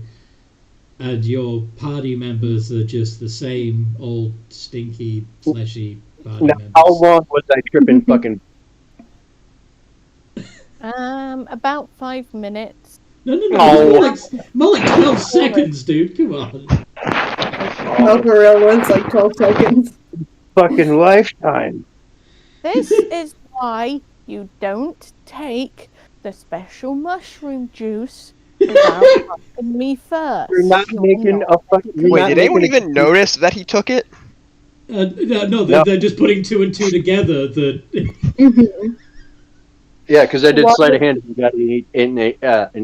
A: and your party members are just the same old stinky, fleshy party
C: Now,
A: members.
C: how long was I tripping fucking?
D: About 5 minutes.
A: No,
C: Oh.
A: more like 12 seconds, dude. Come on.
B: Oh, for real, it's like 12 seconds.
C: Fucking lifetime.
D: This is why you don't take the special mushroom juice without asking me first.
C: You're not making a fucking.
F: Wait, did anyone even notice that he took it?
A: No, they're just putting two and two together. That
C: Yeah, because I did sleight of hand and got an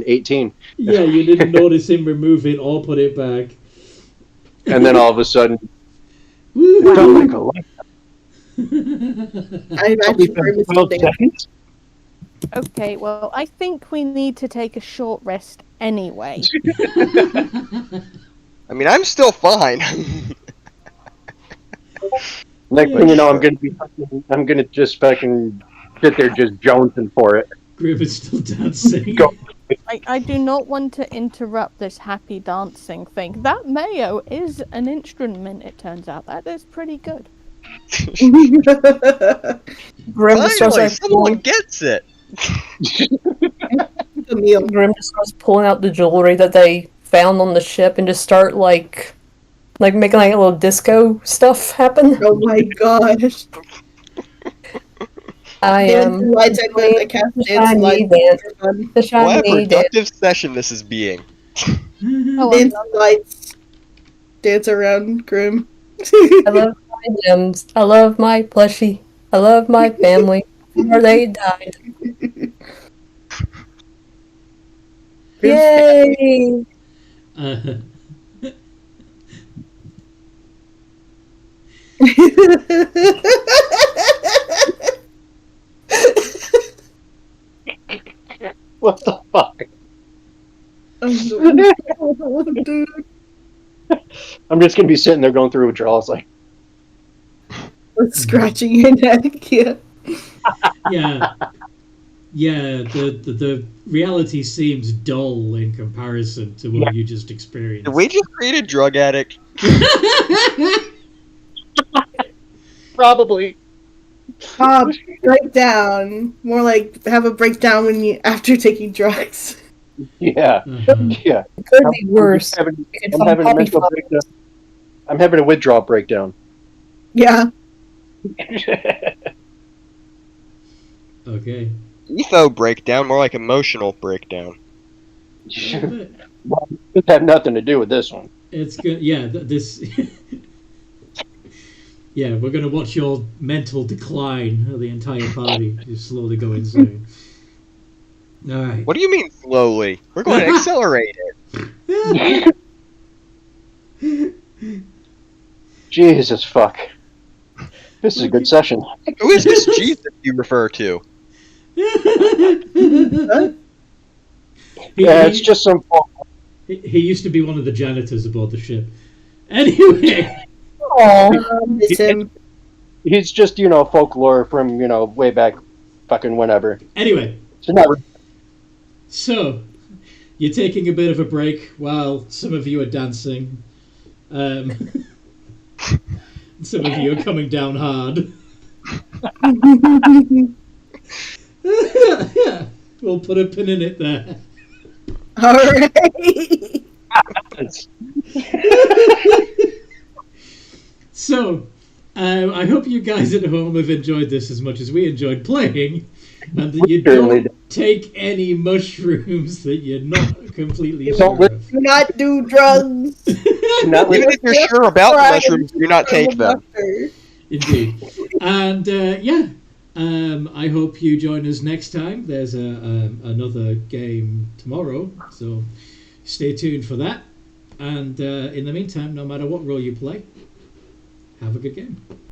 C: 18,
A: yeah, you didn't notice him remove it or put it back.
C: and then all of a sudden,
A: Woo!
C: felt like a lifetime.
B: I imagine Grim is
C: 12 seconds.
D: Okay, well, I think we need to take a short rest anyway.
F: I mean, I'm still fine.
C: Next thing you know, I'm gonna just fucking sit there just jonesing for it.
A: Grim is still dancing.
C: Go.
D: I do not want to interrupt this happy dancing thing. That mayo is an instrument, it turns out. That is pretty good.
E: Grim just starts
F: Finally,
E: like
F: someone gets it.
B: The meal.
E: Grim just starts pulling out the jewelry that they found on the ship and just start like making like a little disco stuff happen.
B: Oh my gosh.
E: I am
B: Lights I put in the cast
E: the
B: dance
E: shiny
B: lights.
E: dance. The
F: What a
E: shiny dance.
F: productive session this is being.
D: Oh,
B: Dance lights. Dance around Grim.
E: I love my gems. I love my plushie. I love my family. Before they died. Yay!
C: What the fuck?
B: Dude.
C: I'm just gonna be sitting there going through withdrawals like.
B: Scratching your neck, yeah.
A: Yeah, the reality seems dull in comparison to what you just experienced.
F: Did we just create a drug addict?
C: Probably.
B: Breakdown. More like have a breakdown after taking drugs.
C: Yeah. Yeah.
E: It could be worse.
C: I'm having a mental breakdown. I'm having a withdrawal breakdown.
B: Yeah.
A: Okay.
F: Eetho breakdown, more like emotional breakdown.
C: Well, this had nothing to do with this one.
A: It's good. Yeah, this. Yeah, we're gonna watch your mental decline of the entire party. You slowly go insane. All right.
F: What do you mean slowly? We're going to accelerate it.
C: Jesus fuck. This is a good session.
F: Who is this Jesus you refer to?
C: Yeah, it's just some.
A: He used to be one of the janitors aboard the ship. Anyway.
B: Miss him.
C: He's just, folklore from, way back fucking whenever.
A: Anyway.
C: So,
A: So, you're taking a bit of a break while some of you are dancing. Some of you are coming down hard. We'll put a pin in it there.
B: All right.
A: So, I hope you guys at home have enjoyed this as much as we enjoyed playing, and that you
C: Certainly
A: don't take any mushrooms that you're not completely
C: Don't
A: sure of.
B: Do not do drugs.
C: Not
F: Even if you're sure about the
B: Try
F: mushrooms, do not take them.
B: mustard.
A: Indeed. And I hope you join us next time. There's another game tomorrow, so stay tuned for that. And in the meantime, no matter what role you play, have a good game.